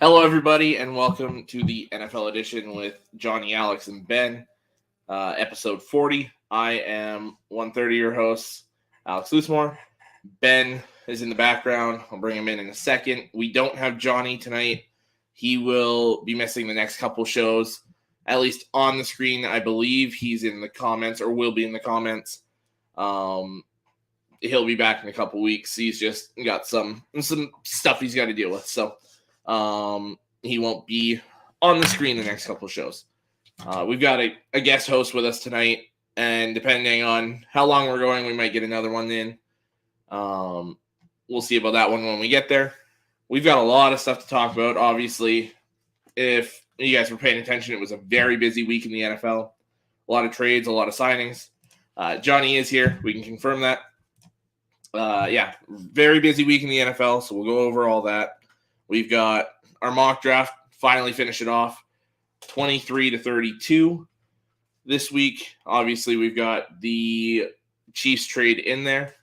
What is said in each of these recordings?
Hello, everybody, and welcome to the NFL edition with Johnny, Alex, and Ben, episode 40. I am 130, your host, Alex Loosemore. Ben is in the background. I'll bring him in a second. We don't have Johnny tonight. He will be missing the next couple shows, at least on the screen. I believe he's in the comments or will be in the comments. He'll be back in a couple weeks. He's just got some stuff he's got to deal with, so he won't be on the screen the next couple of shows. We've got a guest host with us tonight, and depending on how long we're going, we might get another one in. We'll see about that one when we get there. We've got a lot of stuff to talk about. Obviously, if you guys were paying attention, it was a very busy week in the NFL. A lot of trades, a lot of signings. Johnny is here. We can confirm that. Very busy week in the NFL, so we'll go over all that. We've got our mock draft, finally finish it off, 23-32 this week. Obviously, we've got the Chiefs trade in there.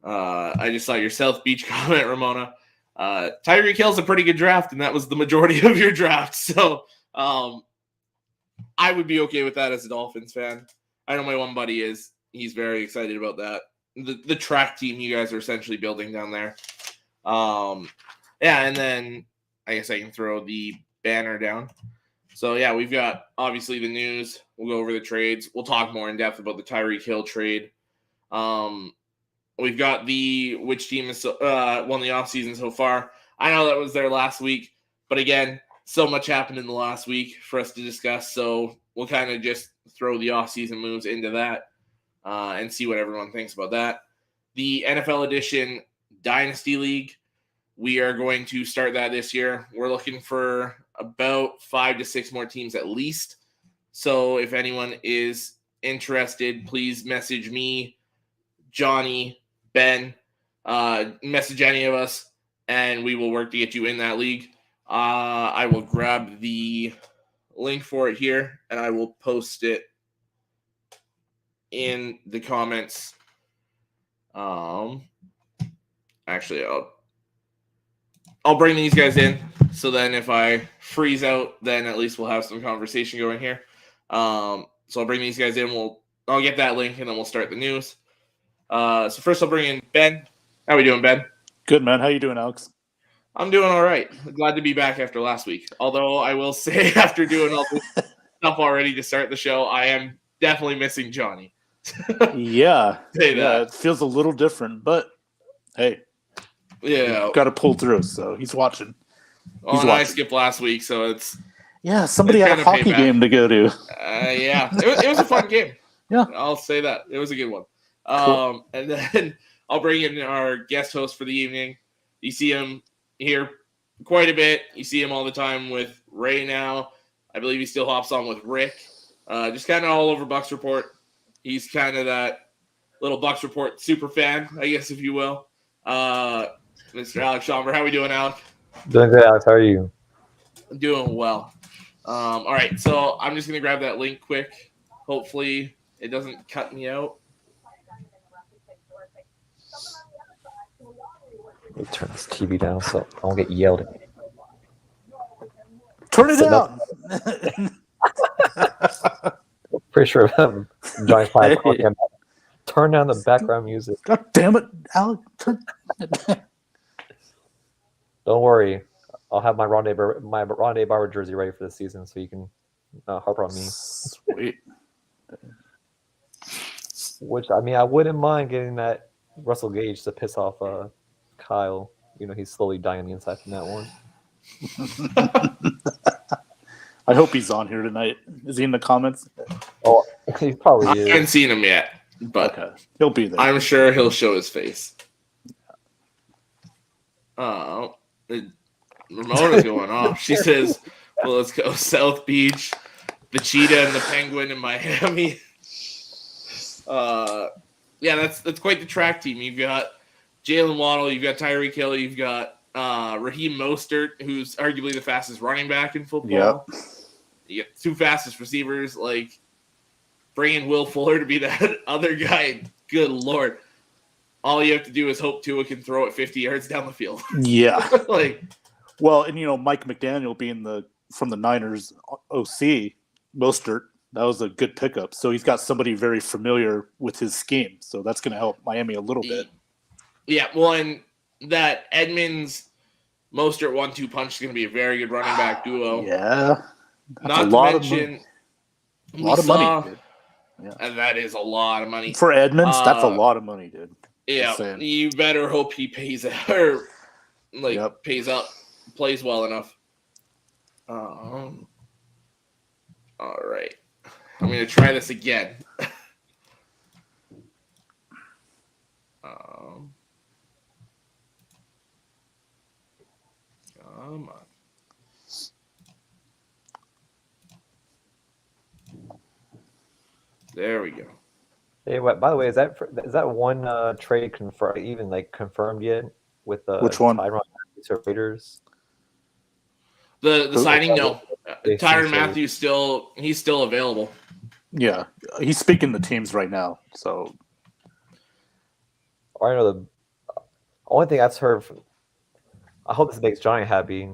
I just saw your South Beach comment, Ramona. Tyreek Hill's a pretty good draft, and that was the majority of your draft. So I would be okay with that as a Dolphins fan. I know my one buddy is. He's very excited about that. The track team you guys are essentially building down there. And then I guess I can throw the banner down. So, we've got, obviously, the news. We'll go over the trades. We'll talk more in depth about the Tyreek Hill trade. We've got which team has won the offseason so far. I know that was there last week. But, again, so much happened in the last week for us to discuss. So, we'll kind of just throw the offseason moves into that and see what everyone thinks about that. The NFL edition Dynasty League. We are going to start that this year. We're looking for about 5 to 6 more teams at least. So if anyone is interested, please message me, Johnny, Ben, message any of us, and we will work to get you in that league. I will grab the link for it here, and I will post it in the comments. Actually, I'll bring these guys in, so then if I freeze out, then at least we'll have some conversation going here. So I'll bring these guys in. I'll get that link, and then we'll start the news. So first I'll bring in Ben. How we doing, Ben? Good, man. How you doing, Alex? I'm doing all right. Glad to be back after last week. Although I will say, after doing all this stuff already to start the show, I am definitely missing Johnny. Yeah, it feels a little different, but hey. Yeah, got to pull through. So he's watching. I skipped last week, so it's somebody had a hockey game to go to. It was a fun game. Yeah, I'll say that it was a good one. Cool. And then I'll bring in our guest host for the evening. You see him here quite a bit. You see him all the time with Ray now. I believe he still hops on with Rick. Just kind of all over Bucks Report. He's kind of that little Bucks Report super fan, I guess, if you will. Mr. Alex Schomber. How we doing, Alex? Doing good, Alex. How are you? I'm doing well. All right, so I'm just going to grab that link quick. Hopefully it doesn't cut me out. Let me turn this TV down so I won't get yelled at. Turn it down. Pretty sure Johnny's probably talking about turn down the background music. God damn it, Alex. Don't worry. I'll have my Rondé Barber jersey ready for the season so you can harp on me. Sweet. Which, I mean, I wouldn't mind getting that Russell Gage to piss off Kyle. You know, he's slowly dying on the inside from that one. I hope he's on here tonight. Is he in the comments? Oh, he probably is. I haven't seen him yet, but okay. He'll be there. I'm sure he'll show his face. Ramona's going off. She says, well, let's go South Beach, the cheetah and the penguin in Miami. That's quite the track team. You've got Jalen Waddle, you've got Tyreek Hill, you've got Raheem Mostert, who's arguably the fastest running back in football. Yep. You get 2 fastest receivers. Like, bringing Will Fuller to be that other guy, good Lord. All you have to do is hope Tua can throw it 50 yards down the field. Yeah. Like, Well, and Mike McDaniel being from the Niners OC, Mostert, that was a good pickup. So he's got somebody very familiar with his scheme. So that's going to help Miami a little bit. Yeah, well, and that Edmonds Mostert 1-2 punch is going to be a very good running back duo. Yeah. Not to mention, a lot of money, dude. Yeah. And that is a lot of money. For Edmonds, that's a lot of money, dude. Yeah, you better hope he pays out or pays up, plays well enough. All right. I'm going to try this again. Come on. There we go. Hey, by the way, is that one trade confirmed yet with the which one? Tyron to Raiders? The signing, no. Tyron Matthews he's still available. Yeah, he's speaking to teams right now. So I know the only thing I've heard. I hope this makes Johnny happy.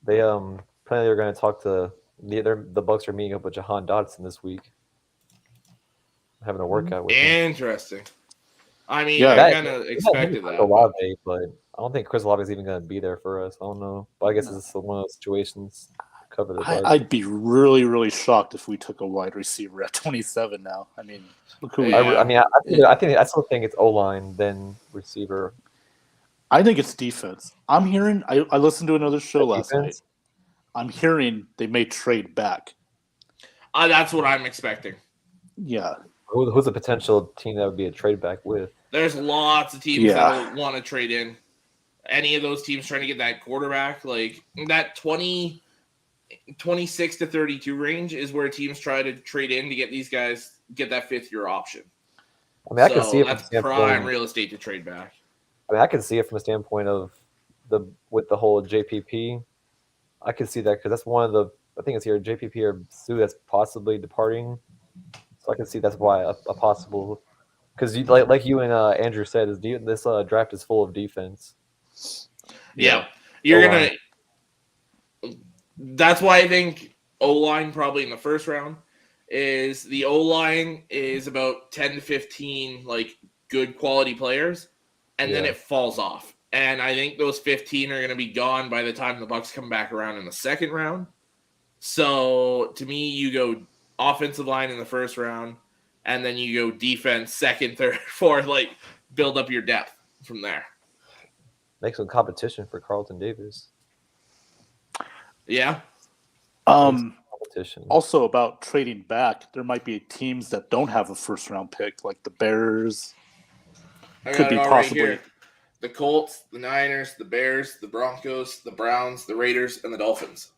They apparently they're going to talk to the Bucs are meeting up with Jahan Dotson this week. Having a workout with him. Interesting. I mean, I kind of expected that. Olave, but I don't think Chris Olave is even going to be there for us. I don't know. But I guess it's one of those situations. I'd be really, really shocked if we took a wide receiver at 27 now. I mean, look who I still think it's O-line then receiver. I think it's defense. I'm hearing. I listened to another show last night. I'm hearing they may trade back. That's what I'm expecting. Yeah. Who's a potential team that would be a trade back with? There's lots of teams that will want to trade in. Any of those teams trying to get that quarterback, like that 26 to 32 range is where teams try to trade in to get these guys, get that fifth-year option. I mean, I can see it that's prime real estate to trade back. I mean, I can see it from a standpoint of with the whole JPP. I can see that because that's one of the I think it's here JPP or Sue that's possibly departing. So I can see that's why a possible because like you and Andrew said this draft is full of defense. Yeah, you're gonna. That's why I think O-line probably in the first round is the O-line is about 10 to 15 like good quality players, and then it falls off. And I think those 15 are going to be gone by the time the Bucs come back around in the second round. So to me, you go offensive line in the first round, and then you go defense second, third, fourth, like build up your depth from there. Make some competition for Carlton Davis. Yeah. Also about trading back, there might be teams that don't have a first round pick, like the Bears. Could be possibly right the Colts, the Niners, the Bears, the Broncos, the Browns, the Raiders, and the Dolphins.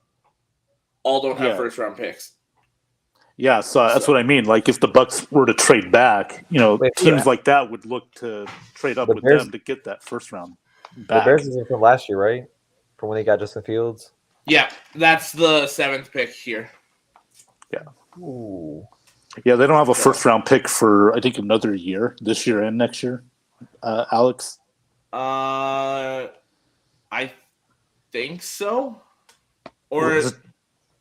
All don't have first round picks. Yeah, so that's what I mean. Like if the Bucs were to trade back, teams like that would look to trade up with them to get that first round back. The Bears is from last year, right? From when they got Justin Fields. Yeah, that's the 7th pick here. Yeah. Ooh. Yeah, they don't have a first round pick for I think another year, this year and next year. Alex? I think so. Or is it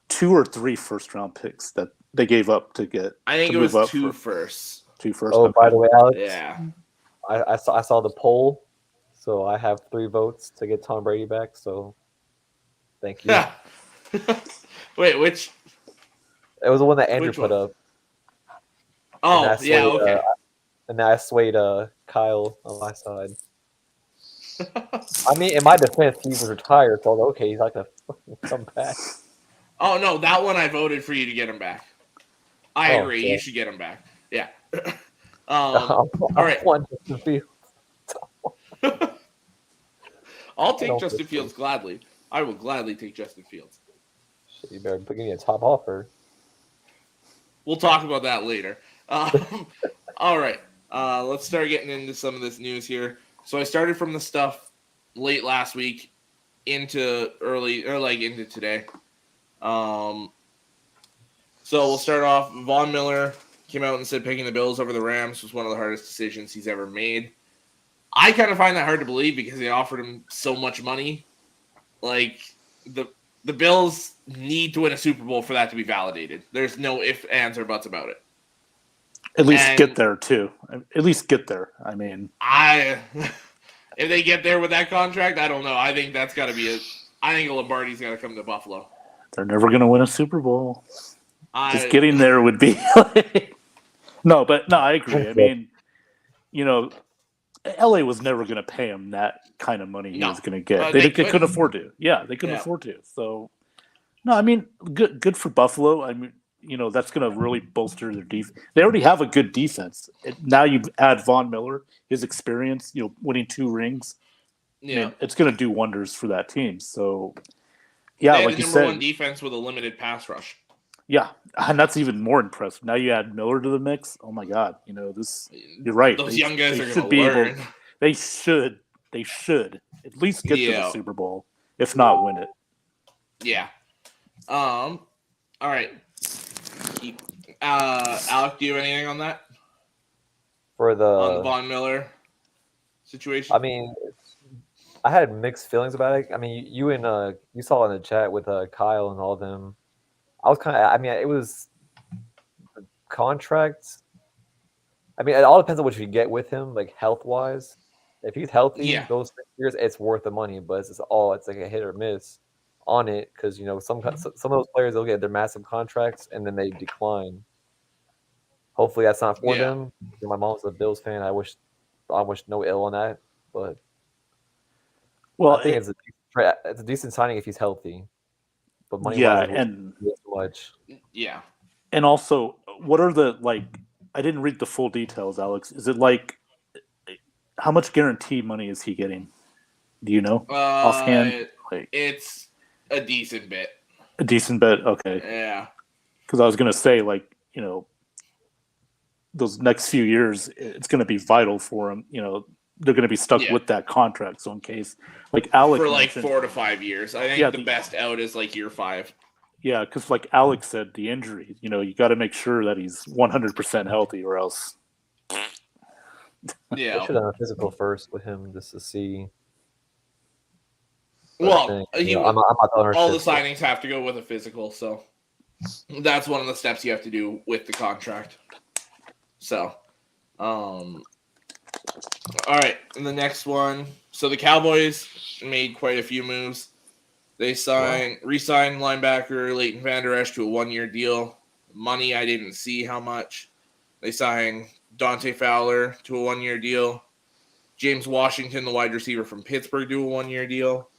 2 or 3 first round picks that they gave up to get? I think it was 2 firsts. 2 first. Oh, okay. By the way, Alex. Yeah. I saw the poll, so I have 3 votes to get Tom Brady back. So, thank you. Yeah. Wait, which? It was the one that Andrew put up. Oh, okay. And I swayed Kyle on my side. I mean, in my defense, he was retired, so I was like, okay, he's not gonna come back. Oh no, that one I voted for you to get him back. I agree. Okay. You should get him back. Yeah. All right. I'll take Justin Fields gladly. I will gladly take Justin Fields. Shit, you better give me a top offer. We'll talk about that later. All right. Let's start getting into some of this news here. So I started from the stuff late last week into into today. So we'll start off. Von Miller came out and said picking the Bills over the Rams was one of the hardest decisions he's ever made. I kind of find that hard to believe because they offered him so much money. Like, the Bills need to win a Super Bowl for that to be validated. There's no ifs, ands, or buts about it. At least get there too. At least get there. I mean, if they get there with that contract, I don't know. I think that's got to be I think Lombardi's got to come to Buffalo. They're never going to win a Super Bowl. Just getting there would be. No, I agree. I mean, LA was never going to pay him that kind of money he was going to get. They couldn't afford to. Yeah, they couldn't afford to. So, no, I mean, good for Buffalo. I mean, that's going to really bolster their defense. They already have a good defense. Now you add Von Miller, his experience, winning 2 rings. Yeah, I mean, it's going to do wonders for that team. So, yeah, like you said, number 1 defense with a limited pass rush. Yeah, and that's even more impressive. Now you add Miller to the mix. Oh my God, you're right. Those young guys are going to learn. They should at least get to the Super Bowl, if not win it. Yeah. All right. Alec, do you have anything on that? On the Von Miller situation? I mean, I had mixed feelings about it. I mean, you saw in the chat with Kyle and all of them. I was it was the contract. I mean, it all depends on what you get with him, like health-wise. If he's healthy, those 6 years, it's worth the money. But it's like a hit or miss on it because some of those players, they'll get their massive contracts and then they decline. Hopefully, that's not for them. My mom's a Bills fan. I wish no ill on that, but I think it's a decent signing if he's healthy. But money and much. Yeah. And also, what are the I didn't read the full details, Alex. Is it how much guarantee money is he getting? Do you know offhand? It's a decent bit. A decent bit, okay. Yeah. Because I was gonna say, those next few years, it's gonna be vital for him. They're going to be stuck with that contract. So in case, Alex for 4 to 5 years, I think the best out is year 5. Yeah, because Alex said, the injury, you got to make sure that he's 100% healthy, or else. Yeah, I should have done a physical first with him just to see. Well, I'm not all the signings have to go with a physical, so that's one of the steps you have to do with the contract. So, all right, and the next one. So the Cowboys made quite a few moves. They re-signed linebacker Leighton Vander Esch to a 1-year deal. Money, I didn't see how much. They signed Dante Fowler to a 1-year deal. James Washington, the wide receiver from Pittsburgh, to a 1-year deal.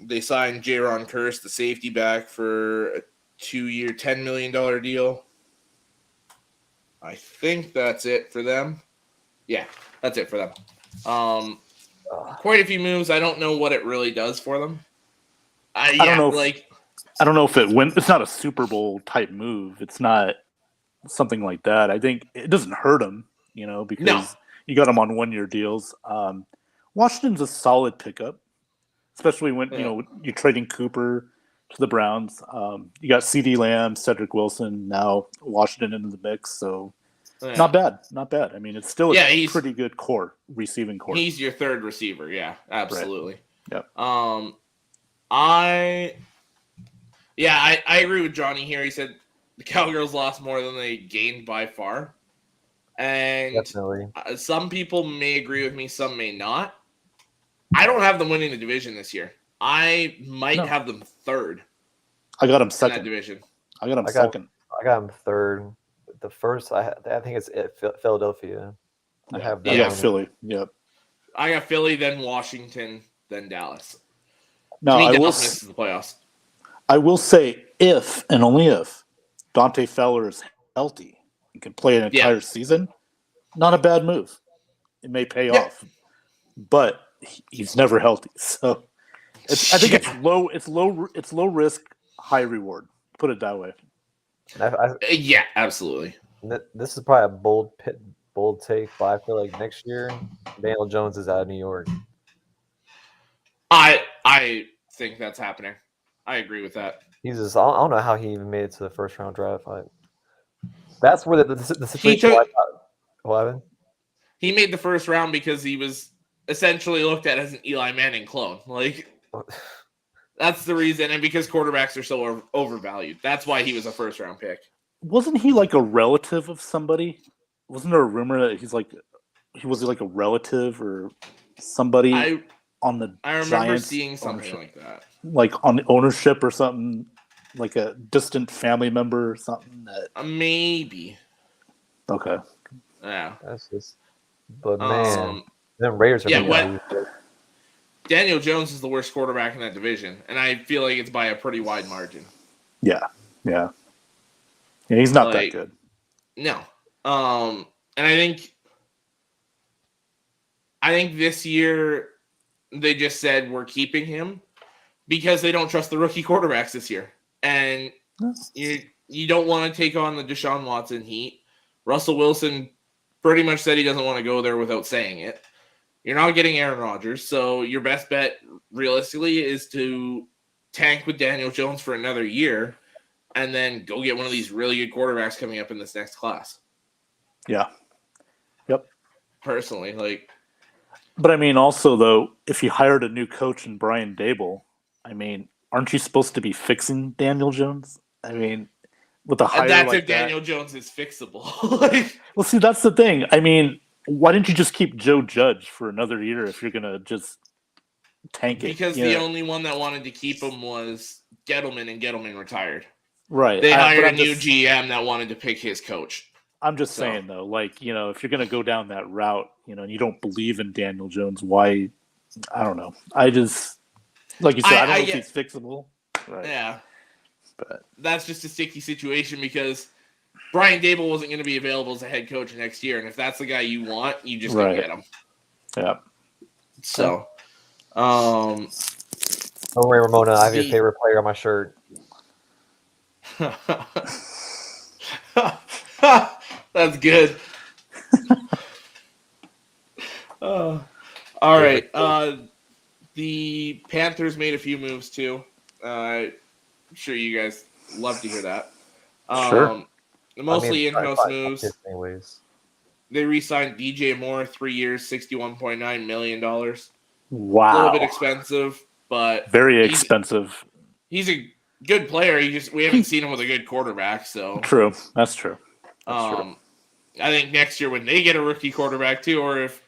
They signed Jaron Kearse, the safety back, for a 2-year, $10 million deal. I think that's it for them. Yeah, that's it for them. Quite a few moves. I don't know what it really does for them. I don't know. I don't know if it's not a Super Bowl type move. It's not something like that. I think it doesn't hurt them, because you got them on 1-year deals. Washington's a solid pickup, especially when you're trading Cooper to the Browns. You got CeeDee Lamb, Cedric Wilson, now Washington into the mix. So not bad. I mean, it's still a pretty good receiving core. He's your third receiver. Yeah, absolutely. Right. Yep. I agree with Johnny here. He said the Cowgirls lost more than they gained by far. And definitely. Some people may agree with me, some may not. I don't have them winning the division this year. I might have them third. I got them second. In that division. I got them second. I got them third. The first, I think it's Philadelphia. I got Philly. Yep. I got Philly, then Washington, then Dallas. No, Dallas misses the playoffs. I will say, if and only if Dante Fowler is healthy and can play an entire season, not a bad move. It may pay off, but he's never healthy. So I think it's low risk, high reward. Put it that way. Yeah, absolutely. This is probably a bold take, but I feel like next year Daniel Jones is out of New York. I think that's happening. I agree with that. I don't know how he even made it to the first round draft. That's where the situation. What happened? He made the first round because he was essentially looked at as an Eli Manning clone. Like, that's the reason, and because quarterbacks are so overvalued. That's why he was a first-round pick. Wasn't he like a relative of somebody? Wasn't there a rumor that he was like a relative or somebody on the I remember Giants seeing something ownership? like that. Like on ownership or something, like a distant family member or something? Maybe. Okay. Yeah. That's just, but man, them Raiders are Daniel Jones is the worst quarterback in that division, and I feel like it's by a pretty wide margin. Yeah, he's not that good. No. And I think this year they just said we're keeping him because they don't trust the rookie quarterbacks this year. And you don't want to take on the Deshaun Watson heat. Russell Wilson pretty much said he doesn't want to go there without saying it. You're not getting Aaron Rodgers, so your best bet realistically is to tank with Daniel Jones for another year and then go get one of these really good quarterbacks coming up in this next class. Yeah. Yep. Personally, like. But I mean, also though, if you hired a new coach in Brian Daboll, I mean, aren't you supposed to be fixing Daniel Jones? I mean, with a hire that's like if Daniel Jones is fixable. Well, see, that's the thing. I mean, why didn't you just keep Joe Judge for another year if you're gonna just tank it? Because the only one that wanted to keep him was Gettleman, and Gettleman retired. Right. They hired a new GM that wanted to pick his coach. I'm just saying though, like, if you're gonna go down that route, and you don't believe in Daniel Jones, why? I don't know. I just, like you said, I don't know if he's fixable. Right. Yeah. But that's just a sticky situation because Brian Daboll wasn't going to be available as a head coach next year, and if that's the guy you want, you just go get him. Yeah. So, don't worry, Ramona. I have your favorite player on my shirt. That's good. All right. The Panthers made a few moves too. I'm sure you guys love to hear that. Sure. Mostly in-house moves. Anyways. They re-signed DJ Moore, 3 years, $61.9 million. Wow. A little bit expensive, but very expensive. He's a good player. We haven't seen him with a good quarterback, so true. That's true. I think next year when they get a rookie quarterback too, or if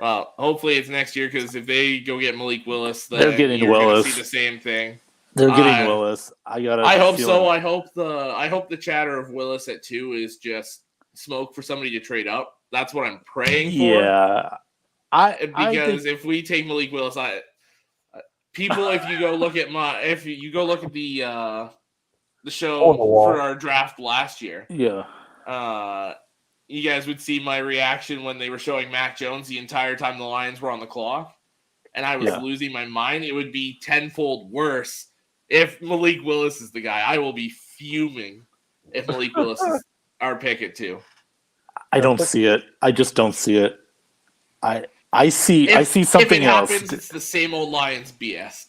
hopefully it's next year, because if they go get Malik Willis, then they're getting you're Willis. gonna see the same thing. They're getting Willis. I hope so. I hope the chatter of Willis at 2 is just smoke for somebody to trade up. That's what I'm praying for. Yeah, because if we take Malik Willis, people, if you go look at the show for our draft last year, you guys would see my reaction when they were showing Mac Jones the entire time the Lions were on the clock, and I was losing my mind. It would be tenfold worse if Malik Willis is the guy. I will be fuming if Malik Willis is our pick at 2. I don't see it. I just don't see it. I see something else. Happens, it's the same old Lions BS.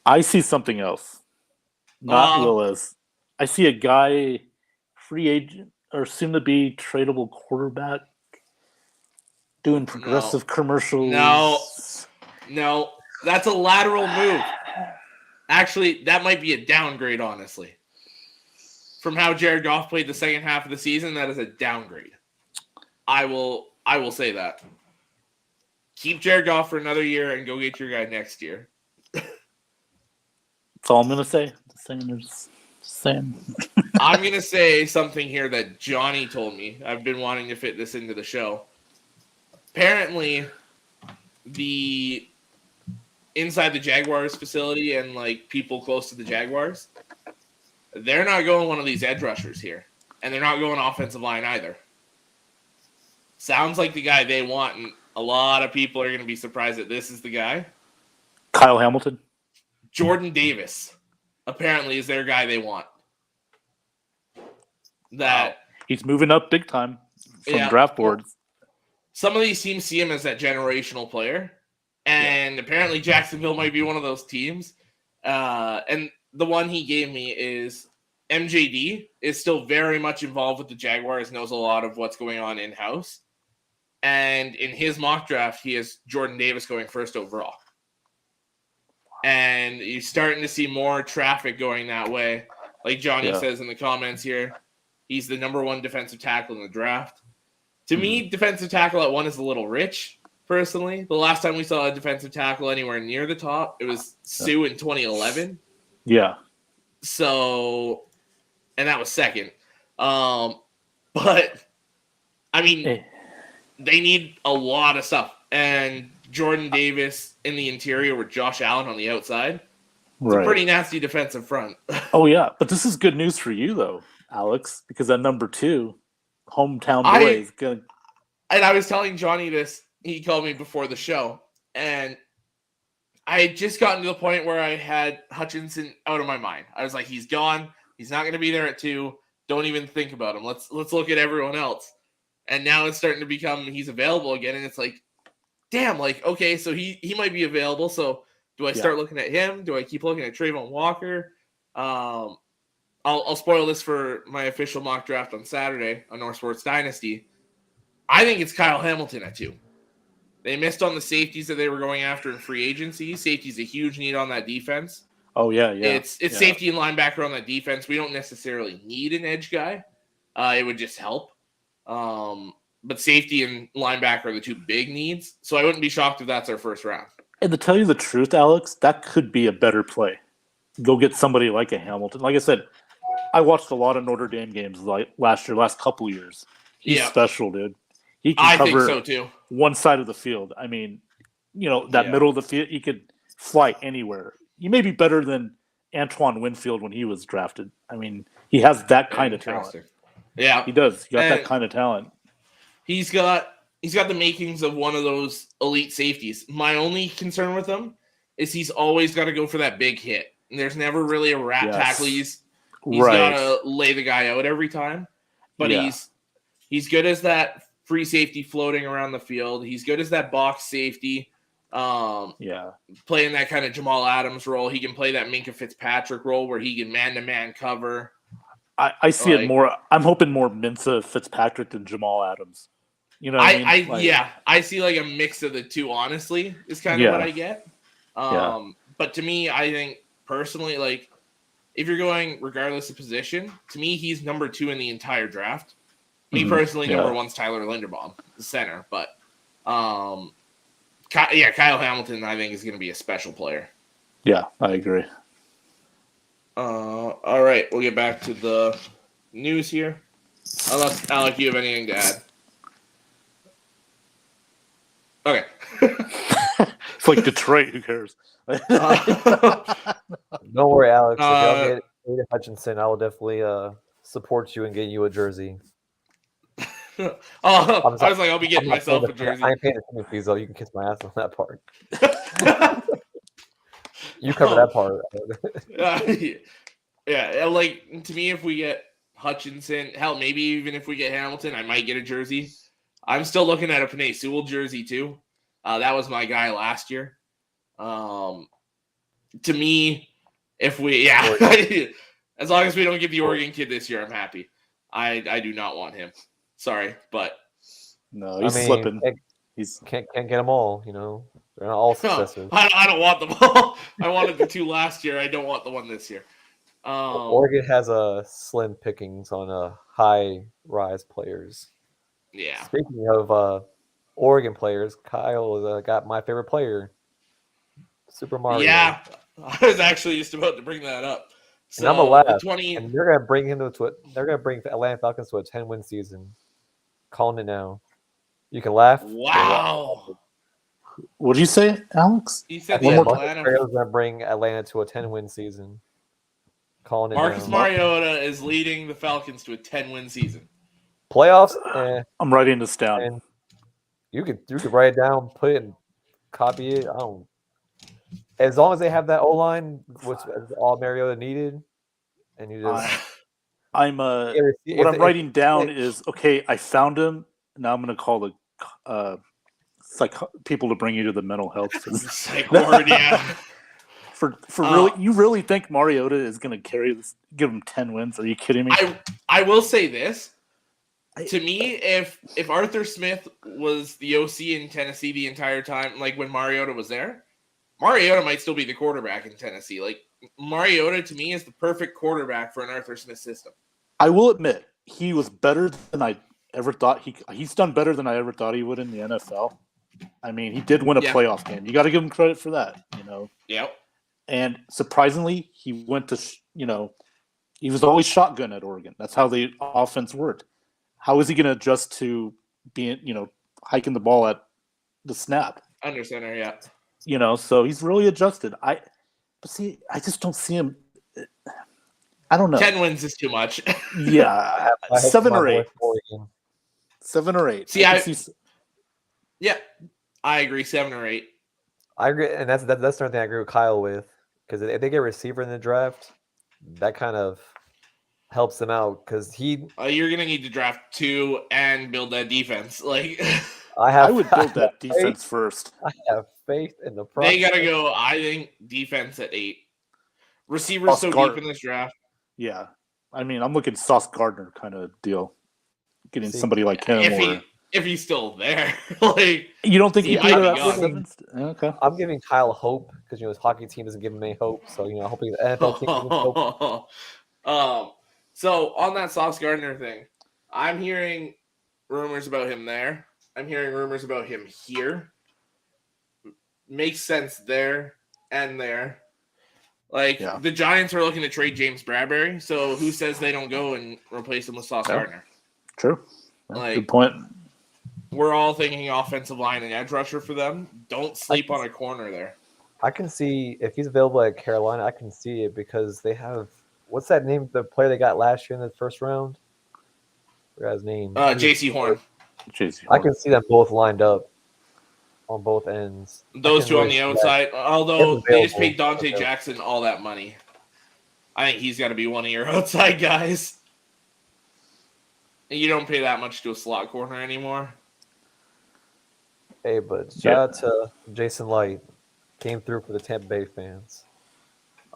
I see something else. Not Willis. I see a guy, free agent or soon to be tradable quarterback, doing progressive commercials. No, that's a lateral move. Actually, that might be a downgrade, honestly. From how Jared Goff played the second half of the season, that is a downgrade. I will say that. Keep Jared Goff for another year and go get your guy next year. That's all I'm going to say. Saying. I'm going to say something here that Johnny told me. I've been wanting to fit this into the show. Apparently, inside the Jaguars facility and like people close to the Jaguars, they're not going one of these edge rushers here. And they're not going offensive line either. Sounds like the guy they want, and a lot of people are going to be surprised that this is the guy. Kyle Hamilton? Jordan Davis, apparently, is their guy they want. He's moving up big time from draft boards. Some of these teams see him as that generational player, and apparently Jacksonville might be one of those teams. And the one he gave me is MJD is still very much involved with the Jaguars, knows a lot of what's going on in-house. And in his mock draft, he has Jordan Davis going first overall. And you're starting to see more traffic going that way. Like Johnny says in the comments here, he's the number 1 defensive tackle in the draft. To me, defensive tackle at 1 is a little rich, personally. The last time we saw a defensive tackle anywhere near the top, it was Sue in 2011. Yeah. So, and that was second. But, I mean, they need a lot of stuff. And Jordan Davis in the interior with Josh Allen on the outside. It's a pretty nasty defensive front. Oh, yeah. But this is good news for you, though, Alex, because at number 2, hometown boy is going to... And I was telling Johnny this. He called me before the show. And I had just gotten to the point where I had Hutchinson out of my mind. I was like, he's gone. He's not going to be there at 2. Don't even think about him. Let's look at everyone else. And now it's starting to become he's available again. And it's like, damn, like, okay, so he might be available. So do I start looking at him? Do I keep looking at Trayvon Walker? I'll spoil this for my official mock draft on Saturday on North Sports Dynasty. I think it's Kyle Hamilton at 2. They missed on the safeties that they were going after in free agency. Safety's a huge need on that defense. Oh, yeah. It's safety and linebacker on that defense. We don't necessarily need an edge guy. It would just help. But safety and linebacker are the 2 big needs. So I wouldn't be shocked if that's our first round. And to tell you the truth, Alex, that could be a better play. Go get somebody like a Hamilton. Like I said, I watched a lot of Notre Dame games like last couple years. He's special, dude. He can cover think so too. One side of the field. I mean, that middle of the field, he could fly anywhere. He may be better than Antoine Winfield when he was drafted. I mean, he has that kind of talent. Yeah. He does. He got that kind of talent. He's got the makings of one of those elite safeties. My only concern with him is he's always got to go for that big hit. And there's never really a rat tackle. He's got to lay the guy out every time. But he's good as that free safety floating around the field. He's good as that box safety. Playing that kind of Jamal Adams role. He can play that Minkah Fitzpatrick role where he can man-to-man cover. I see it more. I'm hoping more Minkah Fitzpatrick than Jamal Adams. You know what I mean? I see like a mix of the 2, honestly, is kind of what I get. But to me, I think personally, like, if you're going regardless of position, to me, he's number 2 in the entire draft. Me personally, number 1's Tyler Linderbaum, the center. But, Kyle Hamilton, I think, is going to be a special player. Yeah, I agree. All right, we'll get back to the news here. Unless, Alec, you have anything to add? Okay. It's like Detroit. Who cares? Don't worry, Alex. If y'all get Aiden Hutchinson, I will definitely support you and get you a jersey. I was like, I'll be getting myself a jersey. I ain't paying attention to fees, though. You can kiss my ass on that part. You cover that part. Like, to me, if we get Hutchinson, hell, maybe even if we get Hamilton, I might get a jersey. I'm still looking at a Penei Sewell jersey, too. That was my guy last year. To me, if we, as long as we don't get the Oregon kid this year, I'm happy. I do not want him. Sorry, but no, he's slipping. He's can't get them all. They're not all successes. I don't want them all. I wanted the 2 last year. I don't want the one this year. Oregon has a slim pickings on high rise players. Yeah. Speaking of Oregon players, Kyle got my favorite player, Super Mario. Yeah, I was actually just about to bring that up. So, and I'm gonna laugh. And they're gonna bring him they're gonna bring Atlanta Falcons to a 10-win season. Calling it now. You can laugh. Wow. What did you say, Alex? He said Atlanta is gonna bring Atlanta to a 10-win season. Calling it Marcus now. Mariota is leading the Falcons to a 10-win season. Playoffs. I'm writing this down. And you could write it down, put it, and copy it. As long as they have that O line, which is all Mariota needed, and you just. What I'm writing down is okay. I found him. Now I'm going to call the people to bring you to the mental health. Psych ward, yeah. For really, you really think Mariota is going to carry this? Give him 10 wins? Are you kidding me? I will say this. To me, if Arthur Smith was the OC in Tennessee the entire time, like when Mariota was there, Mariota might still be the quarterback in Tennessee. Like Mariota, to me, is the perfect quarterback for an Arthur Smith system. I will admit, he was better than I ever thought. He's done better than I ever thought he would in the NFL. I mean, he did win a playoff game. You got to give him credit for that, Yep. And surprisingly, he went to, he was always shotgun at Oregon. That's how the offense worked. How is he going to adjust to being, hiking the ball at the snap? Under center, yeah. So he's really adjusted. I just don't see him. I don't know. 10 wins is too much. Yeah, 7 or 8. 7 or 8. Yeah, I agree. 7 or 8. I agree, and that's another thing I agree with Kyle with, because if they get a receiver in the draft, that kind of helps them out. Because you're gonna need to draft 2 and build that defense. Like, I would build that defense first. I have faith in the process. They gotta go. I think defense at 8. Receivers so deep in this draft. Yeah, I mean, I'm looking Sauce Gardner kind of deal, getting somebody like him. If he's still there, like you don't think he'd be there? Okay, I'm giving Kyle hope because his hockey team doesn't give him any hope. So hoping the NFL team gives him hope. So on that Sauce Gardner thing, I'm hearing rumors about him there. I'm hearing rumors about him here. Makes sense there and there. Like, the Giants are looking to trade James Bradbury, so who says they don't go and replace him with Sauce Gardner? True. Good point. We're all thinking offensive line and edge rusher for them. Don't sleep on a corner there. I can see, if he's available at Carolina, I can see it because they have, what's that name, the player they got last year in the first round? I forgot his name. J.C. Horn. I can see them both lined up on both ends. Those two on the outside. Although they just paid Dante Jackson all that money. I think he's got to be one of your outside guys. And you don't pay that much to a slot corner anymore. Hey, but shout out to Jason Light. Came through for the Tampa Bay fans.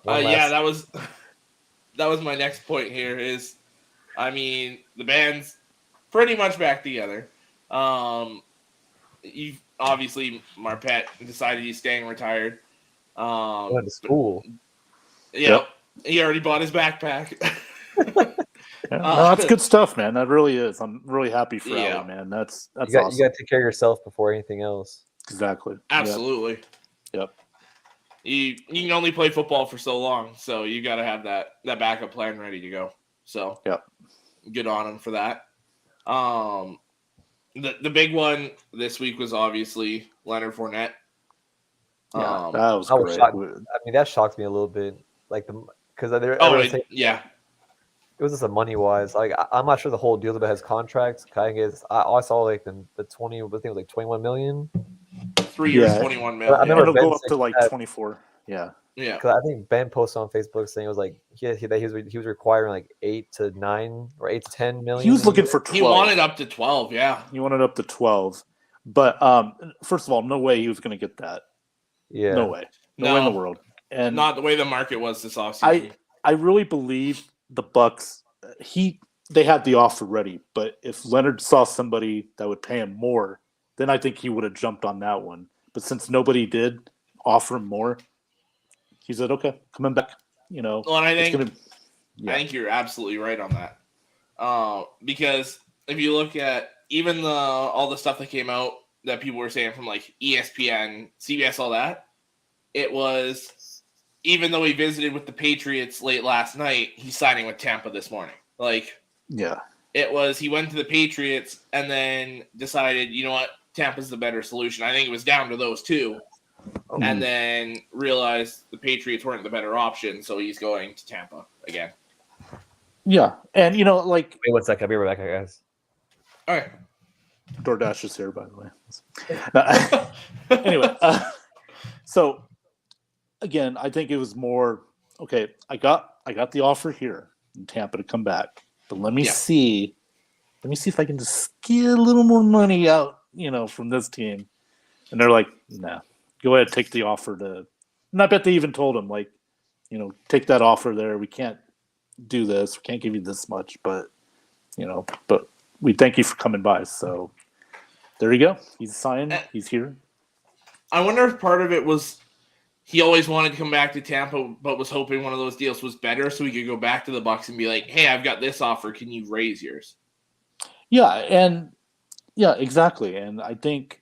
That was my next point here is, I mean, the band's pretty much back together. Obviously, Marpet decided he's staying retired. Went to school. Yeah, he already bought his backpack. That's good stuff, man. That really is. I'm really happy for Ali, man. That's awesome. You got to take care of yourself before anything else. Exactly. Absolutely. Yep. You can only play football for so long, so you got to have that backup plan ready to go. So, good on him for that. The big one this week was obviously Leonard Fournette. Yeah, that was great. I mean, that shocked me a little bit, because it was just a money wise. Like, I'm not sure the whole deal about his contracts. I saw like the 20, I think it was like 21 million. 3 years, 21 million. It'll go up to like 24. Yeah. Yeah. Because I think Ben posted on Facebook saying it was like he was requiring like 8 to 9 or 8 to 10 million. He was looking for 12. He wanted up to 12. Yeah. He wanted up to 12. But first of all, no way he was going to get that. Yeah. No way. No way in the world. And not the way the market was this offseason. I really believe the Bucs. They had the offer ready, but if Leonard saw somebody that would pay him more, then I think he would have jumped on that one. But since nobody did offer him more, he said, "Okay, coming back." Well, and I think you're absolutely right on that. Because if you look at even all the stuff that came out that people were saying from like ESPN, CBS, all that, it was, even though he visited with the Patriots late last night, he's signing with Tampa this morning. It was, he went to the Patriots and then decided, you know what, Tampa's the better solution. I think it was down to those two. And then realized the Patriots weren't the better option, so he's going to Tampa again. Yeah, and wait 1 second, I'll be right back, guys. All right. DoorDash is here, by the way. Anyway, so again, I think it was more okay. I got the offer here in Tampa to come back, but let me see if I can just get a little more money out, from this team. And they're like, nah, go ahead, take the offer to. And I bet they even told him, take that offer there. We can't do this. We can't give you this much, but we thank you for coming by. So there you go. He's signed. He's here. I wonder if part of it was he always wanted to come back to Tampa, but was hoping one of those deals was better, so he could go back to the Bucs and be like, "Hey, I've got this offer. Can you raise yours?" Yeah, exactly. And I think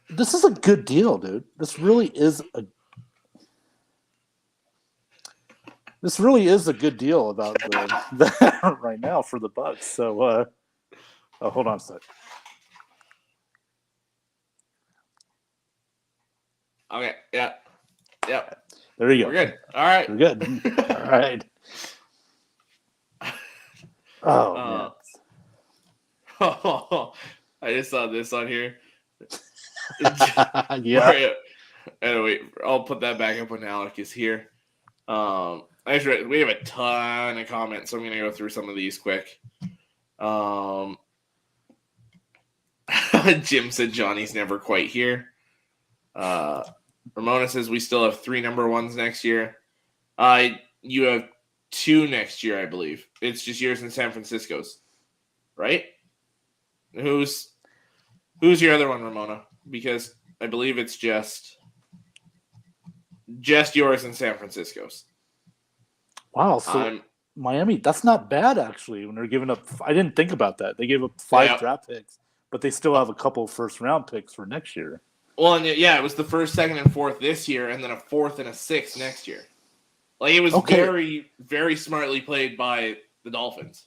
this is a good deal, dude. This really is a good deal about the right now for the Bucs. So, hold on a sec. Okay. Yeah. There you go. We're good. All right. We're good. All right. Oh man. I just saw this on here. Yeah. Anyway, I'll put that back up when Alec is here. We have a ton of comments, so I'm going to go through some of these quick. Jim said Johnny's never quite here. Ramona says we still have 3 number ones next year. You have 2 next year, I believe. It's just yours in San Francisco's, right? Who's your other one, Ramona? Because I believe it's just yours in San Francisco's. Wow, so Miami, that's not bad actually. When they're giving up, I didn't think about that. They gave up 5 draft picks, but they still have a couple first-round picks for next year. Well, and it was the 1st, 2nd, and 4th this year, and then a 4th and a 6th next year. Like, it was very, very smartly played by the Dolphins.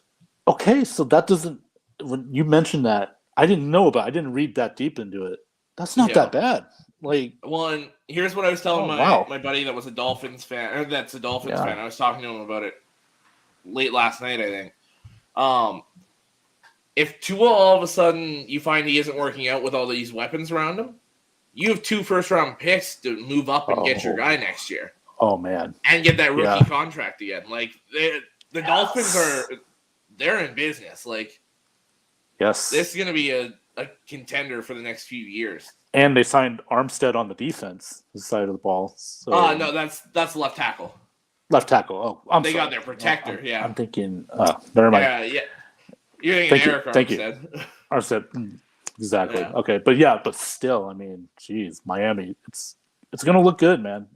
Okay, so that doesn't. When you mentioned that, I didn't know about. I didn't read that deep into it. That's not that bad. Like, well, and here's what I was telling my buddy that was a Dolphins fan, or that's a Dolphins fan. I was talking to him about it late last night, I think. If Tua all of a sudden you find he isn't working out with all these weapons around him, you have 2 first-round picks to move up and get your guy next year. Oh man! And get that rookie contract again. Like the Dolphins they're in business. Like, yes, this is going to be a contender for the next few years. And they signed Armstead on the defense side of the ball. So. No, that's left tackle. Left tackle. Oh, they got their protector. I'm thinking. Never mind. Yeah. You're thinking Eric Armstead. Armstead. Exactly. Yeah. Okay, but still, I mean, geez, Miami, it's gonna look good, man.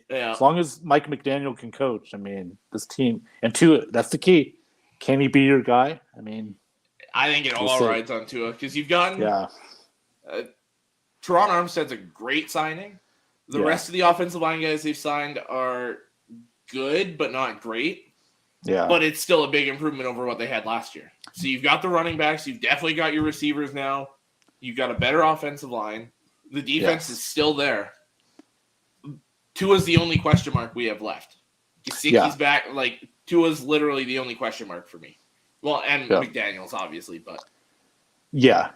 As long as Mike McDaniel can coach, I mean, this team and Tua, that's the key. Can he be your guy? I mean, I think it all rides on Tua because you've gotten Teron Armstead's a great signing. The rest of the offensive line guys they've signed are good, but not great. Yeah. But it's still a big improvement over what they had last year. So you've got the running backs. You've definitely got your receivers now. You've got a better offensive line. The defense is still there. Tua's the only question mark we have left. Gesicki's back. Like, Tua's literally the only question mark for me. Well, and McDaniels, obviously, but. Yeah.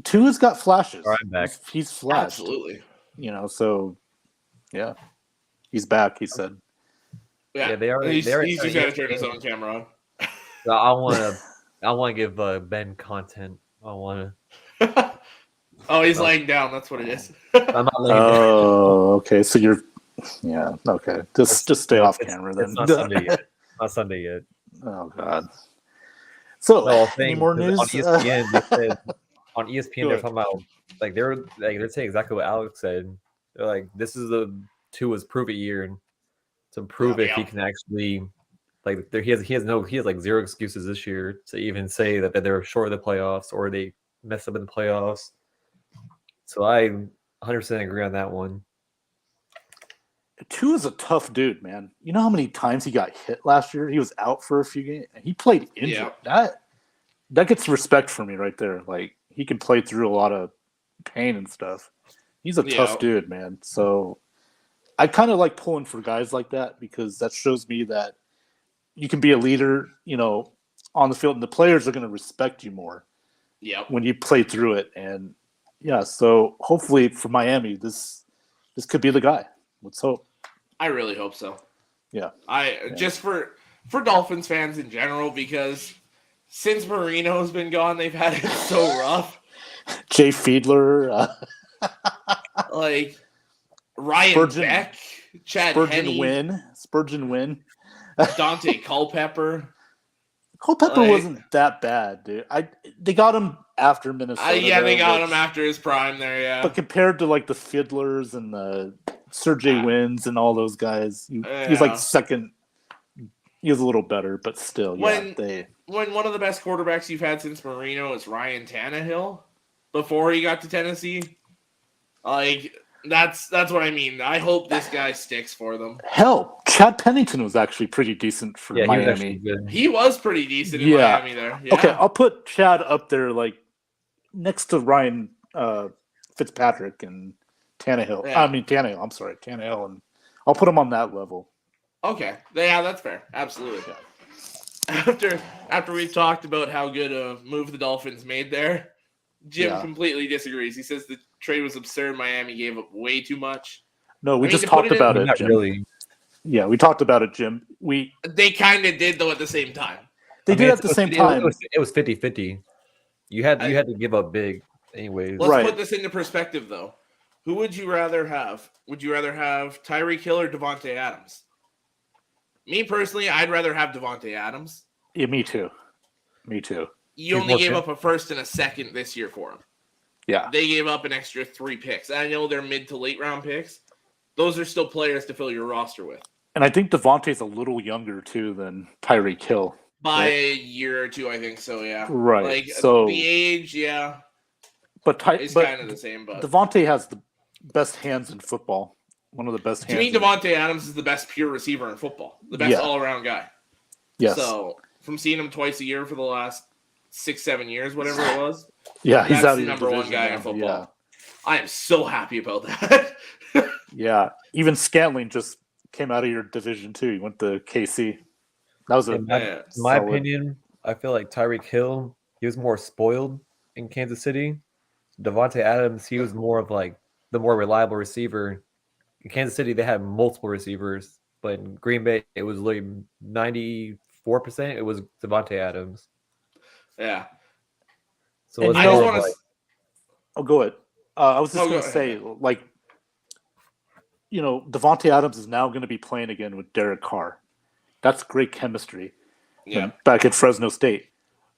Tua's got flashes. He's flashed. Absolutely. So, yeah. He's back, he said. Yeah, they are. He's just got to turn his own camera on. So I want to give Ben content. I want to. Oh, he's laying down. That's what it is. I'm not laying down. Oh, okay. So you're. Yeah. Okay. Just stay off camera then. It's not Sunday yet. Not Sunday yet. Oh God. So any more news? On ESPN, they're talking about they're saying exactly what Alex said. They're like, this is Tua's prove it year, and to prove if he can actually he has zero excuses this year to even say that they're short of the playoffs or they messed up in the playoffs. So I 100% agree on that one. Tua's a tough dude, man. You know how many times he got hit last year? He was out for a few games. He played injured. Yeah. That gets respect for me right there. Like, he can play through a lot of pain and stuff. He's a tough dude, man. So I kind of like pulling for guys like that because that shows me that you can be a leader, on the field, and the players are going to respect you more when you play through it. And, so hopefully for Miami, this could be the guy. Let's hope. I really hope so. Yeah. Just for Dolphins fans in general, because since Marino's been gone, they've had it so rough. Jay Fiedler. Ryan Beck, Chad Henne. Spurgeon Wynn. Dante Culpepper. Culpepper wasn't that bad, dude. They got him after Minnesota. They got him after his prime there, yeah. But compared to like the Fiddlers and the Sergey Wins and all those guys, he's like second. He was a little better, but still, when one of the best quarterbacks you've had since Marino is Ryan Tannehill, before he got to Tennessee, like that's what I mean. I hope this guy sticks for them. Hell, Chad Pennington was actually pretty decent for Miami. He was pretty decent in Miami there. Yeah. Okay, I'll put Chad up there, like next to Ryan Fitzpatrick and Tannehill. Yeah. Tannehill. I'm sorry, Tannehill, and I'll put him on that level. Okay, yeah, that's fair. Absolutely. Yeah. After we've talked about how good a move the Dolphins made there, Jim completely disagrees. He says the trade was absurd. Miami gave up way too much. No, we just talked about it, Jim. Really. Yeah, we talked about it, Jim. They kind of did, though, at the same time. They did at the same time. It was 50-50. You had to give up big anyways. Let's put this into perspective, though. Who would you rather have? Would you rather have Tyreek Hill or Devonta Adams? Me, personally, I'd rather have Devonta Adams. Yeah, me too. You only gave up a first and a second this year for him. Yeah. They gave up an extra 3 picks. I know they're mid to late round picks. Those are still players to fill your roster with. And I think Devontae's a little younger, too, than Tyreek Hill. By a year or two, I think so, yeah. Right. Like, the age, yeah. It's kind of the same, but Devontae has the best hands in football. One of the best hands. To me, Devonta Adams is the best pure receiver in football. The best all-around guy. Yes. So, from seeing him twice a year for the last 6-7 years, whatever it was. Yeah, he's out the of number one guy now. in football. Yeah. I am so happy about that. Yeah. Even Scantling just came out of your division, too. He went to KC. That was in my opinion, I feel like Tyreek Hill, he was more spoiled in Kansas City. Devonta Adams, he was more of like the more reliable receiver. In Kansas City, they had multiple receivers, but in Green Bay, it was like 94%. It was Devonta Adams. Yeah. So I just want to. Oh, go ahead. I was just going to say, like, Devonta Adams is now going to be playing again with Derek Carr. That's great chemistry. Yeah. Back at Fresno State,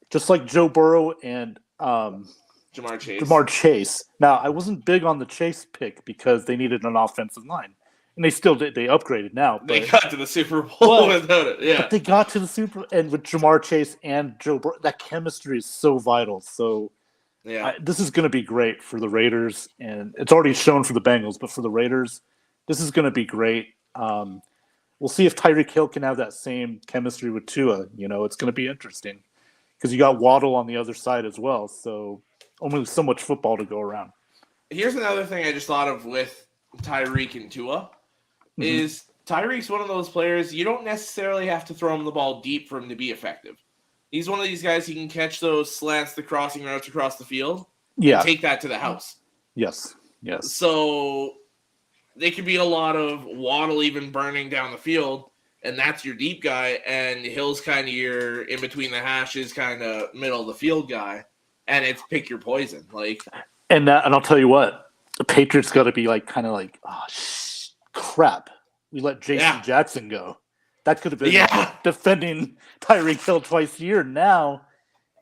just like Joe Burrow and Jamar Chase. Now, I wasn't big on the Chase pick because they needed an offensive line, and they still did. They upgraded now. But, they got to the Super Bowl without it. Yeah, but they got to the Super, and with Jamar Chase and Joe Burrow, that chemistry is so vital. So, this is going to be great for the Raiders, and it's already shown for the Bengals. But for the Raiders, this is going to be great. We'll see if Tyreek Hill can have that same chemistry with Tua. It's going to be interesting because you got Waddle on the other side as well. So. Only so much football to go around. Here's another thing I just thought of with Tyreek and Tua is Tyreek's one of those players you don't necessarily have to throw him the ball deep for him to be effective. He's one of these guys he can catch those slants, the crossing routes across the field, and take that to the house. Yes. So there could be a lot of Waddle even burning down the field, and that's your deep guy, and Hill's kind of your in between the hashes, kind of middle of the field guy. And it's pick your poison, and I'll tell you what, the Patriots got to be crap. We let J.C. Jackson go. That could have been defending Tyreek Hill twice a year. Now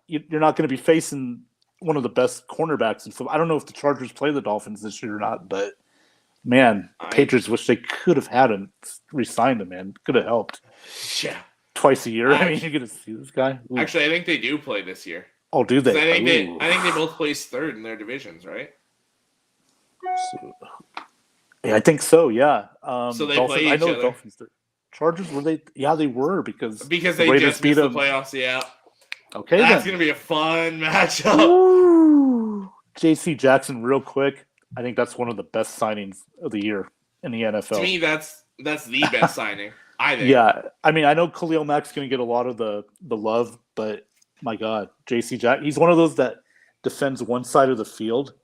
you're not going to be facing one of the best cornerbacks in football. I don't know if the Chargers play the Dolphins this year or not, but man, Patriots wish they could have had him, re-signed him. Man, could have helped. Yeah, twice a year. You're going to see this guy. Ooh. Actually, I think they do play this year. Oh, do they? I think they both placed third in their divisions, right? I think so. Yeah. So they play each other. Dolphins. Chargers were they? Yeah, they were because they Raiders just beat the playoffs. Yeah. Okay, that's gonna be a fun matchup. Ooh. J.C. Jackson, real quick. I think that's one of the best signings of the year in the NFL. To me, that's the best signing. I think. Yeah, I know Khalil Mack's gonna get a lot of the love, but. My God, J.C. Jack. He's one of those that defends one side of the field.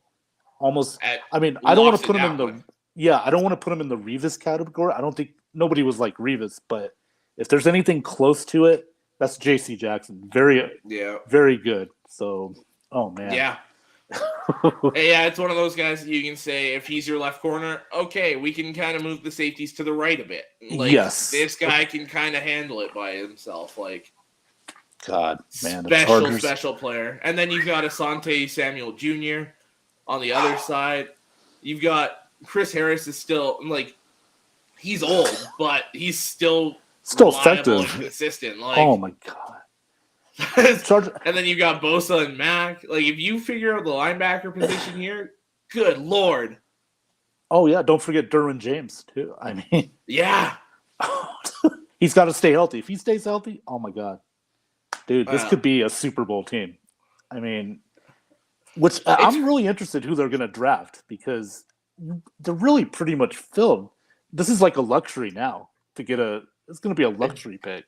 Almost. I don't want to put him in the. Yeah, I don't want to put him in the Revis category. I don't think nobody was like Revis, but if there's anything close to it, that's J.C. Jackson. Very good. So, oh man. Yeah. It's one of those guys that you can say if he's your left corner, okay, we can kind of move the safeties to the right a bit. Yes. This guy can kind of handle it by himself, God, man, special player. And then you've got Asante Samuel Jr. on the other side. You've got Chris Harris is still like he's old, but he's still effective and consistent. Like, oh my God. And then you got Bosa and Mack. Like, if you figure out the linebacker position here, good Lord. Oh yeah, don't forget Darwin James too. I mean, yeah, he's got to stay healthy. If he stays healthy, oh my God, dude, this could be a Super Bowl team. I mean, I'm really interested who they're going to draft because they're really pretty much filled. This is like a luxury now to get it's going to be a luxury pick.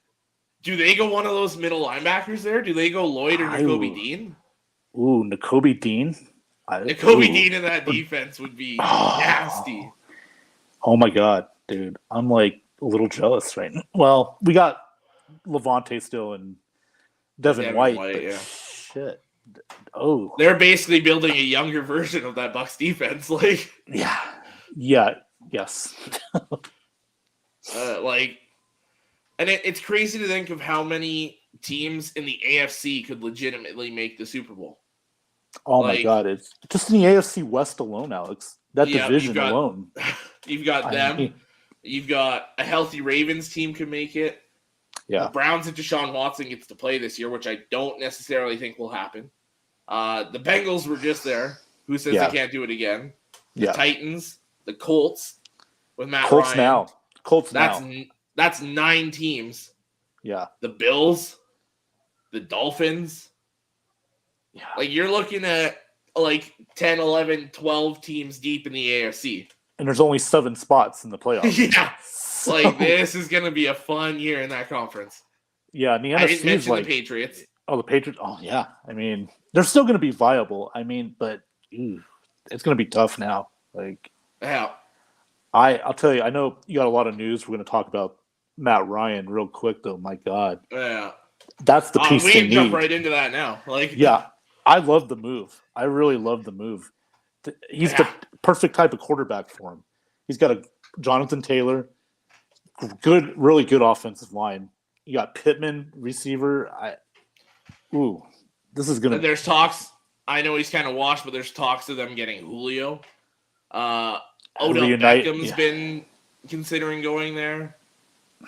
Do they go one of those middle linebackers there? Do they go Lloyd or Nakobe Dean? Ooh, Nakobe Dean. Nakobe Dean in that defense would be nasty. Oh my God, dude. I'm like a little jealous right now. Well, we got Devonte still and Devin White. Yeah. Shit. Oh. They're basically building a younger version of that Bucs defense. Like, yeah. Yes. And it's crazy to think of how many teams in the AFC could legitimately make the Super Bowl. Oh my God! It's just in the AFC West alone, Alex. That division alone. You've got them. You've got a healthy Ravens team can make it. Yeah. The Browns and Deshaun Watson gets to play this year, which I don't necessarily think will happen. The Bengals were just there. Who says they can't do it again? The Titans, the Colts with Matt Ryan. Colts now. That's 9 teams. Yeah. The Bills, the Dolphins. Yeah. Like, you're looking at, 10, 11, 12 teams deep in the AFC. And there's only 7 spots in the playoffs. Yeah. This is going to be a fun year in that conference. Yeah, and the NFC I didn't mention the Patriots. Oh, the Patriots. Oh, yeah. I mean, they're still going to be viable. I mean, but it's going to be tough now. Yeah. I'll tell you, I know you got a lot of news. We're going to talk about Matt Ryan real quick, though. My God. Yeah. That's the piece we they can need. jump right into that now. Yeah. I love the move. I really love the move. He's the perfect type of quarterback for him. He's got a Jonathan Taylor, really good offensive line. You got Pittman, receiver. This is gonna. There's talks. I know he's kind of washed, but there's talks of them getting Julio. Odell Beckham's been considering going there.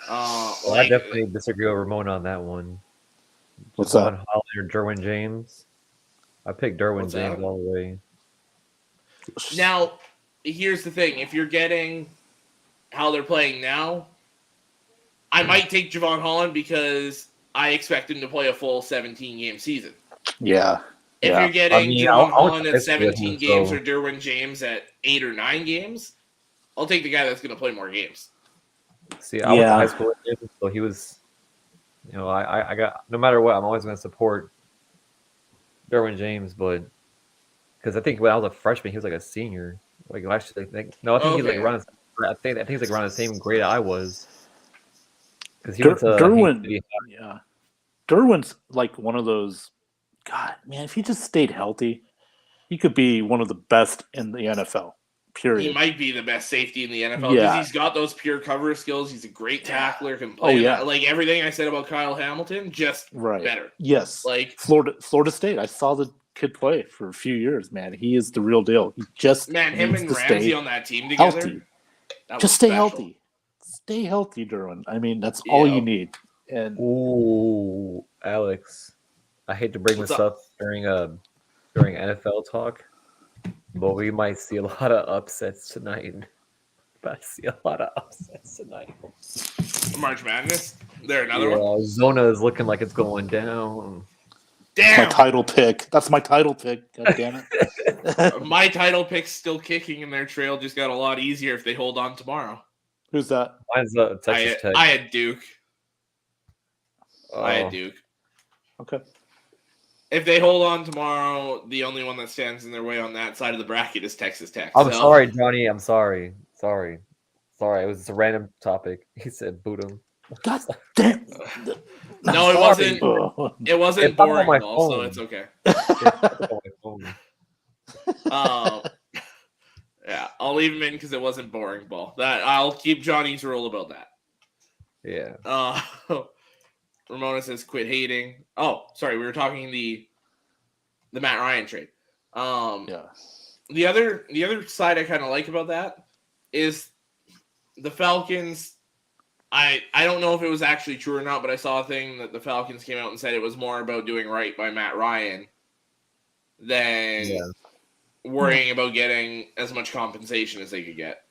I definitely disagree with Ramon on that one. What's that? Holland or Darwin James. I picked Darwin James all the way. Now, here's the thing. If you're getting how they're playing now, I might take Javon Holland because I expect him to play a full 17-game season. Yeah. If you're getting Javon Holland at 17 games or Derwin James at 8 or 9 games, I'll take the guy that's going to play more games. See, I went to high school with him, so he was, I got, no matter what, I'm always going to support Derwin James, but because I think when I was a freshman, he was like a senior. He's like around. I think he's like around the same grade I was. Because he went to Derwin. Derwin's like one of those. God, man, if he just stayed healthy, he could be one of the best in the NFL. Period. He might be the best safety in the NFL because he's got those pure cover skills. He's a great tackler. Can play. Like everything I said about Kyle Hamilton, just better. Yes. Like Florida State. I saw the kid play for a few years. Man, he is the real deal. He just him and Ramsey on that team together. Healthy. Just stay healthy. Stay healthy, Derwin. I mean, that's all you need. And Alex, I hate to bring this up during NFL talk, but we might see a lot of upsets tonight. March Madness. There another one. Zona is looking like it's going down. Damn. My title pick. That's my title pick. God damn it. My title pick's still kicking, and their trail just got a lot easier if they hold on tomorrow. Who's that? Mine's Texas Tech. I had Duke. I had Duke. Okay. If they hold on tomorrow, the only one that stands in their way on that side of the bracket is Texas Tech. I'm sorry, Johnny. I'm sorry. Sorry. It was a random topic. He said boot him. God damn. No, it wasn't. It wasn't boring ball, so it's okay. Yeah, I'll leave him in because it wasn't boring ball. That I'll keep Johnny's rule about that. Yeah. Ramona says quit hating. Oh, sorry, we were talking the Matt Ryan trade. Yeah. The other side I kind of like about that is the Falcons. I don't know if it was actually true or not, but I saw a thing that the Falcons came out and said it was more about doing right by Matt Ryan than worrying about getting as much compensation as they could get.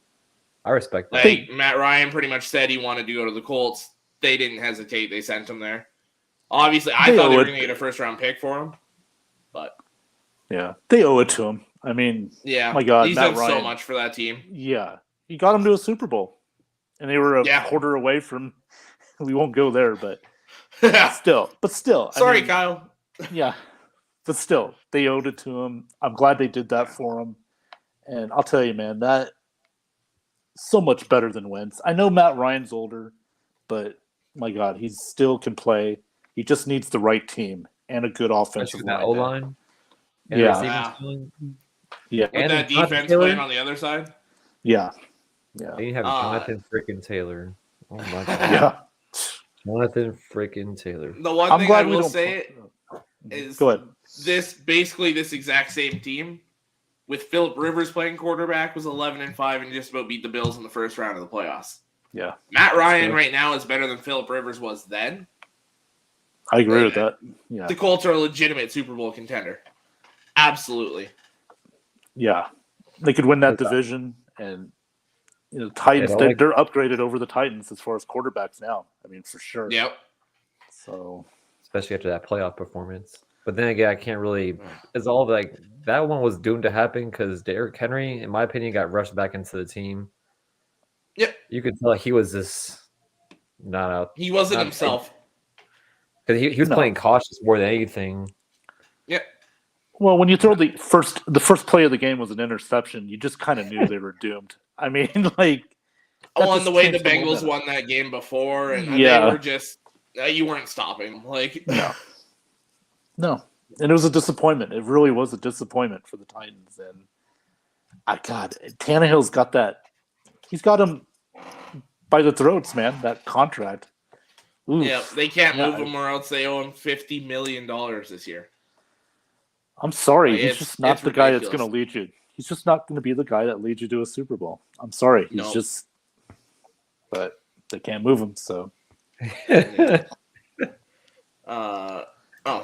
I respect that. Like, Matt Ryan pretty much said he wanted to go to the Colts. They didn't hesitate. They sent him there. Obviously, I thought they were going to get a first-round pick for him. But yeah, they owe it to him. I mean, my God, he's Matt done Ryan, so much for that team. Yeah, he got him to a Super Bowl, and they were a quarter away from. We won't go there, but still. Sorry, Kyle. Yeah, but still, they owed it to him. I'm glad they did that for him, and I'll tell you, man, that so much better than Wentz. I know Matt Ryan's older, but my God, he still can play. He just needs the right team and a good offensive line. O-line. Yeah. With and that defense playing on the other side. Yeah. And you have Jonathan freaking Taylor. Oh my God. Yeah. Jonathan freaking Taylor. The one thing I will say is go ahead. This exact same team with Phillip Rivers playing quarterback was 11-5 and just about beat the Bills in the first round of the playoffs. Yeah. Matt Ryan right now is better than Phillip Rivers was then. I agree with that. Yeah. The Colts are a legitimate Super Bowl contender. Absolutely. Yeah. They could win that division, and Titans, they're upgraded over the Titans as far as quarterbacks now. I mean, for sure. Yep. So, especially after that playoff performance. But then again, I can't really. It's all like that one was doomed to happen because Derrick Henry, in my opinion, got rushed back into the team. Yep. You could tell he was just not out. He wasn't himself. Because he was playing cautious more than anything. Yep. Well, when you throw the first play of the game was an interception, you just kind of knew they were doomed. I mean, like. On the way the Bengals won that game before, and they were just you weren't stopping. Like no, and it was a disappointment. It really was a disappointment for the Titans. And Tannehill's got that. He's got him by the throats, man. That contract. Oof. Yeah, they can't move him, or else they owe him $50 million this year. I'm sorry, he's just not the guy that's going to lead you. He's just not going to be the guy that leads you to a Super Bowl. I'm sorry, he's just. But they can't move him, so.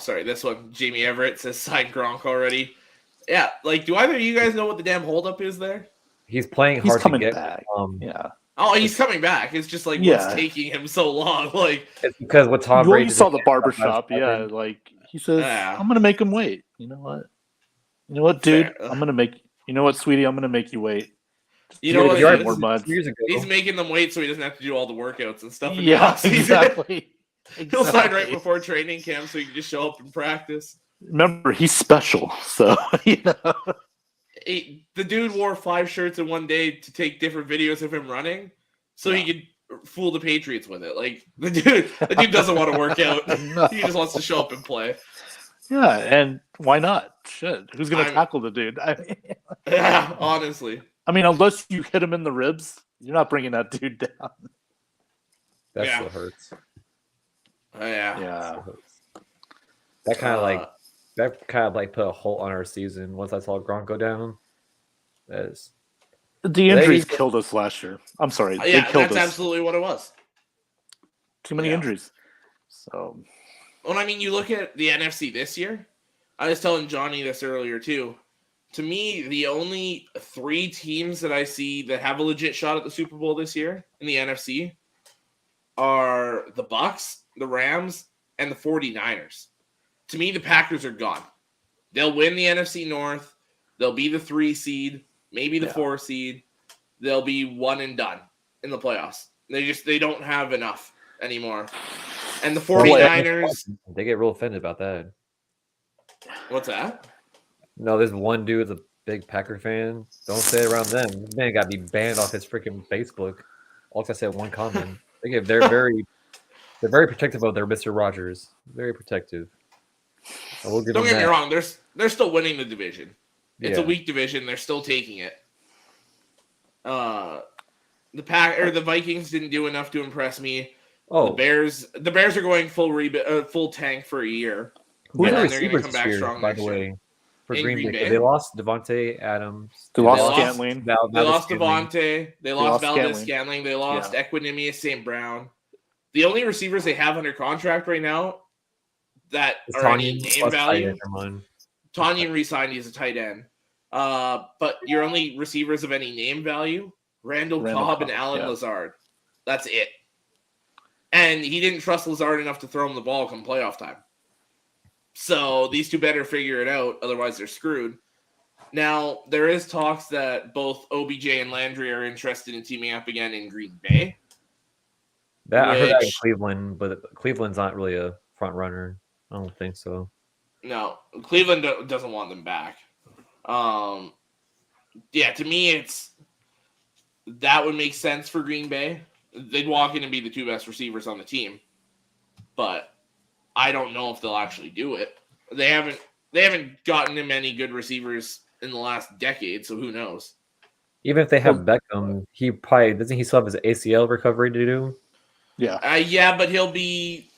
Sorry. This one, Jamie Everett says sign Gronk already. Yeah, like, do either of you guys know what the damn holdup is there? He's playing hard to get back. Yeah. Oh, he's coming back. It's just like what's taking him so long. Like it's because with Tom Brady, you saw the barbershop. Yeah, like he says, I'm gonna make him wait. You know what? You know what, dude? I'm gonna make. You know what, sweetie? I'm gonna make you wait. You know what? More months. He's making them wait so he doesn't have to do all the workouts and stuff. Yeah, exactly. He'll sign right before training camp so he can just show up and practice. Remember, he's special, so The dude wore 5 shirts in one day to take different videos of him running, so he could fool the Patriots with it. Like the dude doesn't want to work out; he just wants to show up and play. Yeah, and why not? Shit, who's gonna tackle the dude? Yeah, honestly. I mean, unless you hit him in the ribs, you're not bringing that dude down. That still hurts. Yeah. That kind of like put a halt on our season once I saw Gronk go down. The injuries killed us last year. I'm sorry. Yeah, that's absolutely what it was. Too many injuries. So, well, I mean, you look at the NFC this year. I was telling Johnny this earlier too. To me, the only 3 teams that I see that have a legit shot at the Super Bowl this year in the NFC are the Bucs, the Rams, and the 49ers. To me, the Packers are gone. They'll win the NFC North. They'll be the 3 seed, maybe the 4 seed. They'll be one and done in the playoffs. They don't have enough anymore. And the 49ers... They get real offended about that. What's that? No, there's one dude that's a big Packer fan. Don't say it around them. This man got to be banned off his freaking Facebook. All I said one comment. They're very protective of their Mr. Rogers. Very protective. Don't get me wrong. They're still winning the division. It's a weak division. They're still taking it. The Vikings didn't do enough to impress me. Oh, the Bears are going full tank for a year. Who's and the then they're going to receivers come this back year, strong by next the way? year. For In Green Bay. They lost Devonte Adams. They lost Scantling. They lost Devonte. They lost Valdez-Scantling. They lost Equinemius St. Brown. The only receivers they have under contract right now that are any name value. Tanyan re-signed. He's a tight end. But your only receivers of any name value, Randall Cobb and Alan Lazard. That's it. And he didn't trust Lazard enough to throw him the ball come playoff time. So these two better figure it out. Otherwise, they're screwed. Now, there is talks that both OBJ and Landry are interested in teaming up again in Green Bay. I heard that in Cleveland, but Cleveland's not really a front runner. I don't think so. No, Cleveland doesn't want them back. To me, that would make sense for Green Bay. They'd walk in and be the two best receivers on the team. But I don't know if they'll actually do it. They haven't gotten him any good receivers in the last decade, so who knows? Even if they have Beckham, he probably doesn't. He still have his ACL recovery to do. Yeah, but he'll be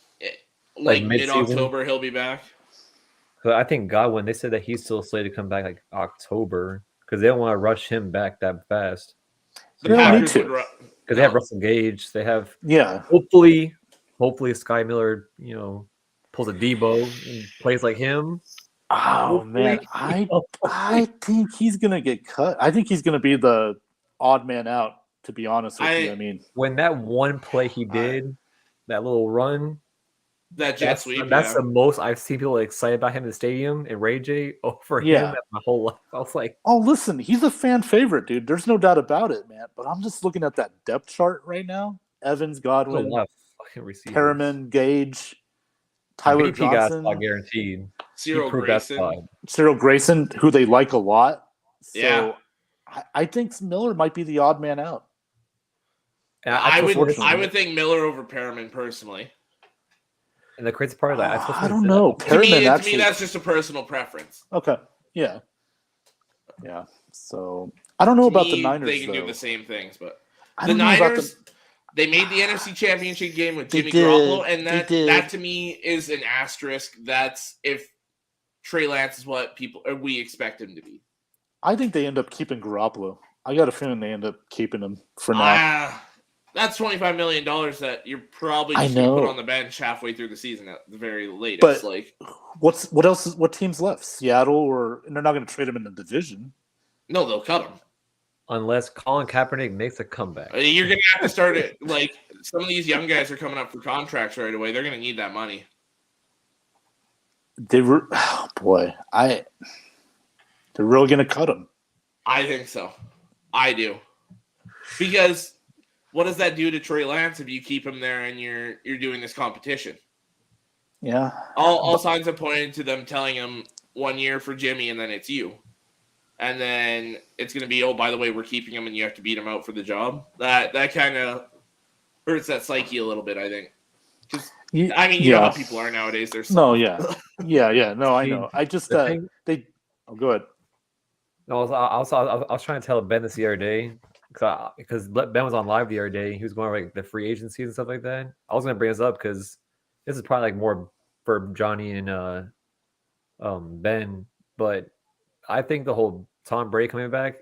like mid-October. He'll be back. I think Godwin. They said that he's still slated to come back like October because they don't want to rush him back that fast. The Packers would because they have Russell Gage. They have hopefully Sky Miller, pulls a Debo and plays like him. Oh man, I think he's gonna get cut. I think he's gonna be the odd man out. To be honest with you, I mean, when that one play he did, that little run, that jet sweep, that's the most I've seen people excited about him in the stadium and Ray J over him my whole life. I was like, oh, listen, he's a fan favorite, dude. There's no doubt about it, man. But I'm just looking at that depth chart right now: Evans, Godwin, Perriman, Gage, Tyler Johnson, guaranteed. Cyril Grayson, who they like a lot. So I think Miller might be the odd man out. I would think Miller over Perriman personally. And the crazy part is I don't know. To me, that's just a personal preference. Okay. Yeah. So I don't know about the Niners. They can do the same things, but the Niners. They made the NFC Championship game with Jimmy Garoppolo, and that to me is an asterisk. That's if Trey Lance is what we expect him to be. I think they end up keeping Garoppolo. I got a feeling they end up keeping him for now. That's $25 million that you're probably just going to put on the bench halfway through the season at the very latest. But what teams left? Seattle, and they're not going to trade him in the division. No, they'll cut him. Unless Colin Kaepernick makes a comeback. You're going to have to start it. Like, some of these young guys are coming up for contracts right away. They're going to need that money. They're really going to cut him. I think so. I do. Because what does that do to Trey Lance if you keep him there and you're doing this competition? Yeah. All signs have pointed to them telling him 1 year for Jimmy and then it's you. And then it's going to be, oh, by the way, we're keeping him and you have to beat him out for the job. That kind of hurts that psyche a little bit, I think. You know how people are nowadays. No, I know. I just go ahead. No, I was trying to tell Ben this the other day because Ben was on live the other day. He was going over like the free agencies and stuff like that. I was going to bring this up because this is probably like more for Johnny and Ben, but I think the whole Tom Brady coming back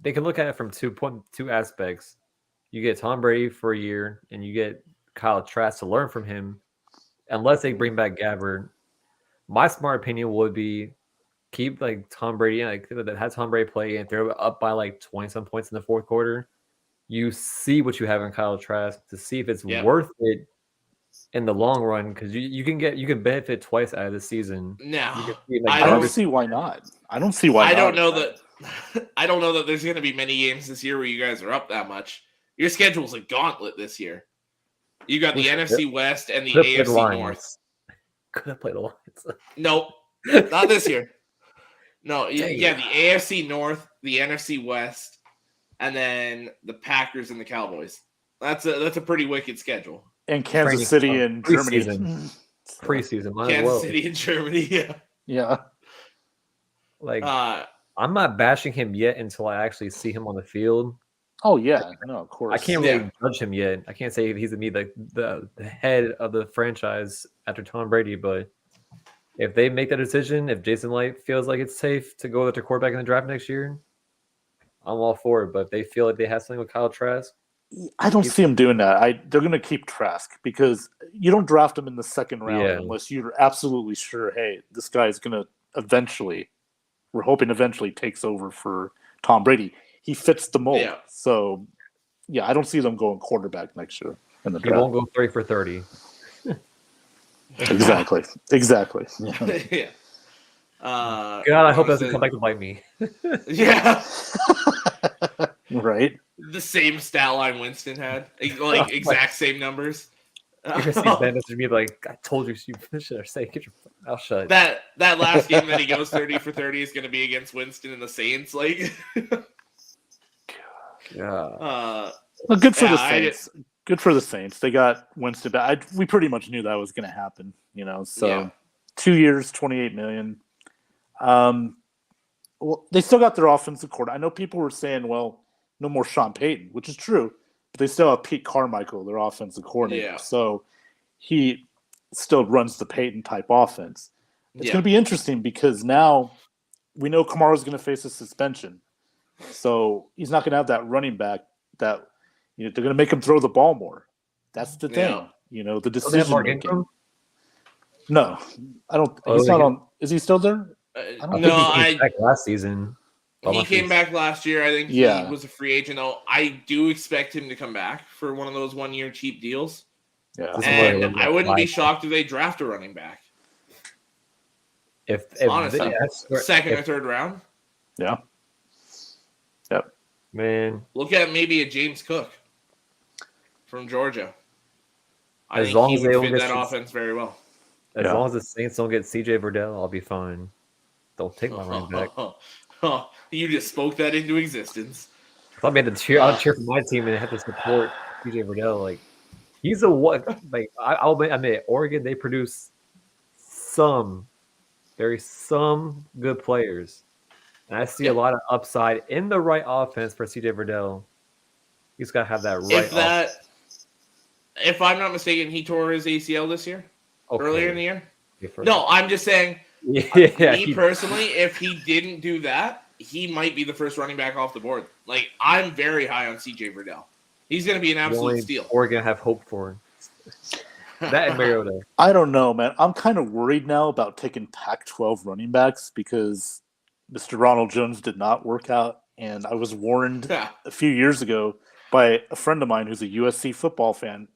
they can look at it from two aspects. You get Tom Brady for a year, and you get Kyle Trask to learn from him. Unless they bring back Gabbard, my smart opinion would be keep like Tom Brady, have Tom Brady play and throw it up by like 20-some points in the fourth quarter. You see what you have in Kyle Trask to see if it's worth it in the long run, because you can benefit twice out of the season. No, I don't see why not. I don't see why. I don't know that there's going to be many games this year where you guys are up that much. Your schedule's a gauntlet this year. You got the NFC West and the AFC North. Could have played the Lions. Nope, not this year. No, the AFC North, the NFC West, and then the Packers and the Cowboys. That's a pretty wicked schedule. And Kansas City and Germany. Preseason. Kansas City and Germany, yeah. Like, I'm not bashing him yet until I actually see him on the field. Oh yeah, no, of course. I can't really judge him yet. I can't say he's gonna be the head of the franchise after Tom Brady, but if they make that decision, if Jason Light feels like it's safe to go with their quarterback in the draft next year, I'm all for it. But if they feel like they have something with Kyle Trask, I don't see them doing that. They're going to keep Trask because you don't draft him in the second round unless you're absolutely sure, hey, this guy is going to eventually, we're hoping eventually takes over for Tom Brady. He fits the mold. Yeah. So, yeah, I don't see them going quarterback next year in the draft. He won't go 30 for 30. Exactly. Yeah. God, I hope it doesn't come back to bite me. Yeah. Right. The same stat line Winston had, like exact same numbers. You're gonna see Ben message me like, "I told you should have said, get your mouth shut." That last game that he goes 30 for 30 is going to be against Winston and the Saints. Like, yeah. Well, good for the Saints. Good for the Saints. They got Winston back. We pretty much knew that was going to happen. So 2 years, $28 million. Well, they still got their offensive coordinator. I know people were saying, well, no more Sean Payton, which is true, but they still have Pete Carmichael, their offensive coordinator. Yeah. So he still runs the Payton-type offense. It's going to be interesting because now we know Kamara's going to face a suspension. So he's not going to have that running back that they're going to make him throw the ball more. That's the thing. The decision making. No, I don't. He's not on. Is he still there? I think he came back last season. He came back last year. I think he was a free agent, though. I do expect him to come back for one of those 1 year cheap deals. Yeah, and I wouldn't be shocked if they draft a running back. If honestly, second or third round. Yeah. Yep. Man, look at maybe a James Cook from Georgia. I think he would fit that offense very well. As long as the Saints don't get CJ Verdell, I'll be fine. Don't take my running back. You just spoke that into existence. I'll cheer for my team and have to support CJ Verdell. Like, he's what? Like, I'll admit, Oregon, they produce some good players. And I see a lot of upside in the right offense for CJ Verdell. He's got to have that right If I'm not mistaken, he tore his ACL this year? Earlier in the year? No, I'm just saying, me personally, if he didn't do that, he might be the first running back off the board. Like, I'm very high on CJ Verdell. He's going to be an absolute steal. Oregon have hope for him. That and Mariota. I don't know, man. I'm kind of worried now about taking Pac-12 running backs because Mr. Ronald Jones did not work out. And I was warned a few years ago by a friend of mine who's a USC football fan.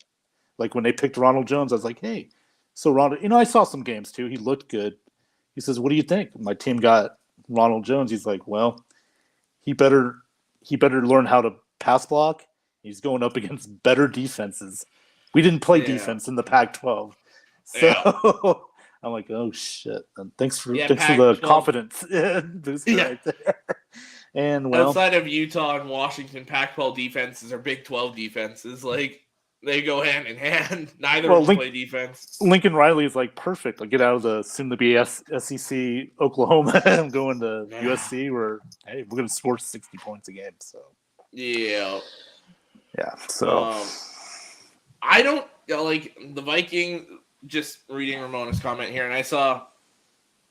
Like, when they picked Ronald Jones, I was like, hey, so Ronald, I saw some games too. He looked good. He says, what do you think? My team got Ronald Jones. He's like, well, he better learn how to pass block. He's going up against better defenses. We didn't play defense in the Pac-12. So I'm like, oh shit. And thanks for the confidence boost right there. And outside of Utah and Washington, Pac-12 defenses are Big 12 defenses. Like, they go hand in hand. Neither of them play defense. Lincoln Riley is like perfect. I'll get out of the soon-to-be SEC Oklahoma and go into USC where, hey, we're going to score 60 points a game. So yeah. So I don't like the Viking. Just reading Ramona's comment here, and I saw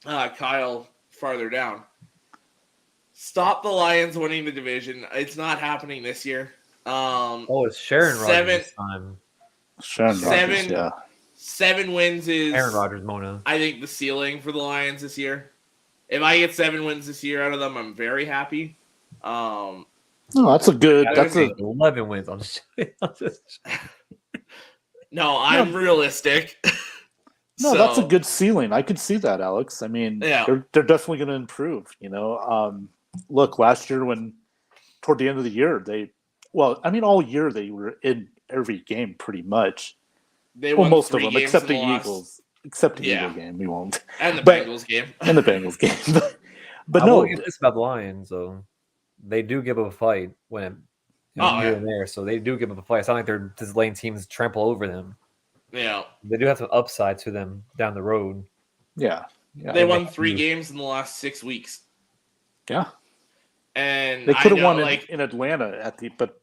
Kyle farther down. Stop the Lions winning the division. It's not happening this year. It's Sharon Rodgers time. Rodgers, 7 wins is Aaron Rodgers, Mona. I think the ceiling for the Lions this year. If I get 7 wins this year out of them, I'm very happy. No, that's a good. That's 11 wins. No, I'm realistic. No, that's a good ceiling. I could see that, Alex. I mean, they're definitely going to improve. Look, last year toward the end of the year, all year they were in every game pretty much. They won most of them, except the Eagles. Except the Eagle game, we won't. And the Bengals game. And the Bengals game. But I no, will get this about the Lions, though. They do give up a fight when here and there, so they do give up a fight. It's not like they're just letting teams trample over them. Yeah, they do have some upside to them down the road. Yeah. They won 3 games in the last 6 weeks. Yeah, and they could have won in Atlanta but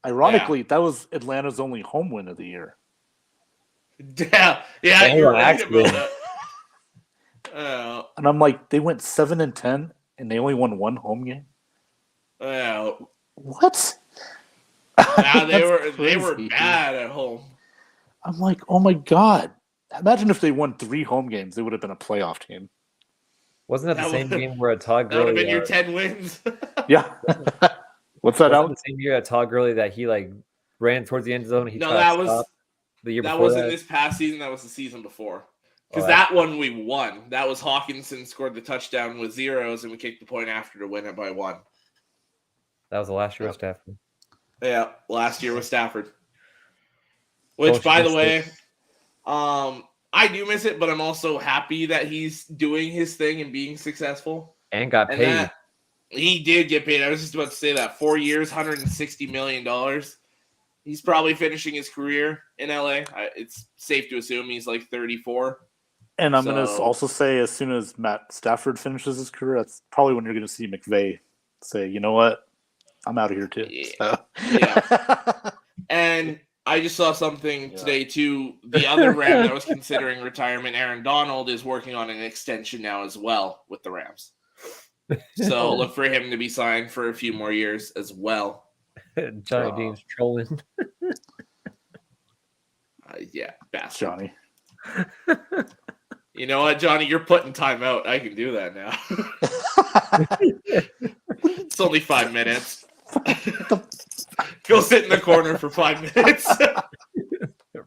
Ironically, that was Atlanta's only home win of the year. Yeah, you're right about that. And I'm like, they went 7-10, and they only won one home game. What? Yeah, they were bad at home. I'm like, oh my god! Imagine if they won 3 home games, they would have been a playoff team. Wasn't that the same game where Todd Gurley? That would have been your 10 wins. Yeah. What's that? Wasn't the same year at Todd Gurley that he ran towards the end zone? That was the year that before. Wasn't this past season. That was the season before. Because that one we won. That was Hawkinson scored the touchdown with zeros, and we kicked the point after to win it by 1. That was the last year with Stafford. Yeah, last year with Stafford. Which, by the way, I do miss it, but I'm also happy that he's doing his thing and being successful. And got paid. He did get paid. I was just about to say that. 4 years, $160 million. He's probably finishing his career in LA. It's safe to assume he's like 34. And I'm going to also say, as soon as Matt Stafford finishes his career, that's probably when you're going to see McVay say, you know what? I'm out of here too. Yeah. And I just saw something today too. The other Ram that was considering retirement, Aaron Donald, is working on an extension now as well with the Rams. So look for him to be signed for a few more years as well. Johnny Dean's trolling. Yeah, bastard. Johnny. You know what, Johnny? You're putting time out. I can do that now. It's only 5 minutes. Go sit in the corner for 5 minutes.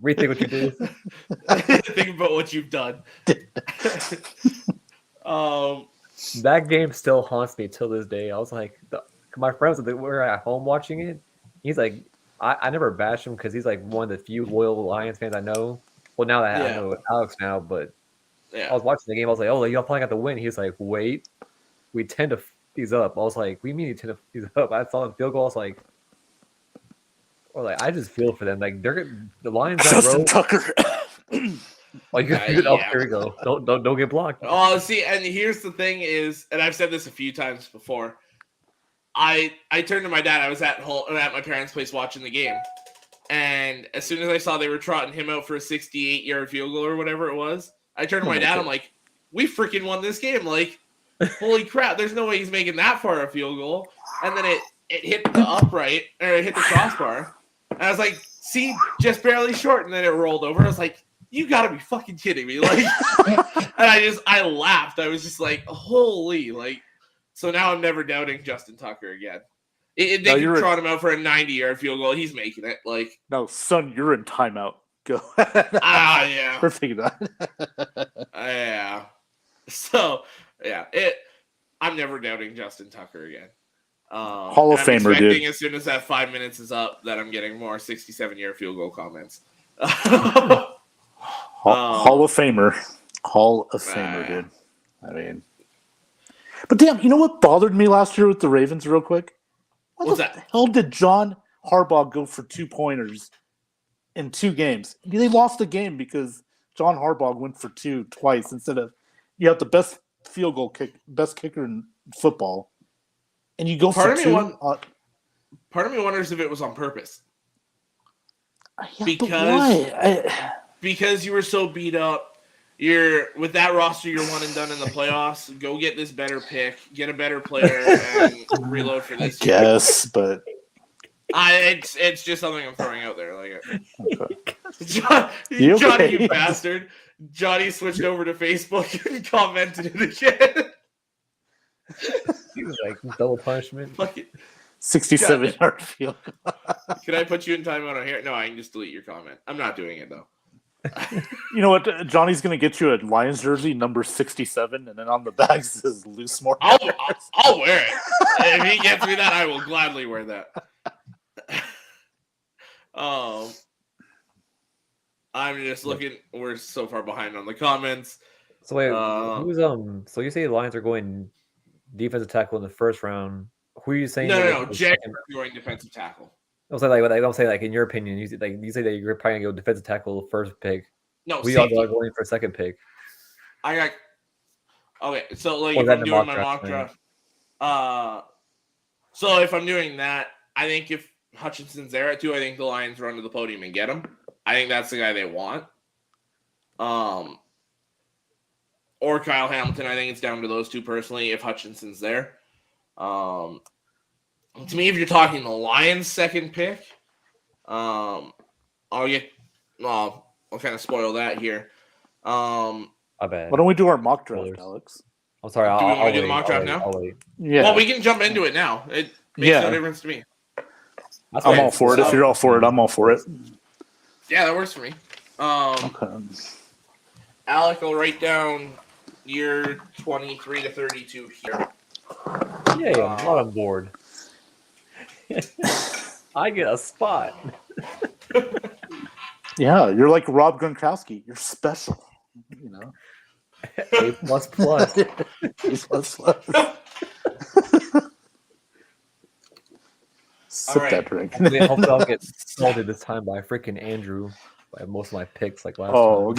Rethink what you do. Think about what you've done. That game still haunts me till this day. I was like, my friends were at home watching it. He's like, I never bashed him because he's like one of the few loyal Lions fans I know. Well, now that I know Alex now, but I was watching the game. I was like, oh, y'all probably got the win. He was like, wait, we tend to these up. I was like, we mean you tend to these up. I saw the field goal. I was like, I just feel for them. Like the Lions. Justin Tucker. Oh, here we go. Don't get blocked. Oh, see, and here's the thing is, and I've said this a few times before. I turned to my dad. I was at my parents' place watching the game, and as soon as I saw they were trotting him out for a 68-yard field goal or whatever it was, I turned to my dad. I'm like, we freaking won this game! Like, holy crap! There's no way he's making that far a field goal. And then it hit the upright or it hit the crossbar, and I was like, see, just barely short. And then it rolled over. I was like, you gotta be fucking kidding me! Like, and I laughed. I was just like, holy, like. So now I'm never doubting Justin Tucker again. They can trot him out for a 90-yard field goal. He's making it. Like, no, son, you're in timeout. Go. Yeah. Perfect. Yeah. So, yeah, I'm never doubting Justin Tucker again. Hall of Famer, dude. As soon as that 5 minutes is up, that I'm getting more 67-yard field goal comments. Hall of Famer. Hall of Famer, dude. I mean. But damn, you know what bothered me last year with the Ravens real quick? What's that? The hell did John Harbaugh go for 2-pointers in 2 games? They lost the game because John Harbaugh went for 2 twice instead of you have the best field goal best kicker in football, and you go for 2. Part of me wonders if it was on purpose. Yeah, because you were so beat up. With that roster, you're one and done in the playoffs. Go get this better pick, get a better player, and reload for this. Yes, but it's just something I'm throwing out there. Like, Johnny, you bastard! Johnny switched over to Facebook and commented it again. He was like double punishment. 67-yard field. Can I put you in timeout on here? No, I can just delete your comment. I'm not doing it though. You know what? Johnny's going to get you a Lions jersey, number 67, and then on the back says loose more. I'll wear it. If he gets me that, I will gladly wear that. I'm just looking. We're so far behind on the comments. So wait, who's So you say the Lions are going defensive tackle in the first round. Who are you saying? No. Jack going defensive tackle. I'll say don't say in your opinion. You say that you're probably gonna go defensive tackle first pick. No, we all are going for second pick. Okay. So if I'm doing my mock draft, so if I'm doing that, I think if Hutchinson's there at 2. I think the Lions run to the podium and get him. I think that's the guy they want. Or Kyle Hamilton. I think it's down to those two personally if Hutchinson's there. To me, if you're talking the Lions' second pick, I'll kind of spoil that here. My bad. Why don't we do our mock draft, Alex? I'm sorry. Do we want to do the mock draft now? Yeah. Well, we can jump into it now. It makes no difference to me. I'm all for it. If you're all for it, I'm all for it. Yeah, that works for me. Okay. Alec will write down year 23 to 32 here. Yeah, I'm not on board. I get a spot. Yeah, you're like Rob Gronkowski. You're special. You know. A++. Sip that drink. Hopefully I'll get salted this time by freaking Andrew by most of my picks like last time.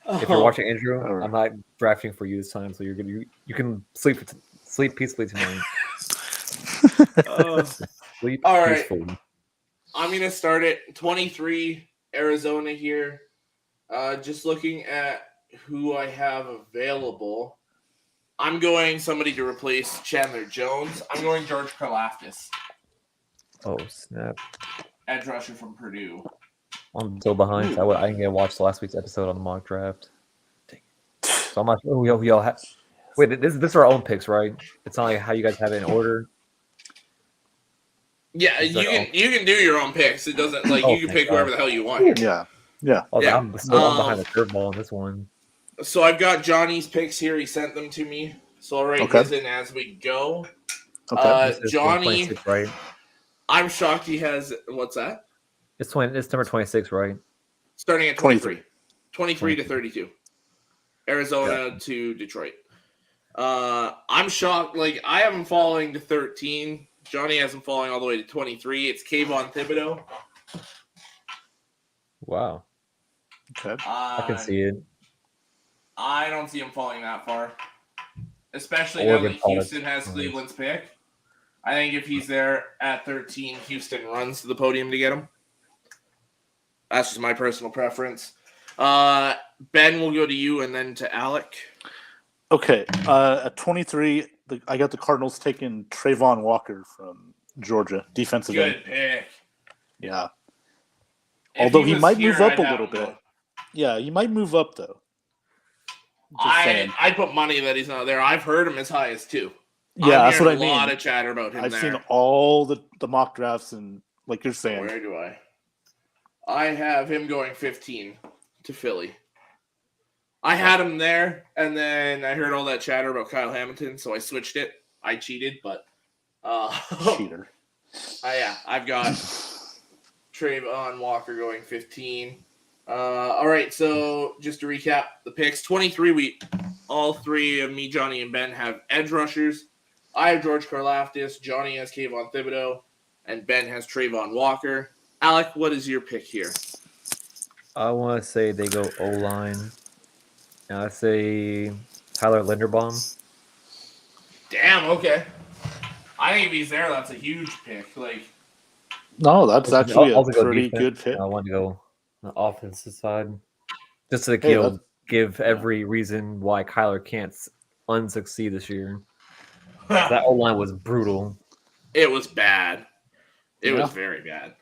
If you're watching Andrew, I'm not drafting for you this time, so you can sleep peacefully tonight. Sleep all right. peacefully. I'm gonna start at 23 Arizona here. Just looking at who I have available. I'm going somebody to replace Chandler Jones. I'm going George Karlaftis. Oh, snap. Edge rusher from Purdue. I'm still behind. I didn't get to watch last week's episode on the mock draft. So I'm not. Oh, we all have. Wait, this are our own picks, right? It's not like how you guys have it in order. Yeah, you can do your own picks. It doesn't you can pick whoever the hell you want. Yeah. I'm behind the curveball on this one. So I've got Johnny's picks here. He sent them to me. So I'll write this in as we go. Okay. Johnny, right? I'm shocked he has. What's that? It's number 26, right? Starting at 23. 23 to 32. Arizona to Detroit. I'm shocked. I have him falling to 13. Johnny has him falling all the way to 23. It's Kayvon Thibodeau. Wow. Okay. I can see it. I don't see him falling that far. Especially now that Houston has Cleveland's pick. I think if he's there at 13, Houston runs to the podium to get him. That's just my personal preference. Ben will go to you and then to Alec. Okay. At 23, I got the Cardinals taking Trayvon Walker from Georgia, defensive end. Good pick. Yeah. Although he might move up a little bit. Yeah, he might move up, though. I'd put money that he's not there. I've heard him as high as 2. Yeah, that's what I mean. A lot of chatter about him. I've seen all the mock drafts, and like you're saying. Where do I? I have him going 15 to Philly. I had him there, and then I heard all that chatter about Kyle Hamilton, so I switched it. I cheated, but cheater. I've got Trayvon Walker going 15. All right, so just to recap the picks, 23, all three of me, Johnny, and Ben have edge rushers. I have George Karlaftis, Johnny has Kayvon Thibodeau, and Ben has Trayvon Walker. Alec, what is your pick here? I want to say they go O-line. And I say Tyler Linderbaum. Damn, okay. I think if he's there, that's a huge pick. No, that's actually a pretty good pick. I want to go on the offensive side. Just to give every reason why Kyler can't unsucceed this year. That O-line was brutal. It was bad. It was very bad.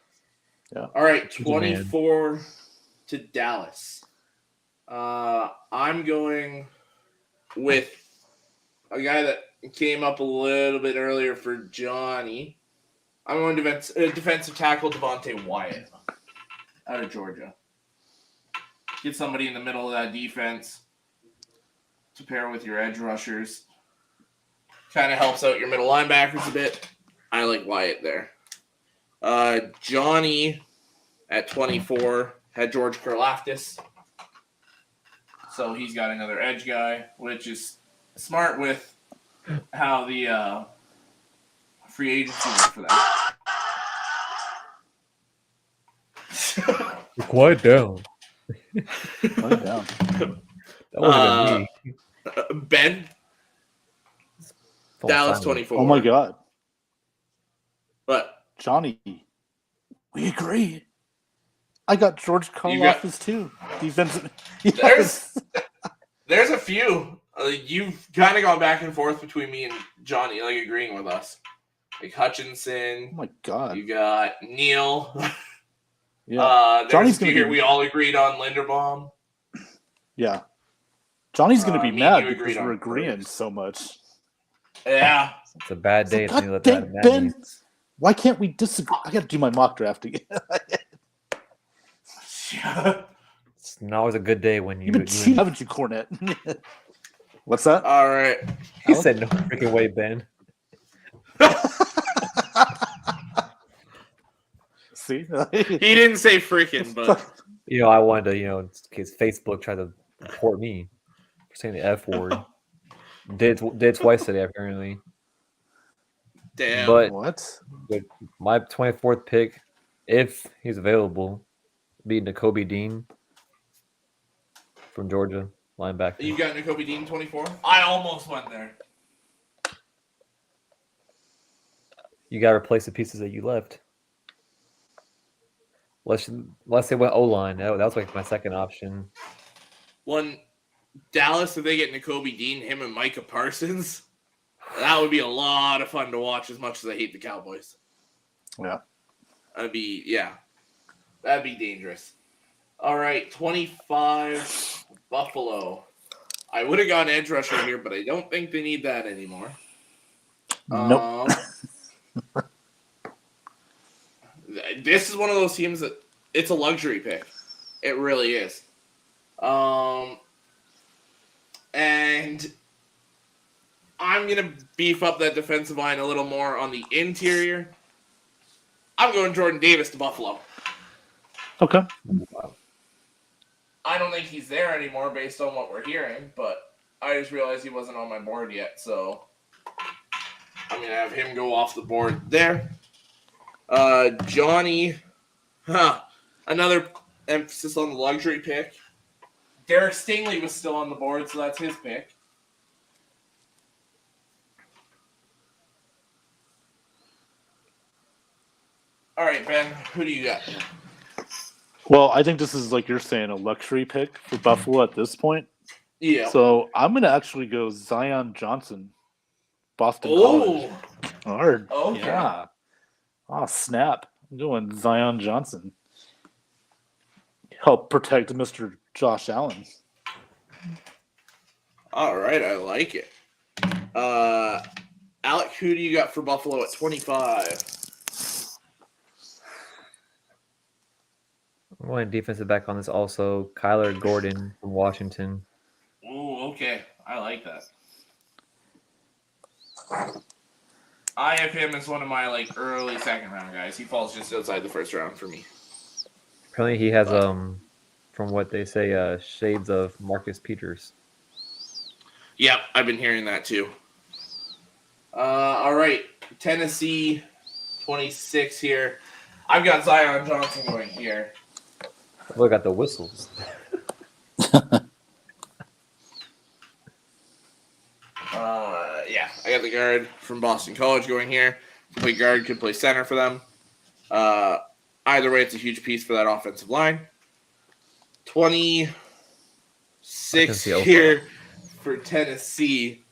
Yeah. All right, 24 to Dallas. I'm going with a guy that came up a little bit earlier for Johnny. I'm going defensive tackle Devonta Wyatt out of Georgia. Get somebody in the middle of that defense to pair with your edge rushers. Kind of helps out your middle linebackers a bit. I like Wyatt there. Johnny at 24 had George Karlaftis. So he's got another edge guy, which is smart with how the free agency works for that. Quiet down. Quiet down. That wasn't me. Ben? Dallas 24. Oh, my God. But Johnny, we agree. I got George Karlaftis too. Defensive. Yes. There's a few. You've kind of gone back and forth between me and Johnny, like agreeing with us. Like Hutchinson. Oh my God. You got Neil. Yeah. Johnny's going to be. We all agreed on Linderbaum. Yeah. Johnny's going to be mad because we're agreeing so much. Yeah. It's a bad day. God dang, Ben, why can't we disagree? I got to do my mock draft again. It's not always a good day when you. Haven't you, Cornette? What's that? All right. He said no freaking way, Ben. See? He didn't say freaking, but I wanted to, in case Facebook tried to report me for saying the F word. Did twice today, apparently. Damn. But what? My 24th pick, if he's available, be Nakobe Dean from Georgia, linebacker. You got Nakobe Dean 24? I almost went there. You got to replace the pieces that you left. Let's say went O-line. That was like my second option. When Dallas, if they get Nakobe Dean, him and Micah Parsons, that would be a lot of fun to watch as much as I hate the Cowboys. Yeah. That'd be dangerous. All right, 25, Buffalo. I would have gone edge rusher here, but I don't think they need that anymore. Nope. This is one of those teams that it's a luxury pick. It really is. And I'm going to beef up that defensive line a little more on the interior. I'm going Jordan Davis to Buffalo. Okay. I don't think he's there anymore based on what we're hearing, but I just realized he wasn't on my board yet, so I'm going to have him go off the board there. Johnny, another emphasis on the luxury pick. Derek Stingley was still on the board, so that's his pick. All right, Ben, who do you got? Well, I think this is, like you're saying, a luxury pick for Buffalo at this point. Yeah. So I'm going to actually go Zion Johnson, Boston College. Hard. Okay. Yeah. Oh, snap. I'm going Zion Johnson. Help protect Mr. Josh Allen. All right, I like it. Alec, who do you got for Buffalo at 25? I'm going defensive back on this also. Kyler Gordon from Washington. Oh, okay. I like that. I have him as one of my early second round guys. He falls just outside the first round for me. Apparently he has from what they say, shades of Marcus Peters. Yep, I've been hearing that too. All right, Tennessee, 26 here. I've got Zion Johnson going here. Look at the whistles. Yeah, I got the guard from Boston College going here. Could play guard, could play center for them. Either way, it's a huge piece for that offensive line. 26 here for Tennessee.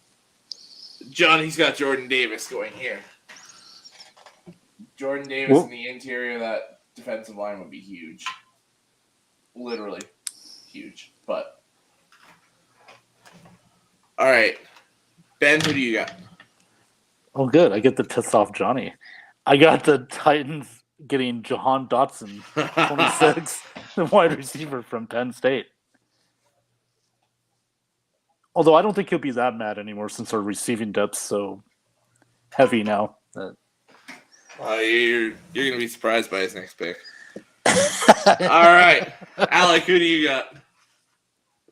Johnny's got Jordan Davis going here. Jordan Davis in the interior of that defensive line would be huge. Literally huge. But all right. Ben, who do you got? Oh, good. I get to piss off Johnny. I got the Titans getting Jahan Dotson, 26, the wide receiver from Penn State. Although I don't think he'll be that mad anymore since our receiving depth's so heavy now. You're going to be surprised by his next pick. All right. Alec, who do you got?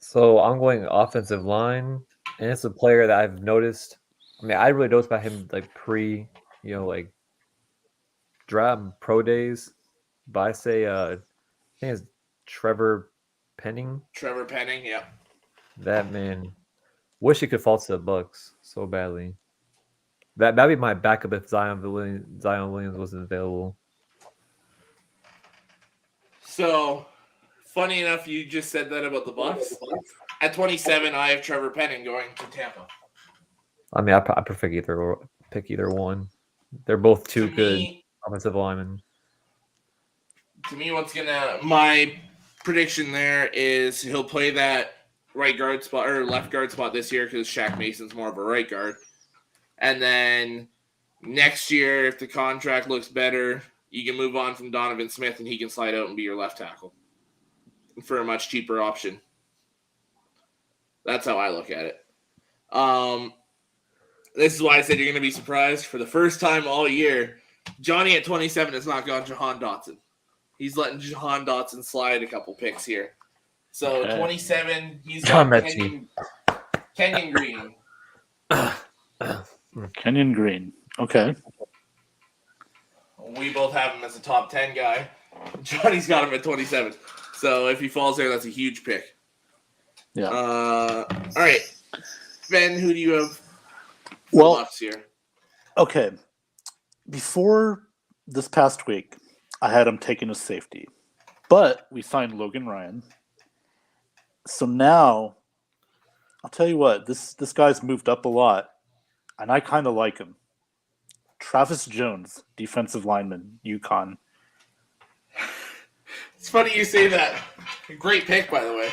So I'm going offensive line, and it's a player that I've noticed. I mean, I really noticed about him pre, draft pro days. But I say, I think it's Trevor Penning. Trevor Penning, yeah. That man, wish he could fall to the Bucks so badly. That'd be my backup if Zion Williams wasn't available. So, funny enough, you just said that about the Bucs. At 27, I have Trevor Penning going to Tampa. I mean, I prefer pick either one. They're both two good offensive linemen. To me, my prediction there is he'll play that right guard spot or left guard spot this year because Shaq Mason's more of a right guard. And then next year, if the contract looks better, you can move on from Donovan Smith and he can slide out and be your left tackle for a much cheaper option. That's how I look at it. This is why I said you're going to be surprised. For the first time all year, Johnny at 27 has not gone Jahan Dotson. He's letting Jahan Dotson slide a couple picks here. So 27, he's got Kenyon Green. Kenyon Green. Okay. We both have him as a top 10 guy. Johnny's got him at 27. So if he falls there, that's a huge pick. Yeah. All right. Ben, who do you have for Bucs here? Okay. Before this past week, I had him taking a safety. But we signed Logan Ryan. So now, I'll tell you what, this guy's moved up a lot, and I kind of like him. Travis Jones, defensive lineman, UConn. It's funny you say that. Great pick, by the way.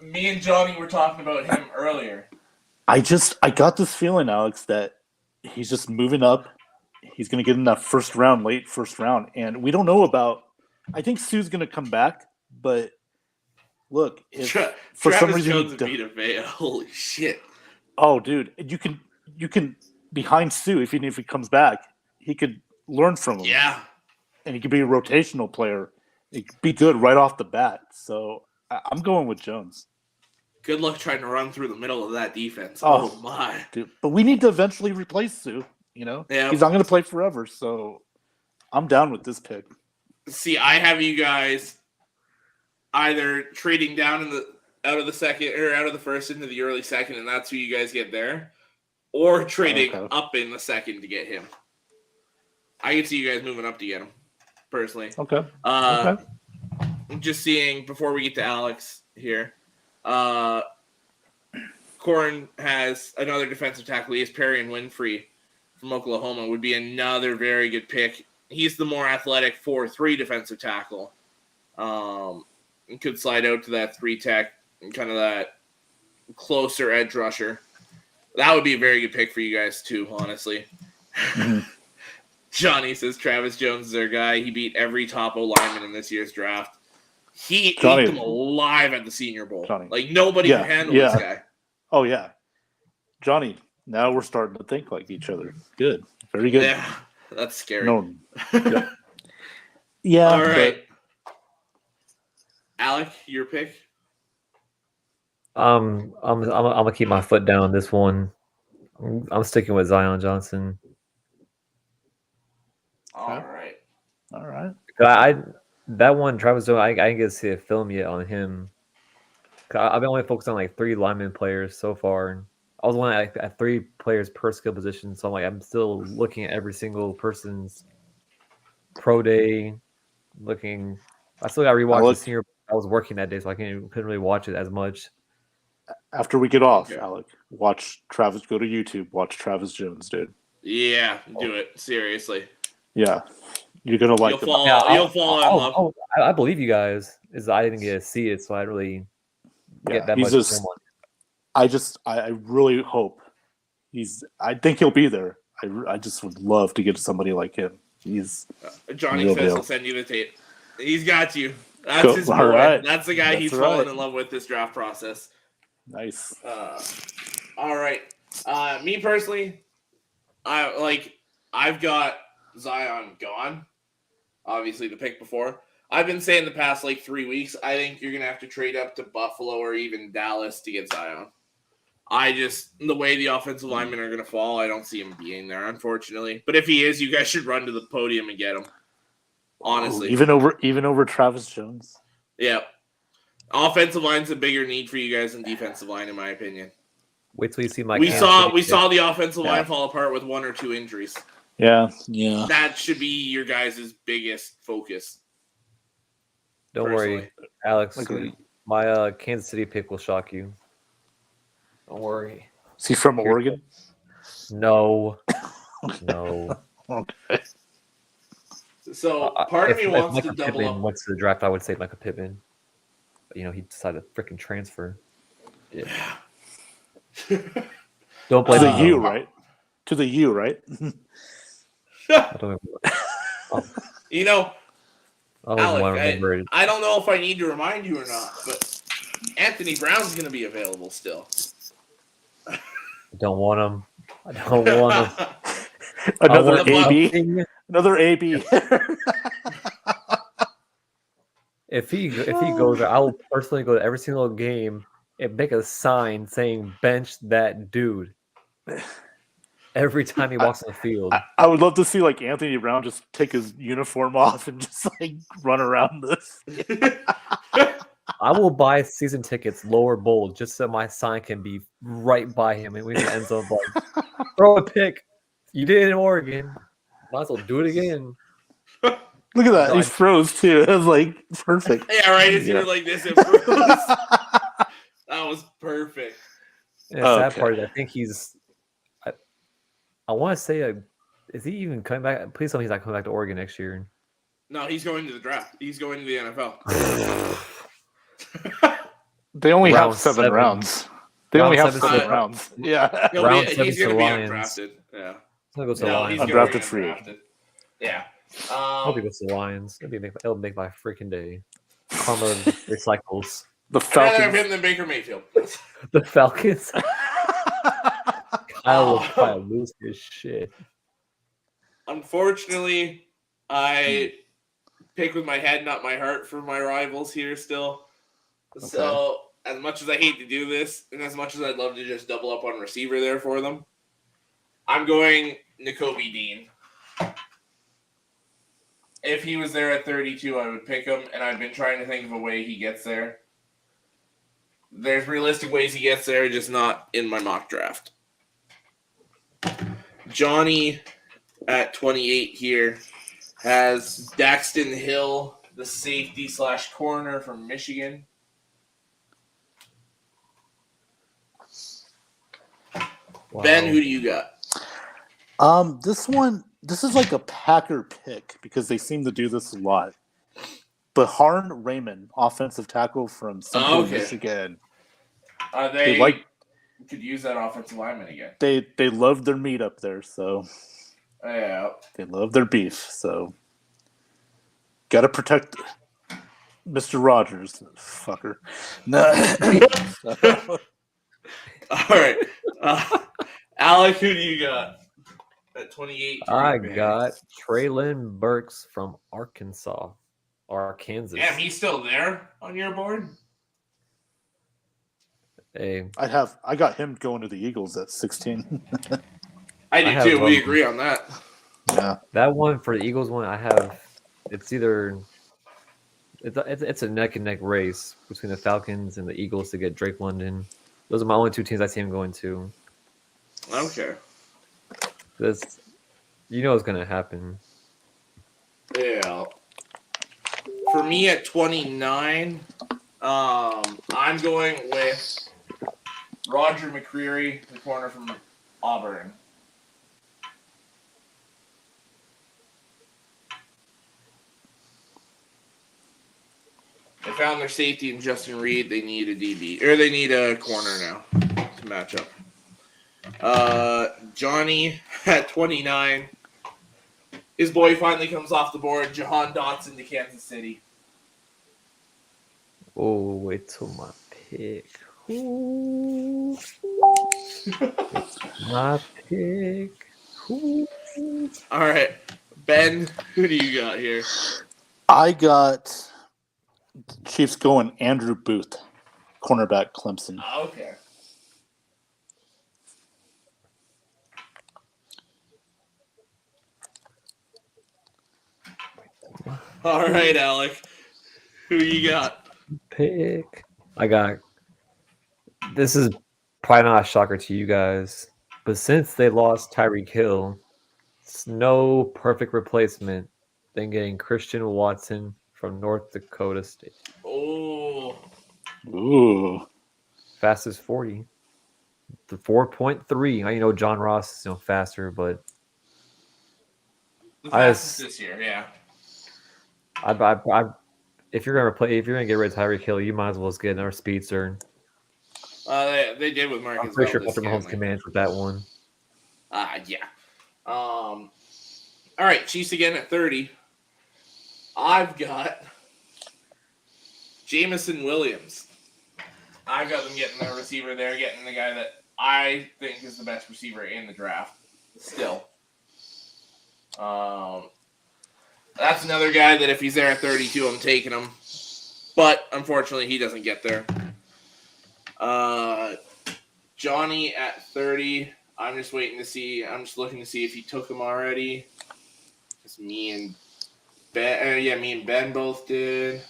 Me and Johnny were talking about him earlier. I got this feeling, Alex, that he's just moving up. He's going to get in that late first round. And we don't know about – I think Sue's going to come back, but look, if for Travis some reason Jones and Vita Vea, holy shit. Oh, dude, you can behind Sue, if he comes back, he could learn from him. Yeah. And he could be a rotational player. He could be good right off the bat. So I'm going with Jones. Good luck trying to run through the middle of that defense. Oh my. Dude. But we need to eventually replace Sue, you know? Yeah. He's not going to play forever, so I'm down with this pick. See, I have you guys either trading down out of the second or out of the first into the early second, and that's who you guys get there, or trading up in the second to get him. I can see you guys moving up to get him, personally. Okay. Just seeing before we get to Alex here. Corn has another defensive tackle. He has Perry and Winfrey from Oklahoma. Would be another very good pick. He's the more athletic 4-3 defensive tackle. Could slide out to that 3-tech and kind of that closer edge rusher. That would be a very good pick for you guys too, honestly. Johnny says Travis Jones is their guy. He beat every top O-lineman in this year's draft. He ate them alive at the Senior Bowl. Like, nobody can handle this guy. Oh, yeah. Johnny, now we're starting to think like each other. Good. Very good. Yeah, that's scary. No. Yeah. All right. Alec, your pick? I'm gonna keep my foot down on this one. I'm sticking with Zion Johnson. All right. That one, Travis Jones, I didn't get to see a film yet on him. I've been only focused on like 3 lineman players so far. I was only at 3 players per skill position, so I'm still looking at every single person's pro day. I still got to rewatch the Senior. I was working that day, so I couldn't really watch it as much. After we get off, Alec, watch Travis. Go to YouTube. Watch Travis Jones, dude. Yeah, do it seriously. Yeah, you're gonna like it. You'll fall in love. I believe you guys. I didn't get to see it, so I really get that much. I really hope I think he'll be there. I just would love to get somebody like him. He's Johnny says he'll send you the tape. He's got you. That's his boy. All right. That's the guy he's fallen in love with this draft process. Nice. All right. Me personally, I've got Zion gone. Obviously, the pick before. I've been saying the past 3 weeks, I think you're gonna have to trade up to Buffalo or even Dallas to get Zion. The way the offensive linemen are gonna fall, I don't see him being there, unfortunately. But if he is, you guys should run to the podium and get him. Honestly, even over Travis Jones. Yeah, offensive line's a bigger need for you guys than defensive line, in my opinion. Wait till you see my. We saw the offensive line fall apart with 1 or 2 injuries. Yeah. That should be your guys' biggest focus. Don't worry, Alex. My Kansas City pick will shock you. Don't worry. Is he from Oregon? No. No. Okay. So part of me wants Michael to double Pittman up. went to the draft, I would say Michael Pittman. But, he decided to freaking transfer. Yeah. Don't blame to the U, right? To the U, right? I don't know. Alec, I don't know if I need to remind you or not, but Anthony Brown's going to be available still. I don't want him. I don't want him. Another AB. Another AB. If he goes there, I will personally go to every single game and make a sign saying bench that dude. Every time he walks on the field. I would love to see Anthony Brown just take his uniform off and just run around this. I will buy season tickets lower bowl just so my sign can be right by him and we can end zone throw a pick. You did it in Oregon. Might as well do it again. Look at that. He froze too. It was perfect. Yeah, right. As you were like this, it froze. That was perfect. And the sad part is I think he's I want to say, is he even coming back? Please tell me he's not coming back to Oregon next year. No, he's going to the draft. He's going to the NFL. They only have 7 rounds. They only have 7 rounds. Yeah. He's going to be undrafted. Yeah. He's going to go to the Lions. Undrafted free. Yeah. I hope he goes to the Lions. It'll make my freaking day. Karma recycles. The Falcons. I'd rather have him than Baker Mayfield. The Falcons. Kyle will probably lose his shit. Unfortunately, I pick with my head, not my heart, for my rivals here still. Okay. So, as much as I hate to do this, and as much as I'd love to just double up on receiver there for them, I'm going Nakobe Dean. If he was there at 32, I would pick him, and I've been trying to think of a way he gets there. There's realistic ways he gets there, just not in my mock draft. Johnny at 28 here has Daxton Hill, the safety / corner from Michigan. Wow. Ben, who do you got? This is like a Packer pick because they seem to do this a lot. But Harn Raymond, offensive tackle from Central Michigan. They could use that offensive lineman again. They love their meat up there, so yeah. They love their beef, so gotta protect Mr. Rogers, fucker. No. All right. Alec, who do you got at 28? I got Treylon Burks from Arkansas or Kansas. Yeah, he's still there on your board? Hey. I got him going to the Eagles at 16. I do too. We agree on that. Yeah. That one for the Eagles one, I have. It's either. It's a neck and neck race between the Falcons and the Eagles to get Drake London. Those are my only 2 teams I see him going to. Okay. This, it's gonna happen. Yeah. For me at 29, I'm going with Roger McCreary, the corner from Auburn. They found their safety in Justin Reed. They need a DB, or they need a corner now to match up. Johnny at 29. His boy finally comes off the board. Jahan Dotson to Kansas City. Oh, wait till my pick. Ooh. My pick. Ooh. All right. Ben, who do you got here? I got Chiefs going Andrew Booth, cornerback Clemson. Okay. All right, Alec. Who you got? Pick. I got. This is probably not a shocker to you guys, but since they lost Tyreek Hill, it's no perfect replacement than getting Christian Watson from North Dakota State. Oh. Ooh. Fastest 40. The 4.3. I know John Ross is faster, but the fastest this year, yeah. If you're gonna get rid of Tyreek Hill, you might as well just get another speedster. They did with Marcus. I'm pretty sure Patrick Mahomes commands with that one. Yeah. All right, Chiefs again at 30. I've got Jameson Williams. I've got them getting their receiver there, getting the guy that I think is the best receiver in the draft. Still. That's another guy that if he's there at 32, I'm taking him. But unfortunately, he doesn't get there. Johnny at 30. I'm just waiting to see. I'm just looking to see if he took him already. Just me and Ben. Me and Ben both did.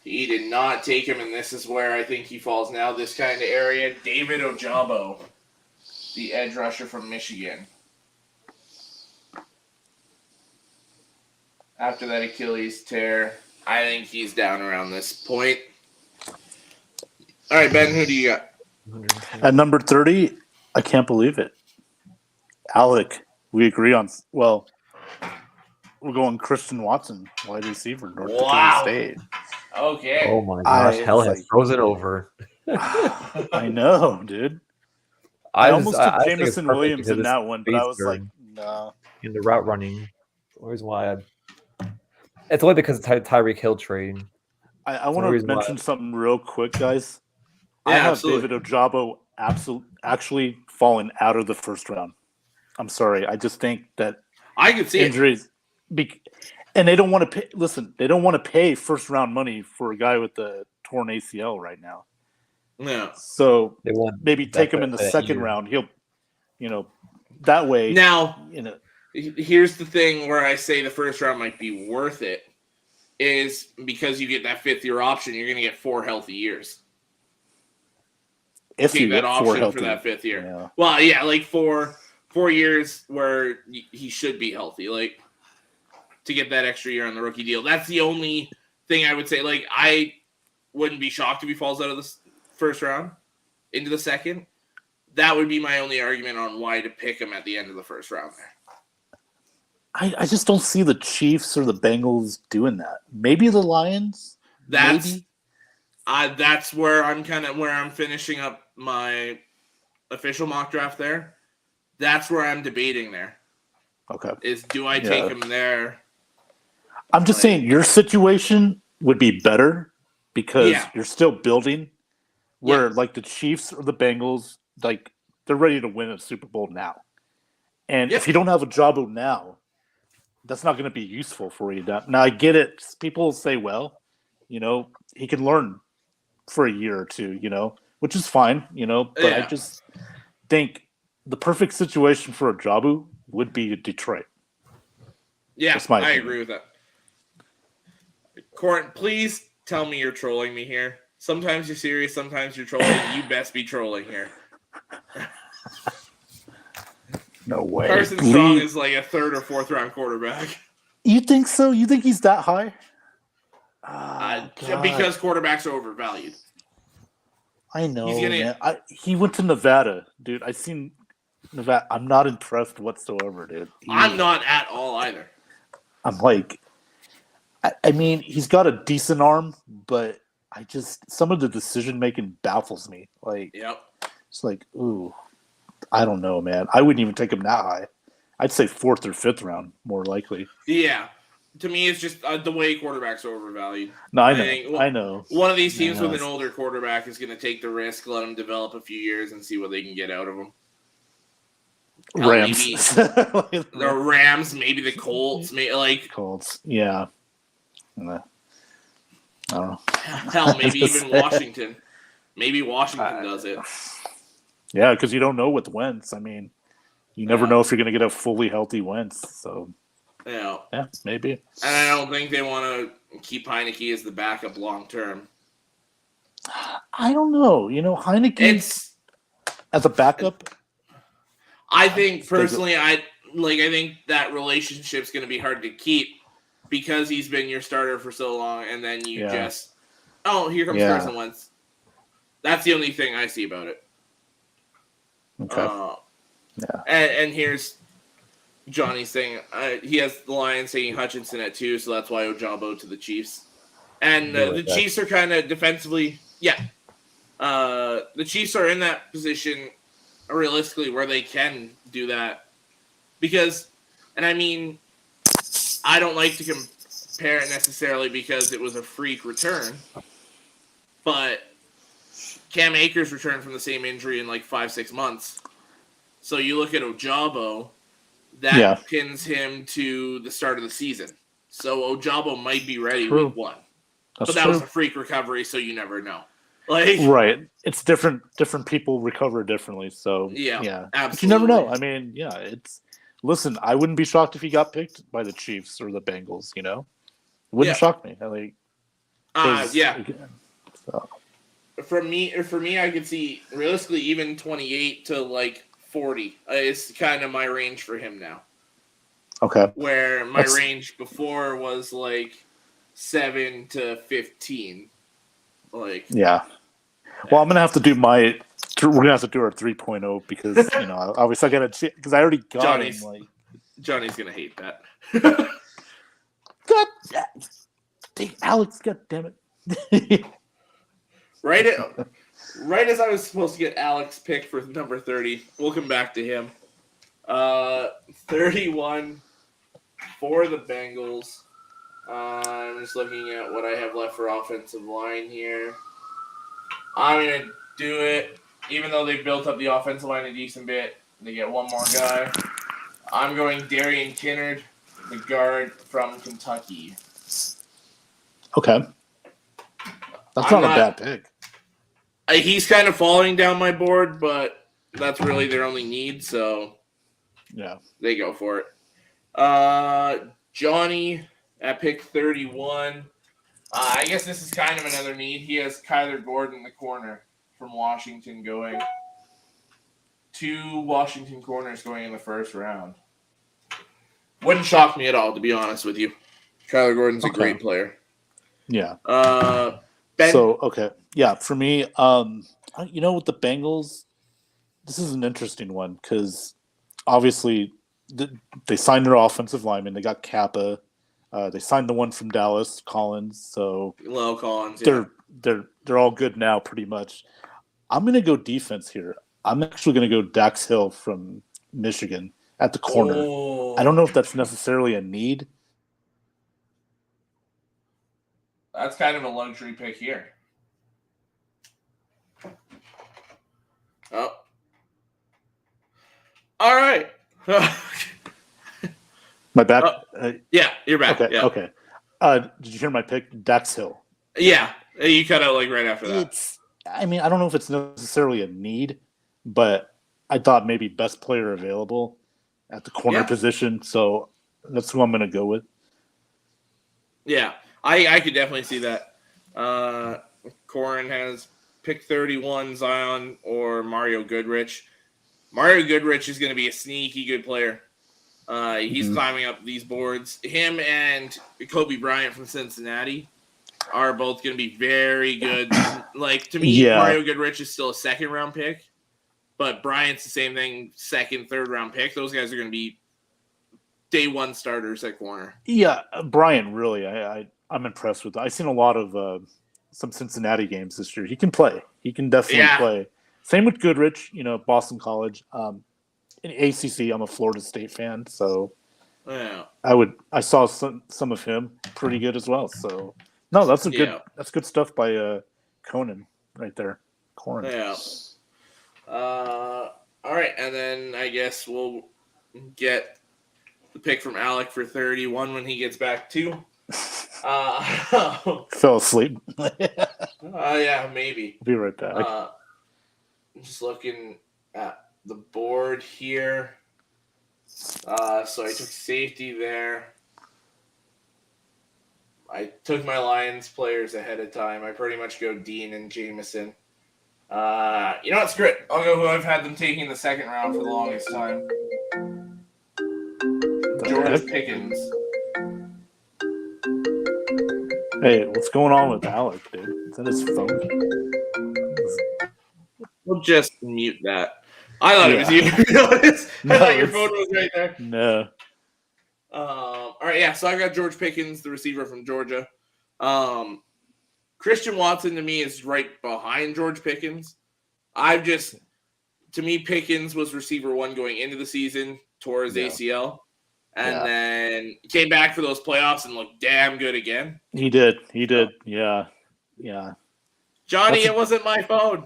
He did not take him, and this is where I think he falls now. This kind of area. David Ojabo, the edge rusher from Michigan. After that Achilles tear, I think he's down around this point. All right, Ben, who do you got? At number 30, I can't believe it. Alec, we agree on. Well, we're going Christian Watson, wide receiver, North Dakota State. Okay. Oh my gosh, hell has frozen over. I know, dude. I almost took Jameson Williams in that one, but I was like, no. In the route running, always why. It's only because of Tyreek Hill trade. I want to mention something real quick, guys. Yeah, I have absolutely. David Ojabo actually fallen out of the first round. I'm sorry. I just think that I can see injuries, and they don't want to pay. Listen, they don't want to pay first round money for a guy with a torn ACL right now. No. So maybe take him in the second round. He'll, that way. Now, here's the thing where I say the first round might be worth it is because you get that 5th-year option, you're going to get 4 healthy years. If you get that option for that 5th year. Yeah. Well, yeah, like 4 years where he should be healthy, like to get that extra year on the rookie deal. That's the only thing I would say. Like, I wouldn't be shocked if he falls out of the first round into the second. That would be my only argument on why to pick him at the end of the first round there. I just don't see the Chiefs or the Bengals doing that. Maybe the Lions. That's where I'm finishing up my official mock draft there. That's where I'm debating there. Okay. Do I take him there? I'm just saying your situation would be better because you're still building. Where like the Chiefs or the Bengals, like they're ready to win a Super Bowl now. And if you don't have a job now, that's not going to be useful for you. Now I get it. People say, well, he can learn for a year or two, which is fine, but I just think the perfect situation for a Jabu would be Detroit. Yeah, I agree with that. Court, please tell me you're trolling me here. Sometimes you're serious, sometimes you're trolling. You best be trolling here. No way. Carson Strong is like a 3rd or 4th round quarterback. You think so? You think he's that high? Because quarterbacks are overvalued. I know, man. He went to Nevada, dude. I seen Nevada. I'm not impressed whatsoever, dude. I'm not at all either. I'm like, I mean, he's got a decent arm, but some of the decision making baffles me. Like, it's like, ooh, I don't know, man. I wouldn't even take him that high. I'd say 4th or 5th round, more likely. Yeah. To me, it's just the way quarterbacks are overvalued. No, I know. One of these teams with an older quarterback is going to take the risk, let him develop a few years, and see what they can get out of him. Rams. The Rams, maybe the Colts. Colts, yeah. I don't know. Hell, maybe even Washington. Maybe Washington does it. Yeah, because you don't know with Wentz. I mean, you never know if you're going to get a fully healthy Wentz. So, yeah, maybe. And I don't think they want to keep Heineke as the backup long term. I don't know. Heineke as a backup. I think personally, I think that relationship's going to be hard to keep because he's been your starter for so long, and then you just here comes Carson Wentz. That's the only thing I see about it. Okay. And here's Johnny's thing. He has the Lions taking Hutchinson at 2, so that's why Ojabo to the Chiefs. And the Chiefs are kind of defensively, the Chiefs are in that position realistically where they can do that because, and I mean, I don't like to compare it necessarily because it was a freak return, but Cam Akers returned from the same injury in like 5-6 months. So you look at Ojabo, that pins him to the start of the season. So Ojabo might be ready week 1. But that was a freak recovery, so you never know. Right. It's different people recover differently, so absolutely. But you never know. I mean, listen, I wouldn't be shocked if he got picked by the Chiefs or the Bengals, It wouldn't shock me. So. For me, I could see realistically even 28 to like 40. It's kind of my range for him now. Okay. Where my range before was like 7 to 15. Well, I'm gonna have to do we're gonna have to do our 3.0 because obviously I gotta because I already got him. Johnny's gonna hate that. God, Alex, God damn it! Right as I was supposed to get Alex picked for number 30, we'll come back to him. 31 for the Bengals. I'm just looking at what I have left for offensive line here. I'm going to do it, even though they've built up the offensive line a decent bit. They get one more guy. I'm going Darian Kinnard, the guard from Kentucky. Okay. That's not a bad pick. He's kind of falling down my board, but that's really their only need, so they go for it. Johnny at pick 31. I guess this is kind of another need. He has Kyler Gordon, the corner from Washington, going. 2 Washington corners going in the first round. Wouldn't shock me at all, to be honest with you. Kyler Gordon's a great player. Yeah. Ben? For me, with the Bengals, this is an interesting one because obviously they signed their offensive lineman. They got Kappa. They signed the one from Dallas, Collins. So Lyle Collins. They're all good now, pretty much. I'm gonna go defense here. I'm actually gonna go Dax Hill from Michigan at the corner. Oh. I don't know if that's necessarily a need. That's kind of a luxury pick here. Oh. All right. My back? Yeah, you're back. Okay. Yeah. Okay. Did you hear my pick? Dax Hill. Yeah. You cut out right after that. I don't know if it's necessarily a need, but I thought maybe best player available at the corner position. So that's who I'm going to go with. Yeah. I could definitely see that. Corin has pick 31, Zion or Mario Goodrich. Mario Goodrich is going to be a sneaky good player. He's climbing up these boards. Him and Kobe Bryant from Cincinnati are both going to be very good. To me, Mario Goodrich is still a second-round pick, but Bryant's the same thing, second, third-round pick. Those guys are going to be day one starters at corner. Yeah, Bryant, really, I'm impressed with that. I've seen a lot of some Cincinnati games this year. He can play. He can definitely play. Same with Goodrich, Boston College. In ACC, I'm a Florida State fan, so I saw some of him pretty good as well. So no, that's good stuff by Conan right there. Corin. Yeah. All right, and then I guess we'll get the pick from Alec for 31 when he gets back too. Fell asleep. Yeah, maybe. Be right back. Just looking at the board here. So I took safety there. I took my Lions players ahead of time. I pretty much go Dean and Jameson. You know what? Screw it. I'll go who I've had them taking in the second round for the longest time. George Pickens. Hey, what's going on with Alec, dude? Is that his phone? We'll just mute that. I thought it was you, to be honest. I thought your phone was right there. No. All right, yeah, so I got George Pickens, the receiver from Georgia. Christian Watson, to me, is right behind George Pickens. To me, Pickens was receiver 1 going into the season, tore his ACL, and then came back for those playoffs and looked damn good again. He did. Yeah. Johnny, it wasn't my phone.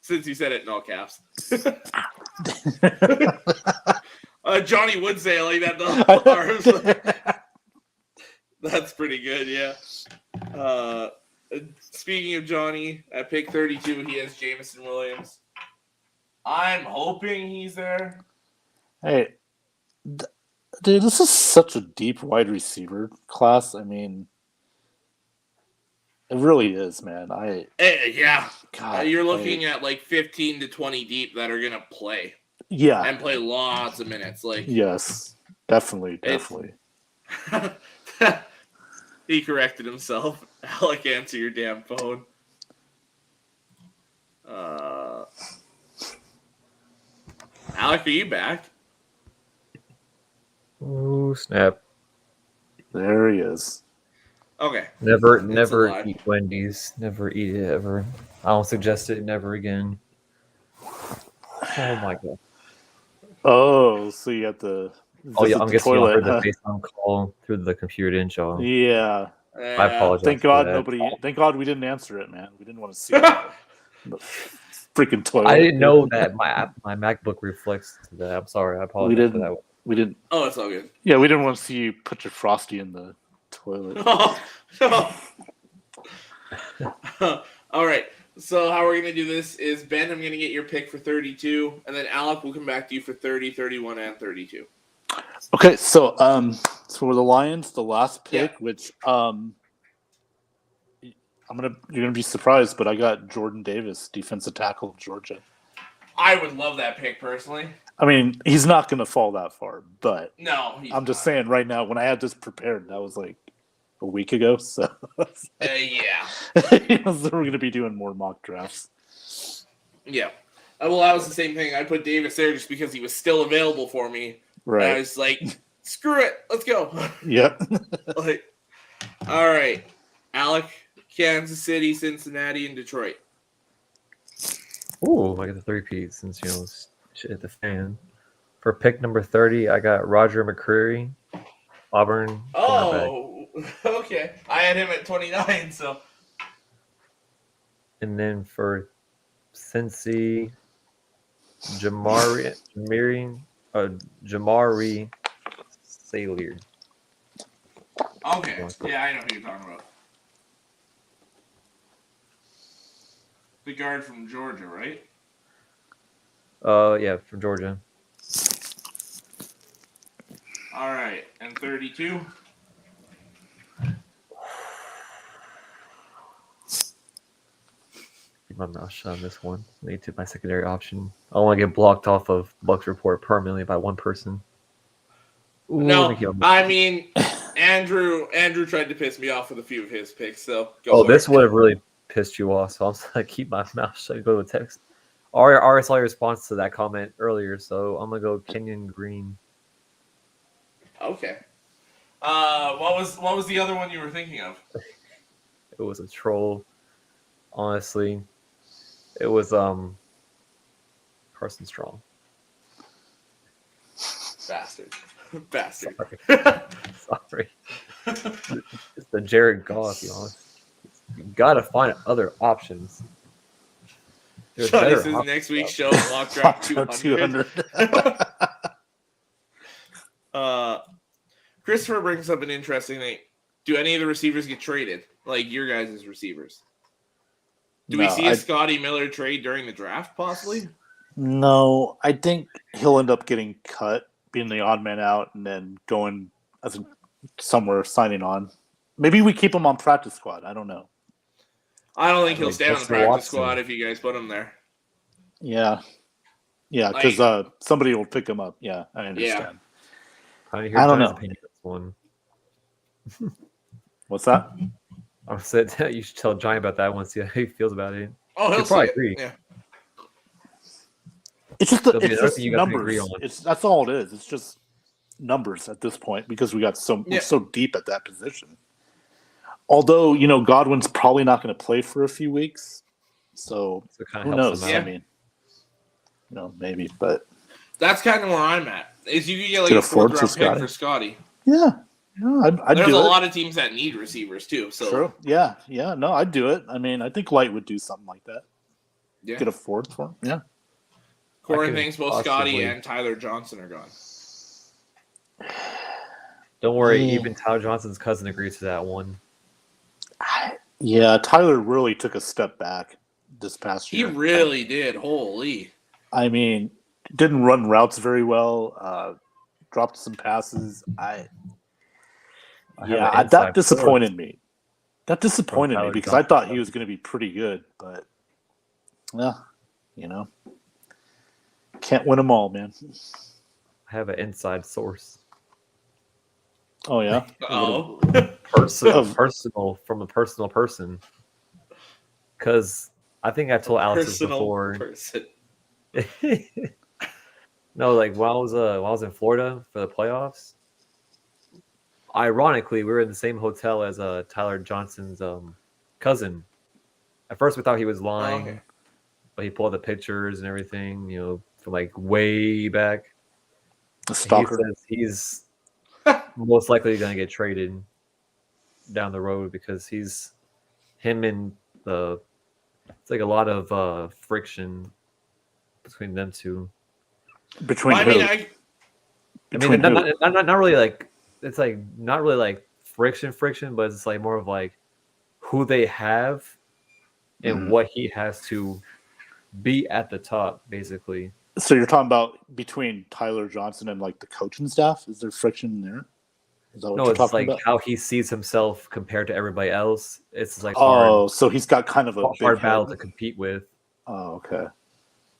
Since you said it in all caps. Johnny would say like that though. That's pretty good, yeah. Speaking of Johnny, at pick 32, he has Jameson Williams. I'm hoping he's there. Hey, dude, this is such a deep wide receiver class. I mean, it really is, man. You're looking at like 15 to 20 deep that are gonna play. Yeah, and play lots of minutes. Like yes, definitely. He corrected himself. Alec, answer your damn phone. Alec, are you back? Ooh, snap. There he is. Okay. Never eat Wendy's. Never eat it ever. I don't suggest it never again. Oh my god. Oh, so you have to. Oh yeah, I'm guessing you heard the FaceTime call through the computer, didn't y'all? Yeah. I apologize. Thank God Thank God we didn't answer it, man. We didn't want to see the freaking toilet. I didn't know that my MacBook reflects to that. I'm sorry. I apologize for that. We didn't. Oh, it's all good. Yeah, we didn't want to see you put your Frosty in the toilet. All right. So how we're going to do this is, Ben, I'm going to get your pick for 32, and then Alec will come back to you for 30, 31, and 32. Okay, so for the Lions, the last pick, which you're gonna be surprised, but I got Jordan Davis, defensive tackle of Georgia. I would love that pick personally. I mean, he's not gonna fall that far, but no, I'm just saying right now, when I had this prepared, that was like a week ago, so yeah. So we're gonna be doing more mock drafts. Yeah. Well, that was the same thing. I put Davis there just because he was still available for me. Right. And I was like, screw it. Let's go. Yep. All right. Alec, Kansas City, Cincinnati, and Detroit. Ooh, I got the 3P since, shit hit the fan. For pick number 30, I got Roger McCreary, Auburn. Oh, okay. I had him at 29, so. And then for Cincy, Jamari Salyer. Okay. Yeah, I know who you're talking about. The guard from Georgia, right? Yeah, from Georgia. All right, and 32. Keep my mouth shut on this one. Lead to my secondary option. I don't want to get blocked off of Bucks Report permanently by one person. Ooh, no, I mean, Andrew tried to piss me off with a few of his picks, so go. This would have really pissed you off, so I'm just gonna keep my mouth shut. Go to text. Already saw your response to that comment earlier, so I'm gonna go Kenyon Green. Okay. What was the other one you were thinking of? It was a troll. Honestly, it was Carson Strong. Bastard. Sorry. It's the Jared Goff, you gotta find other options. Johnny says next week's show is Mock Draft 200. Christopher brings up an interesting thing. Do any of the receivers get traded? Like your guys' receivers? Do we see a Scotty Miller trade during the draft, possibly? No, I think he'll end up getting cut, being the odd man out, and then going as a somewhere signing on. Maybe we keep him on practice squad. I don't know. I don't think he'll stay on the practice squad if you guys put him there. Yeah. Yeah, because somebody will pick him up. Yeah, I understand. I don't know. One. What's that? I said you should tell Johnny about that one, see how he feels about it. Oh, he'll probably agree. Yeah. It's just numbers. That's all it is. It's just numbers at this point because we're so deep at that position. Although, Godwin's probably not going to play for a few weeks. So who knows? I mean, maybe, but that's kind of where I'm at. Is you can get like a 4th round pick for Scotty. Yeah. No, I'd There's do a it. lot of teams that need receivers too. So true. Yeah. No, I'd do it. I mean, I think Light would do something like that. Yeah. Get a 4th for him. Yeah. Corin thinks both Scotty and Tyler Johnson are gone. Don't worry, even Tyler Johnson's cousin agrees to that one. Yeah, Tyler really took a step back this past year. He really did. Holy. I mean, didn't run routes very well. Dropped some passes. That disappointed me. That disappointed me because I thought he was going to be pretty good, but can't win them all, man. I have an inside source. Oh yeah. Personal from a personal person. Because I think I told Alex this before. No, like while I was in Florida for the playoffs. Ironically, we were in the same hotel as Tyler Johnson's cousin. At first, we thought he was lying, but he pulled the pictures and everything, from like way back. The stalker. He says he's most likely going to get traded down the road because it's like a lot of friction between them two. Not really like it's like not really like friction, but it's like more of like who they have and what he has to be at the top, basically. So you're talking about between Tyler Johnson and like the coaching staff? Is there friction there? Is that what you're talking about? How he sees himself compared to everybody else. It's like so he's got kind of a hard battle to compete with. Oh, okay.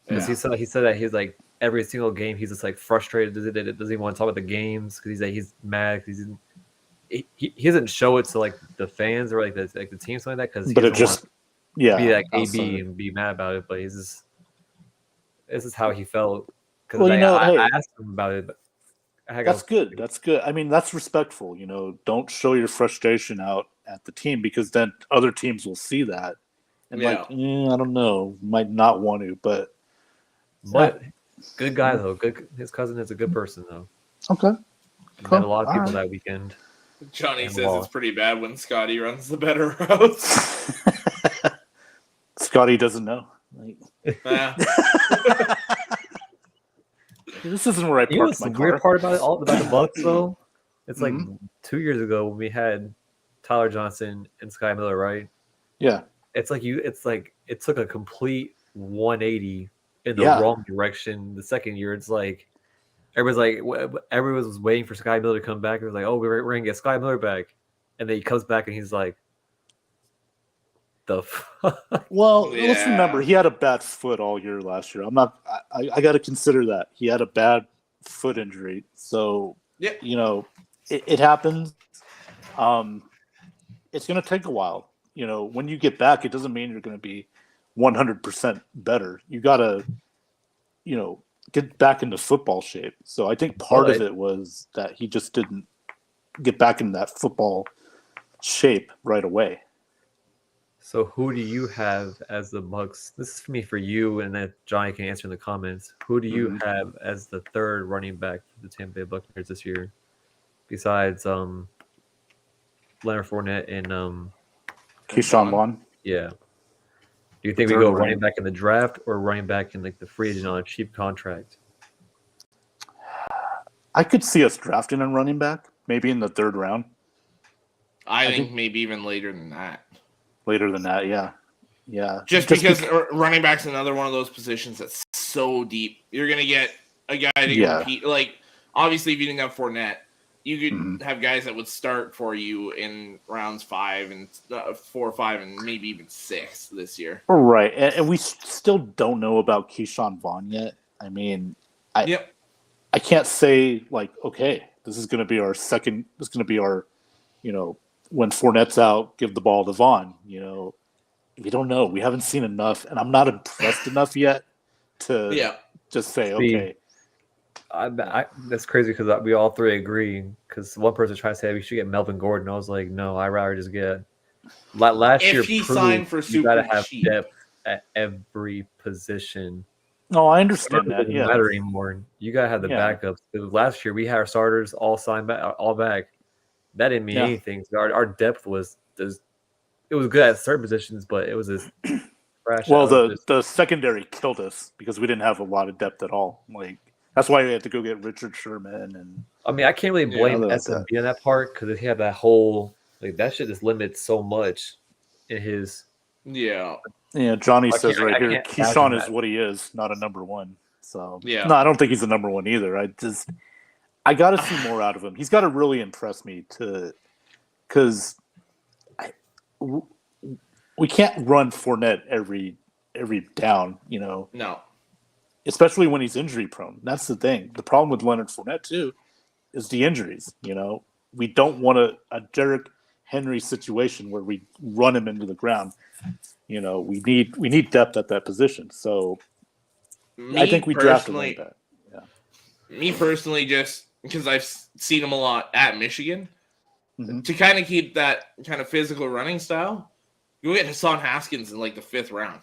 Because he said that he's like every single game he's just like frustrated. Doesn't even want to talk about the games because he's mad because he doesn't show it to like the fans or like the team something like that because but it just be like AB and be mad about it. But this is how he felt because I asked him about it. But that's good. That's good. I mean, that's respectful. Don't show your frustration out at the team because then other teams will see that and I don't know, might not want to, but good guy though. Good. His cousin is a good person though. Okay. Cool. Met a lot of people that weekend. Johnny says it's pretty bad when Scotty runs the better routes. Scotty doesn't know. This isn't where I parked my car. The weird part about the Bucs though, it's like 2 years ago when we had Tyler Johnson and Sky Miller, right? Yeah. It's like it took a complete 180 in the wrong direction. The second year, it's like everyone was waiting for Sky Miller to come back. It was like, oh, we're gonna get Sky Miller back, and then he comes back and he's like, the fuck? Well, let's remember he had a bad foot all year last year. I got to consider that he had a bad foot injury. So it happens. It's going to take a while. When you get back, it doesn't mean you're going to be 100% better. You got to, get back into football shape. So I think part of it was that he just didn't get back into that football shape right away. So who do you have as the Bucs? This is for me for you, and then Johnny can answer in the comments. Who do you have as the third running back for the Tampa Bay Buccaneers this year, besides Leonard Fournette and Keyshawn Vaughn? Yeah. Do you think we go running back in the draft or running back in like the free agent on a cheap contract? I could see us drafting a running back, maybe in the third round. I think maybe even later than that. Later than that, yeah. Just because running back's another one of those positions that's so deep. You're going to get a guy to compete. Like, obviously, if you didn't have Fournette, you could have guys that would start for you in rounds 5 and 4, 5, and maybe even 6 this year. Right, and we still don't know about Keyshawn Vaughn yet. I mean, I can't say like, okay, this is going to be our second. This is going to be our, when Fournette's out, give the ball to Vaughn. We don't know. We haven't seen enough, and I'm not impressed enough yet to just say, okay. That's crazy because we all three agree. Because one person tried to say we should get Melvin Gordon. I was like, no, I'd rather just get. Last year, he signed for super you gotta have cheap. depth at every position. No, I understand that. It doesn't matter anymore. You gotta have the backups. Last year we had our starters all signed back, all back. That didn't mean anything. So our depth was it was good at certain positions, but it was just trash. Well, the secondary killed us because we didn't have a lot of depth at all. Like that's why we had to go get Richard Sherman. And I mean, I can't really blame SMB on that part because he had that whole that shit just limits so much in his. Yeah. Yeah, Johnny says right here, Keyshawn is what he is, not a number one. So no, I don't think he's a number one either. I got to see more out of him. He's got to really impress me because we can't run Fournette every down, No. Especially when he's injury prone. That's the thing. The problem with Leonard Fournette too is the injuries. We don't want a Derrick Henry situation where we run him into the ground. We need depth at that position. So I think we drafted like that. Yeah. Me personally, just because I've seen him a lot at Michigan, to kind of keep that kind of physical running style, you get Hassan Haskins in like the 5th round.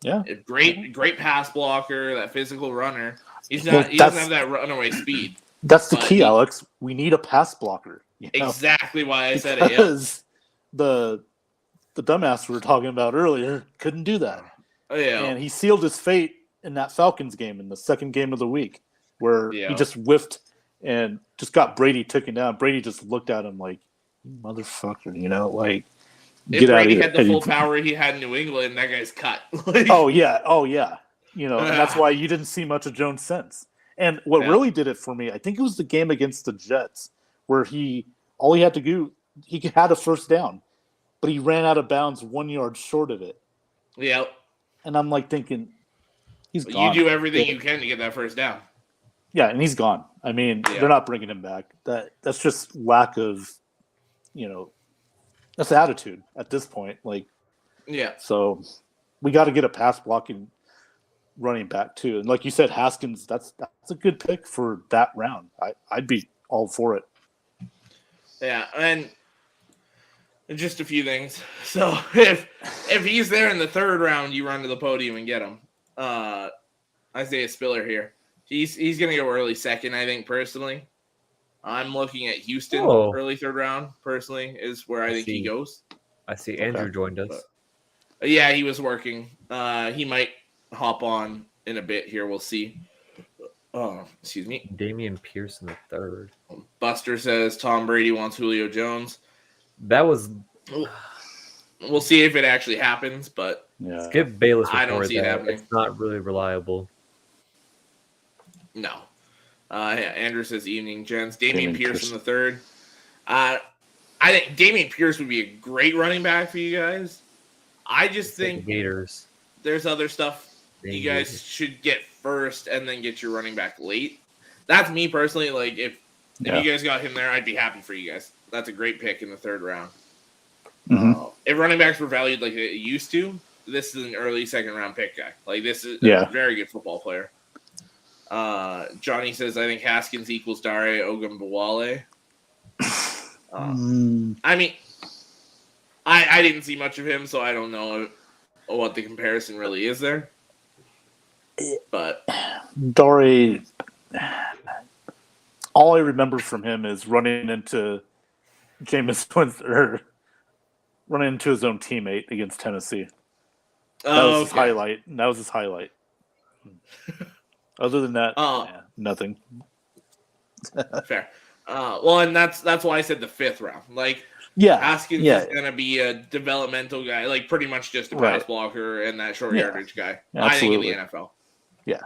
Yeah, a great pass blocker, that physical runner. He doesn't have that runaway speed. That's the key, Alex. We need a pass blocker. Exactly why I said it. Because the dumbass we were talking about earlier couldn't do that. And he sealed his fate in that Falcons game in the second game of the week where he just whiffed and just got Brady taken down. Brady just looked at him like, motherfucker, if Brady had the full power he had in New England, that guy's cut. Oh, yeah. And that's why you didn't see much of Jones since. And what really did it for me, I think it was the game against the Jets where all he had to do, he had a first down, but he ran out of bounds 1 yard short of it. Yeah. And I'm like thinking, he's gone. You do everything you can to get that first down. Yeah, and he's gone. I mean, they're not bringing him back. That's just lack of, that's attitude at this point. So we got to get a pass blocking running back too. And like you said, Haskins, that's a good pick for that round. I'd be all for it. Yeah, and just a few things. So if he's there in the 3rd round, you run to the podium and get him. Isaiah Spiller here. He's gonna go early 2nd, I think personally. I'm looking at Houston early 3rd round. Personally, is where I think he goes. I see Andrew joined us. Yeah, he was working. He might hop on in a bit here. We'll see. Oh, excuse me. Damian Pierce in the 3rd. Buster says Tom Brady wants Julio Jones. That was. We'll see if it actually happens, but Skip Bayless. I don't see it happening. It's not really reliable. No. Andrew says evening, gents. Damian Pierce in the 3rd. I think Damian Pierce would be a great running back for you guys. I just think Gators. There's other stuff you guys should get first and then get your running back late. That's me personally. If you guys got him there, I'd be happy for you guys. That's a great pick in the 3rd round. If running backs were valued like they used to, this is an early 2nd round pick guy. This is a very good football player. Johnny says, I think Haskins equals Dare Ogunbowale. I mean, I didn't see much of him, so I don't know what the comparison really is there. But Dare, all I remember from him is running into running into his own teammate against Tennessee. That was his highlight. That was his highlight. Other than that, nothing. Fair. Well, and that's why I said the 5th round. Haskins is going to be a developmental guy, pretty much just a pass blocker and that short yardage guy. Absolutely. I think in the NFL. Yeah.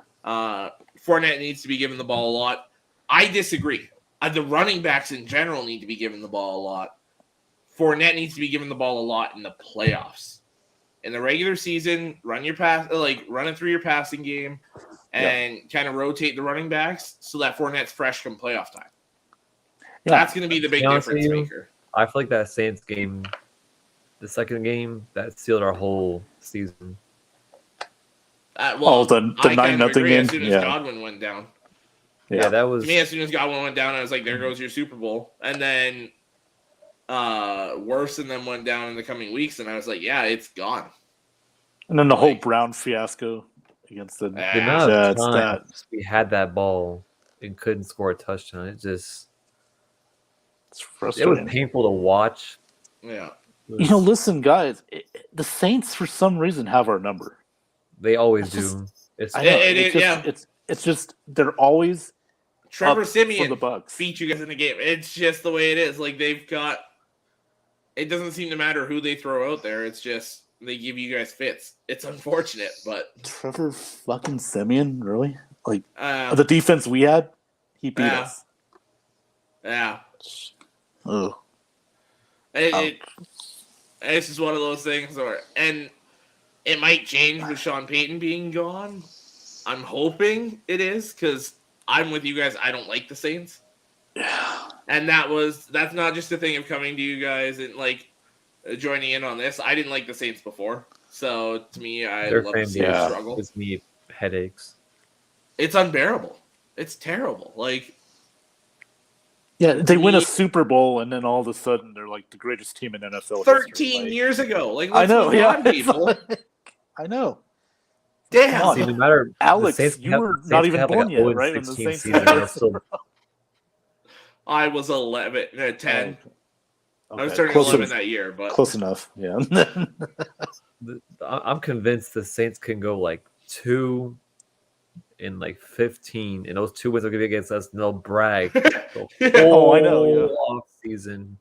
Fournette needs to be given the ball a lot. I disagree. The running backs in general need to be given the ball a lot. Fournette needs to be given the ball a lot in the playoffs. In the regular season, run it through your passing game and kind of rotate the running backs so that Fournette's fresh come playoff time. Yeah. That's going to be the big difference maker. I feel like that Saints game, the second game, that sealed our whole season. The 9-0 game. As soon as Godwin went down. Yeah, that was. To me, as soon as Godwin went down, I was like, there goes your Super Bowl. And then worse than them went down in the coming weeks, and I was like, yeah, it's gone. And then the whole Brown fiasco against the Jets. We had that ball and couldn't score a touchdown. It's frustrating. It was painful to watch. Yeah. Listen, guys, the Saints for some reason have our number. They always do. It's just they're always Trevor up Siemian for the Bucks. beat you guys in the game. It's just the way it is. Like they've got. It doesn't seem to matter who they throw out there. It's just they give you guys fits. It's unfortunate, but Trevor fucking Siemian, really? Like the defense we had, he beat us. Yeah. Oh. It's just one of those things, and it might change with Sean Payton being gone. I'm hoping it is because I'm with you guys. I don't like the Saints. Yeah. And that's not just a thing of coming to you guys and joining in on this. I didn't like the Saints before, so to me, I love to see them struggle. Gives me headaches. It's unbearable. It's terrible. They win a Super Bowl, and then all of a sudden they're like the greatest team in NFL 13 years ago. I know, people. I know. Damn. See, no matter Alex, you were not even born yet, right? When the Saints season, I was 10. Okay. I was turning 11 that year, but close enough. Yeah. I'm convinced the Saints can go 2 in 15, and those 2 wins will give you against us, and they'll brag. I know. Yeah. Off season.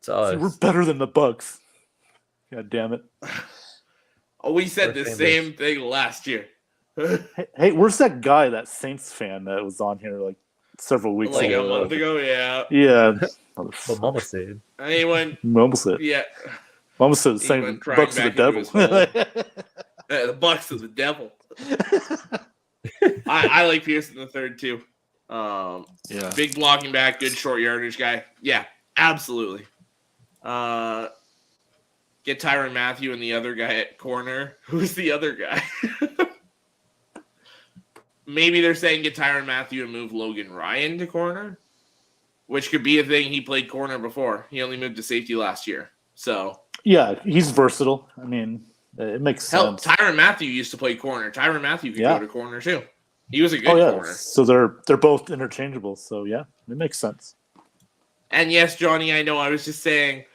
We're better than the Bucks. God damn it. We said the same thing last year. Hey, where's that guy, that Saints fan that was on here several weeks ago? A month ago, yeah. Yeah. What Mama said. Anyone? Mama said. Yeah. Mama said the same. Bucks of the devil. The Bucks of the devil. I like Pearson the third too. Big blocking back, good short yardage guy. Yeah, absolutely. Get Tyron Matthew and the other guy at corner. Who's the other guy? Maybe they're saying get Tyron Matthew and move Logan Ryan to corner, which could be a thing. He played corner before. He only moved to safety last year. So yeah, he's versatile. I mean, it makes sense. Tyron Matthew used to play corner. Tyron Matthew could go to corner too. He was a good corner. So they're both interchangeable. So yeah, it makes sense. And yes, Johnny, I know. I was just saying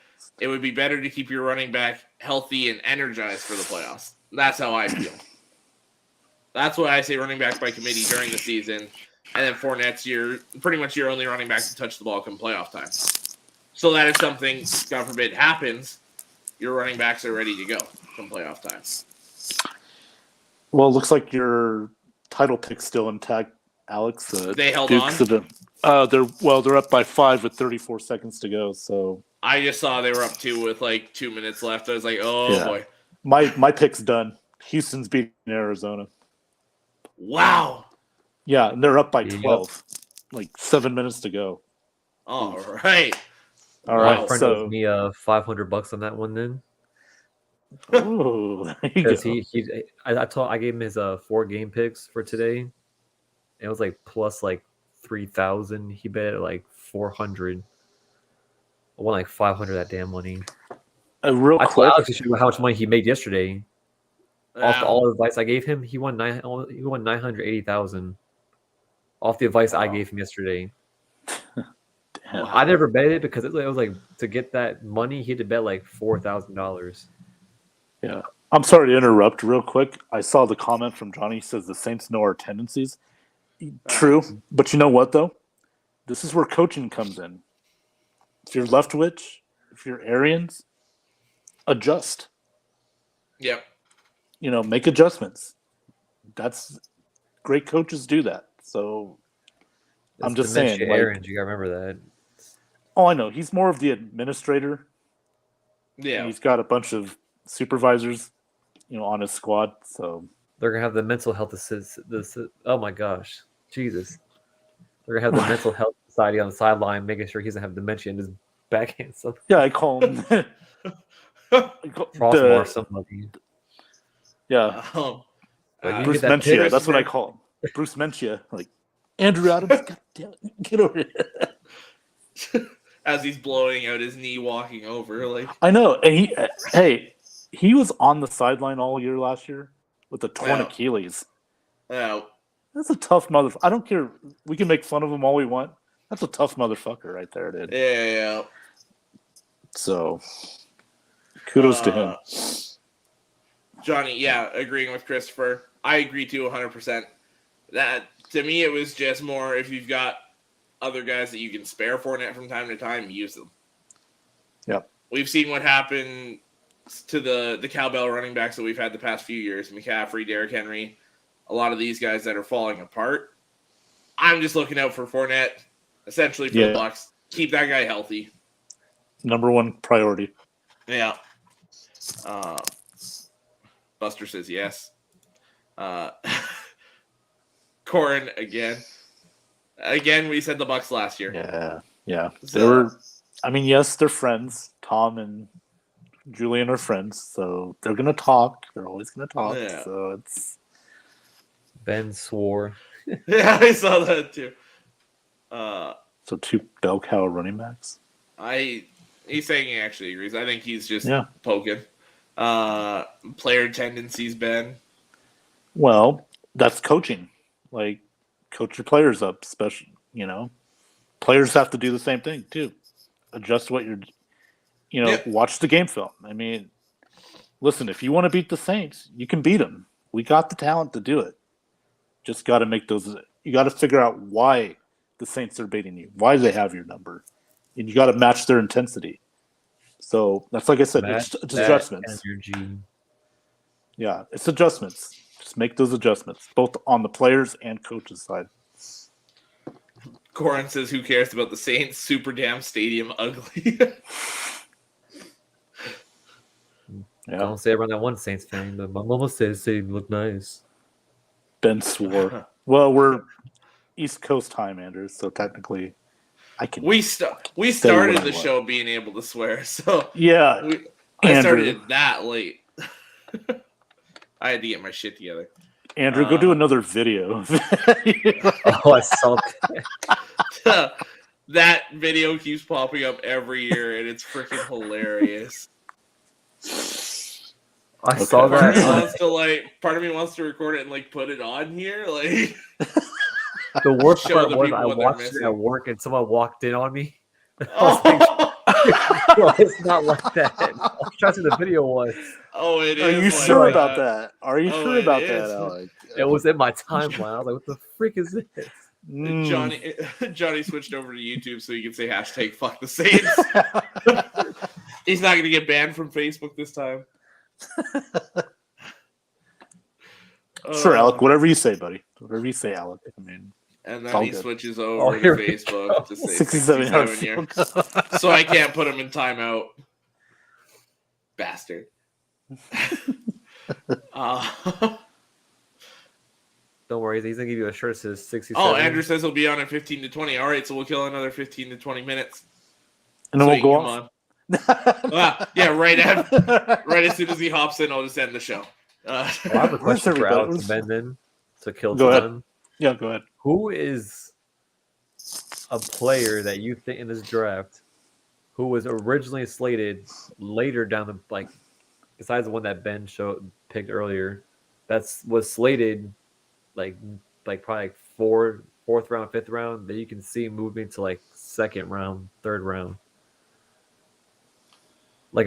it would be better to keep your running back healthy and energized for the playoffs. That's how I feel. That's why I say running back by committee during the season, and then Fournette's pretty much your only running back to touch the ball come playoff time. So that if something, God forbid, happens, your running backs are ready to go come playoff time. Well, it looks like your title pick's still intact, Alex. They held Dukes on? They're up by 5 with 34 seconds to go. So I just saw they were up 2 with 2 minutes left. I was like, boy. My pick's done. Houston's beating Arizona. Wow. Yeah, and they're up by 12. 7 minutes to go. All right. All right. My friend owes me $500 on that one then. Oh, because I gave him his 4 game picks for today. It was plus 3,000. He bet at 400. I won 500 that damn money. Real I quick, Alex should know how much money he made yesterday. Off all the advice I gave him, he won 980,000 off the advice I gave him yesterday. Damn. I never bet it because it was to get that money, he had to bet $4,000. Yeah, I'm sorry to interrupt. Real quick, I saw the comment from Johnny. He says the Saints know our tendencies. True, but you know what though? This is where coaching comes in. If you're Leftwich, if you're Arians, adjust. Yep. Make adjustments. That's great coaches do that. So I'm just saying. Aaron, you gotta remember that. Oh, I know. He's more of the administrator. Yeah. And he's got a bunch of supervisors, on his squad. So they're gonna have the mental health oh my gosh, Jesus! They're gonna have the mental health society on the sideline, making sure he doesn't have dementia in his backhand. So yeah, I call him Frostmore somebody. Yeah, Bruce Mencia. That's what I call him. Bruce Mencia. Like Andrew Adams. God damn it, get over here. As he's blowing out his knee, walking over. Like I know, and he was on the sideline all year last year with a torn Achilles. Yeah. That's a tough motherfucker. I don't care. We can make fun of him all we want. That's a tough motherfucker right there, dude. Yeah. So, kudos to him. Johnny, agreeing with Christopher. I agree too 100%. That, to me, it was just more if you've got other guys that you can spare Fournette from time to time, use them. Yep. We've seen what happened to the cowbell running backs that we've had the past few years. McCaffrey, Derrick Henry, a lot of these guys that are falling apart. I'm just looking out for Fournette, essentially for the Bucs. Keep that guy healthy. Number one priority. Yeah. Buster says yes. Corin again. Again, we said the Bucs last year. Yeah. They were. I mean, yes, they're friends. Tom and Julian are friends, so they're gonna talk. They're always gonna talk. Yeah. So it's. Ben swore. Yeah, I saw that too. So 2 bell cow running backs. He's saying he actually agrees. I think he's just poking. Player tendencies, Ben. Well, that's coaching. Like, coach your players up, especially, Players have to do the same thing, too. Adjust what you're, watch the game film. I mean, listen, if you want to beat the Saints, you can beat them. We got the talent to do it. Just got to make those – you got to figure out why the Saints are beating you, why they have your number. And you got to match their intensity. So that's like I said, it's adjustments. Energy. Yeah, it's adjustments. Just make those adjustments, both on the players and coaches' side. Corin says, who cares about the Saints? Super damn stadium ugly. I don't say I run that one Saints fan, but my mama says they look nice. Ben swore. Well, we're East Coast time, Andrew, so technically I can. We started the show being able to swear, so yeah. I started it that late. I had to get my shit together. Andrew, go do another video. I saw that. That video keeps popping up every year, and it's freaking hilarious. I saw that. Part of me wants to record it and put it on here. Like the worst part was I watched it at work and someone walked in on me. It's not like that. I was trying to see the video was. Oh, it is. Are you sure about that? Are you sure about that, Alec? It was in my timeline. I was like, what the freak is this? Johnny switched over to YouTube so you can say hashtag fuck the Saints. He's not going to get banned from Facebook this time. Sure, Alec. Whatever you say, buddy. Whatever you say, Alec. I mean, and then he switches over to Facebook to say 67 year. So I can't put him in timeout. Bastard. Don't worry, he's gonna give you a shirt that says 67. Oh, Andrew says he'll be on in 15 to 20. All right, so we'll kill another 15 to 20 minutes. And then we'll go on. Right as soon as he hops in, I'll just end the show. I have a question for Alex Ben then to kill time. Ahead. Yeah, go ahead. Who is a player that you think in this draft who was originally slated later down the besides the one that Ben picked earlier, was slated probably fourth round, fifth round that you can see moving to second round, third round, that's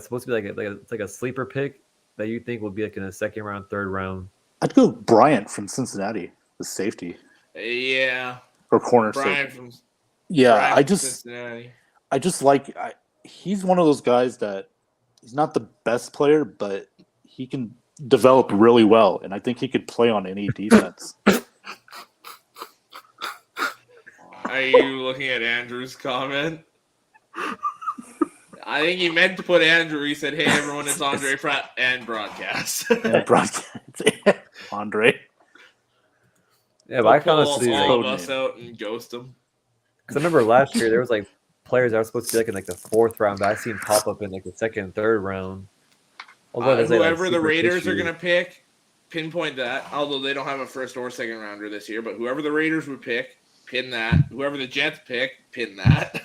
supposed to be a sleeper pick that you think would be in a second round, third round. I'd go Bryant from Cincinnati, the safety. Yeah. Or corner Bryant safety. From Cincinnati. He's one of those guys that he's not the best player, but he can develop really well, and I think he could play on any defense. Are you looking at Andrew's comment? I think he meant to put Andrew. He said, "Hey everyone, it's Andre Pratt and broadcast." And broadcast. Andre. Yeah, but I kind of pull see all of like, us out and ghost him. because I remember last year there was like players that were supposed to be like in like the 4th round, but I seen pop up in like the 2nd and 3rd round. Whoever the Raiders are gonna pick, pinpoint that. Although they don't have a 1st or 2nd rounder this year, but whoever the Raiders would pick, pin that. Whoever the Jets pick, pin that.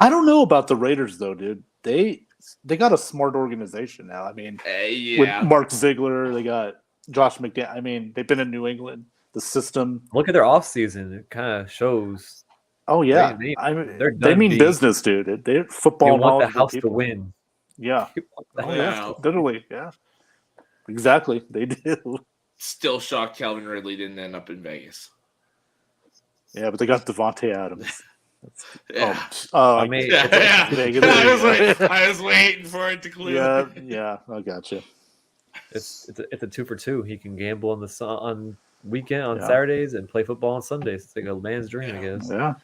I don't know about the Raiders though, dude. They got a smart organization now. I mean, with Mark Ziegler, they got Josh McDaniels. I mean, they've been in New England. The system. Look at their offseason. It kind of shows. Oh yeah, they mean business, dude. They're football. They want the house to win. Yeah. Literally. Yeah. Exactly. They do. Still shocked Calvin Ridley didn't end up in Vegas. Yeah, but they got Devonte Adams. I mean, I was waiting for it to clear. Yeah, I gotcha. It's a 2 for 2. He can gamble on weekend on Saturdays and play football on Sundays. It's like a man's dream, I guess. Yeah.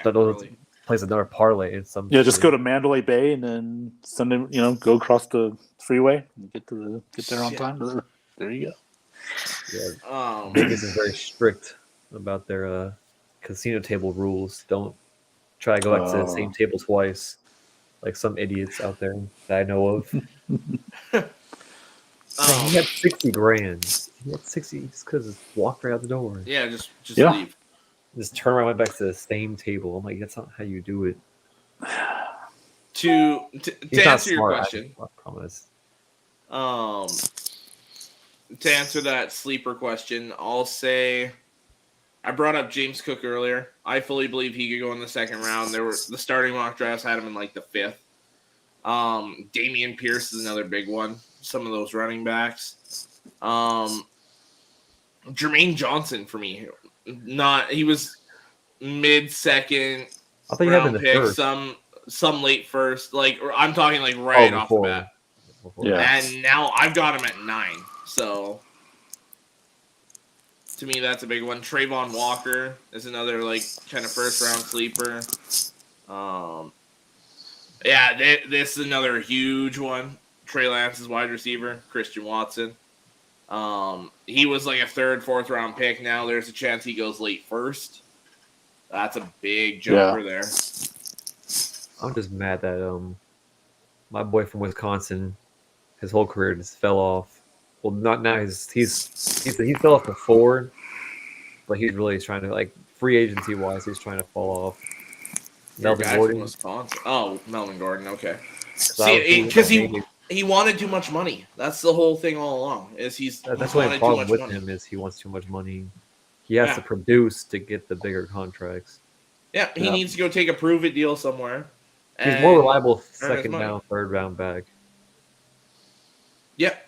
Really. Plays another parlay. Just go to Mandalay Bay and then Sunday, go across the freeway and get there on time. There you go. Yeah. Vegas is very strict about their casino table rules. Don't try to go back to the same table twice, like some idiots out there that I know of. He had $60,000. He had 60 just because he walked right out the door. Yeah, just leave. Just turn around, went back to the same table. I'm like, that's not how you do it. To answer your question, I promise. To answer that sleeper question, I'll say I brought up James Cook earlier. I fully believe he could go in the 2nd round. The starting mock drafts had him in like the 5th. Damian Pierce is another big one. Some of those running backs. Jermaine Johnson for me. He was mid-2nd. I thought you had him in the first. Some late 1st. Like I'm talking like right off the bat. Yeah. And now I've got him at 9. So to me, that's a big one. Trayvon Walker is another like kind of 1st round sleeper. This is another huge one. Trey Lance's wide receiver, Christian Watson. He was like a 3rd, 4th round pick. Now there's a chance he goes late 1st. That's a big jumper there. I'm just mad that my boy from Wisconsin, his whole career just fell off. Well, not now. He fell off before, but he's really trying to, like, free agency wise, he's trying to fall off. Melvin Gordon. Wisconsin. Oh, Melvin Gordon. Okay. Because he wanted too much money. That's the whole thing all along. That's why the problem with him is he wants too much money. He has to produce to get the bigger contracts. Yeah, he needs to go take a prove-it deal somewhere. He's more reliable 2nd round, 3rd round back. Yep.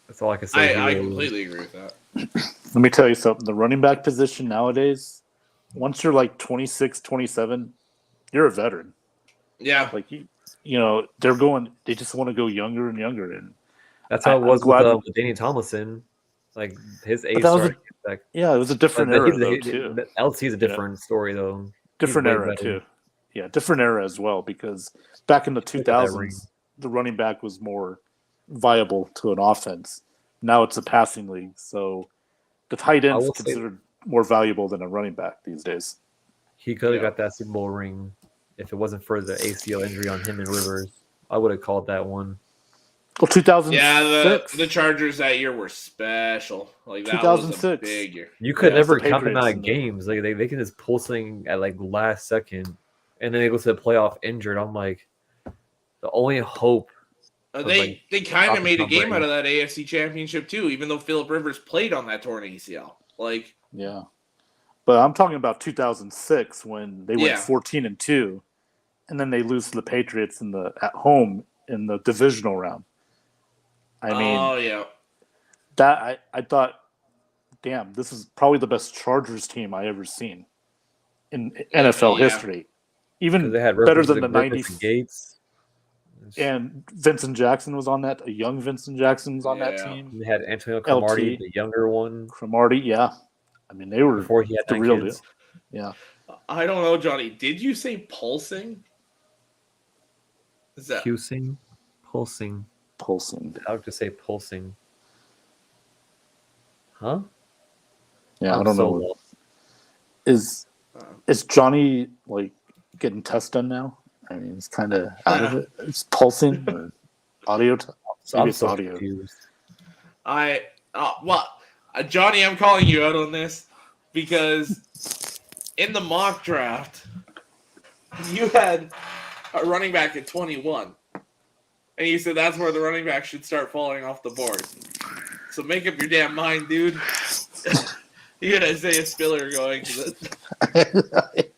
That's all I can say. I completely agree with that. Let me tell you something. The running back position nowadays, once you're like 26, 27, you're a veteran. Yeah. Like, they just want to go younger and younger. And that's how it was with Danny Tomlinson. Like, his age started back. Yeah, it was a different era, too. LT is a different story, though. Different era, too. Yeah, different era as well, because back in the 2000s, the running back was more viable to an offense. Now it's a passing league, so the tight end is considered more valuable than a running back these days. He could have got that Super Bowl ring if it wasn't for the ACL injury on him and Rivers. I would have called that one. Well, 2006. Yeah, the Chargers that year were special. Like, that 2006. Was a big year. You could never count them out of games. Like, they can just pull something at, like, last second, and then they go to the playoff injured. I'm like, the only hope. They kind of made a game out of that AFC Championship, too, even though Phillip Rivers played on that torn ACL. Like, yeah. But I'm talking about 2006 when they went 14-2, and then they lose to the Patriots at home in the divisional round. That I thought, damn, this is probably the best Chargers team I ever seen in NFL history. Even better than the 90s. Gates. And Vincent Jackson was on that. A young Vincent Jackson was on that team. They had Antonio Cromartie, the younger one. Cromartie, yeah. I mean, they were before he had the real deal. Yeah. I don't know, Johnny. Did you say pulsing? Is that pulsing? Pulsing. I would just say pulsing. Huh? Yeah, I don't know. Lost. Is Johnny like getting tests done now? I mean, it's kind of out of it. It's pulsing or audio. Maybe it's audio. Confused. Johnny, I'm calling you out on this because in the mock draft, you had a running back at 21. And you said that's where the running back should start falling off the board. So make up your damn mind, dude. You had Isaiah Spiller going to the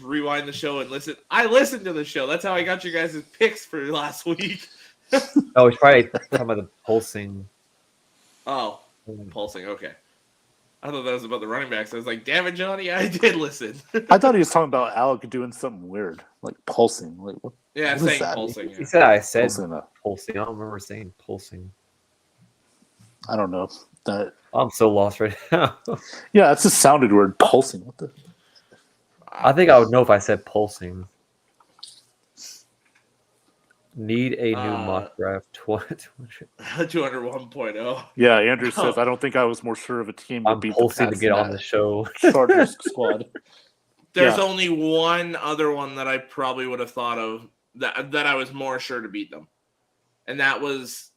rewind the show and listen. I listened to the show. That's how I got you guys' picks for last week. Oh, he's probably talking about the pulsing. Oh, pulsing. Okay. I thought that was about the running backs. I was like, damn it, Johnny, I did listen. I thought he was talking about Alec doing something weird, like pulsing. Like what? Yeah, what saying that? pulsing. Yeah. He said I said pulsing. I don't remember saying pulsing. I don't know. I'm so lost right now. Yeah, it just sounded weird. Pulsing. What the? I think I would know if I said pulsing. Need a new mock draft 201.0. Yeah, Andrew says, I don't think I was more sure of a team to beat pulsing to get on the show. Chargers squad. There's only one other one that I probably would have thought of that I was more sure to beat them. And that was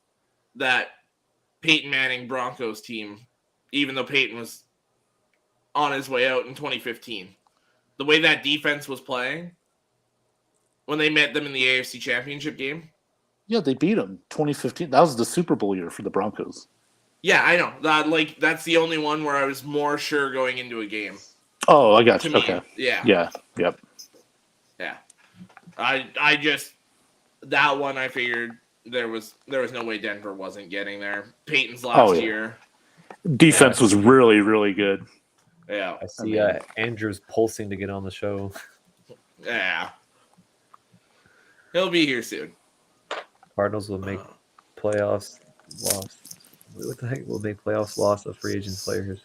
that Peyton Manning Broncos team, even though Peyton was on his way out in 2015. The way that defense was playing when they met them in the AFC Championship game. Yeah, they beat them 2015. That was the Super Bowl year for the Broncos. Yeah, I know. That's the only one where I was more sure going into a game. Oh, I got you. Okay. Yeah. Yeah. Yep. Yeah. I just that one I figured there was no way Denver wasn't getting there. Peyton's last year. Defense was really, really good. Yeah. I see Andrew's pulsing to get on the show. Yeah. He'll be here soon. Cardinals will make playoffs lost. What the heck will make playoffs lost of free agent players?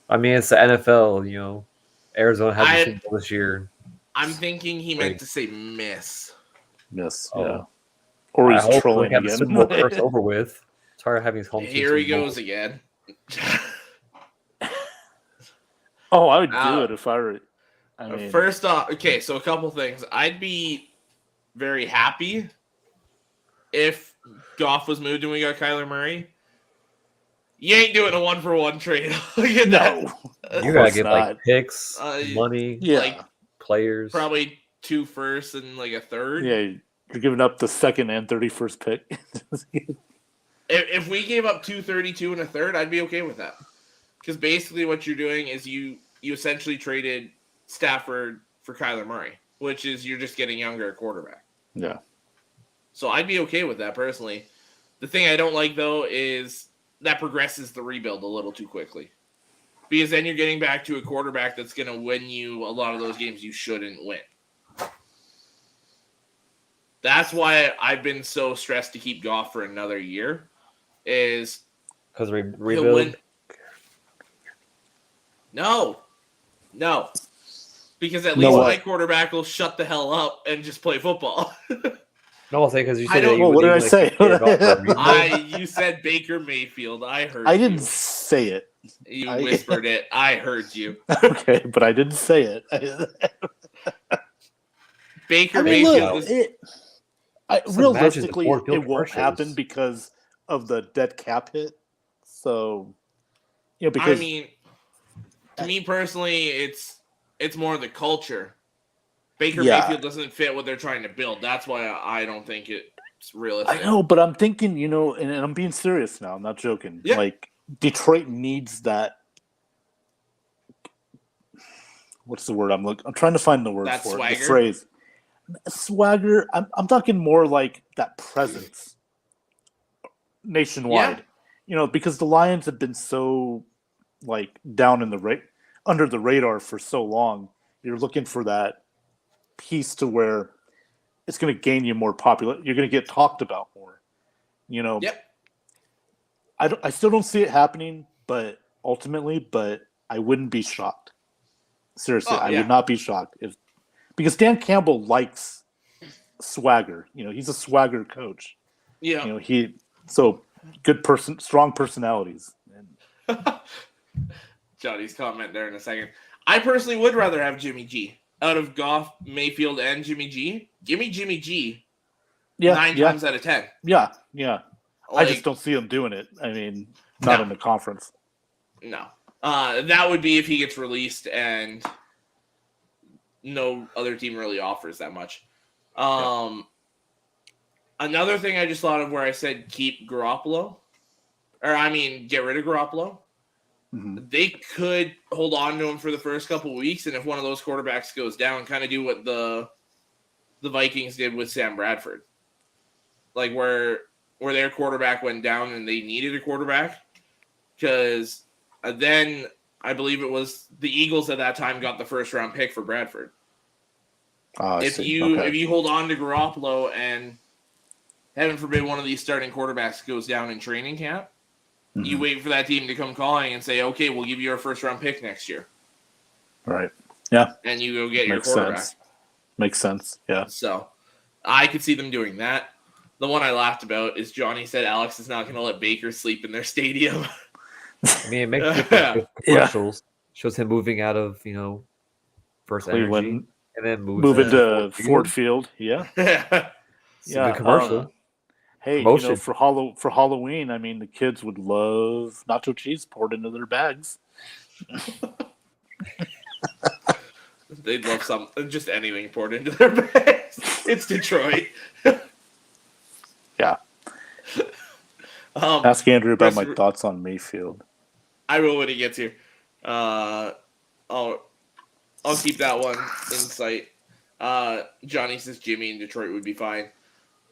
I mean, it's the NFL, you know. Arizona had the Super Bowl this year. I'm thinking he meant to say miss. Miss, yeah. Or he's trolling again. Super Bowl first over with. Tired of having his home team. Here he goes again. I would do it if I were. I mean, first off, okay, so a couple things. I'd be very happy if Goff was moved and we got Kyler Murray. You ain't doing a 1-for-1 trade. No. You gotta get like picks, money, like players. Probably 2 firsts and like a third. Yeah, you're giving up the 2nd and 31st pick. If we gave up 232 and a third, I'd be okay with that. Because basically what you're doing is you essentially traded Stafford for Kyler Murray, which is you're just getting younger at quarterback. Yeah. So I'd be okay with that personally. The thing I don't like, though, is that progresses the rebuild a little too quickly. Because then you're getting back to a quarterback that's going to win you a lot of those games you shouldn't win. That's why I've been so stressed to keep Goff for another year. Is because rebuild? No. Because at least my quarterback will shut the hell up and just play football. No, I'll say because you said what did I say? You said Baker Mayfield. I heard I didn't say it. You whispered it. I heard you. Okay, but I didn't say it. Baker Mayfield. Realistically, it won't happen because of the dead cap hit. So, because I mean, to me personally, it's more the culture. Baker Mayfield doesn't fit what they're trying to build. That's why I don't think it's realistic. I know, but I'm thinking, and I'm being serious now. I'm not joking. Yeah. Like, Detroit needs that. What's the word I'm trying to find the word for swagger? The phrase. Swagger. I'm talking more like that presence nationwide. Yeah. Because the Lions have been so like down in the under the radar for so long. You're looking for that piece to where it's going to gain you more popular. You're going to get talked about more. Yep. I still don't see it happening, but ultimately, I wouldn't be shocked. Seriously, Oh, I yeah. would not be shocked because Dan Campbell likes swagger. He's a swagger coach. Yeah. Good person, strong personalities. Johnny's comment there in a second. I personally would rather have Jimmy G out of Goff, Mayfield, and Jimmy G. Give me Jimmy G 9 times out of 10. Yeah. Like, I just don't see him doing it. I mean, not in the conference. No. That would be if he gets released and no other team really offers that much. Another thing I just thought of where I said keep Garoppolo, get rid of Garoppolo. Mm-hmm. They could hold on to him for the first couple of weeks, and if one of those quarterbacks goes down, kind of do what the Vikings did with Sam Bradford, like where their quarterback went down and they needed a quarterback, because then I believe it was the Eagles at that time got the first round pick for Bradford. If you hold on to Garoppolo and heaven forbid one of these starting quarterbacks goes down in training camp, you wait for that team to come calling and say, okay, we'll give you our first round pick next year. Right. Yeah. And you go get your quarterback. Makes sense. Yeah. So I could see them doing that. The one I laughed about is Johnny said Alex is not going to let Baker sleep in their stadium. I mean, it makes different commercials. Shows him moving out of, First Cleveland, Energy and then moving to Ford Field. Yeah. It's a good commercial. Hey, for Halloween, I mean, the kids would love nacho cheese poured into their bags. They'd love just anything poured into their bags. It's Detroit. Yeah. Ask Andrew about my thoughts on Mayfield. I will when he gets here. I'll keep that one in sight. Johnny says Jimmy in Detroit would be fine.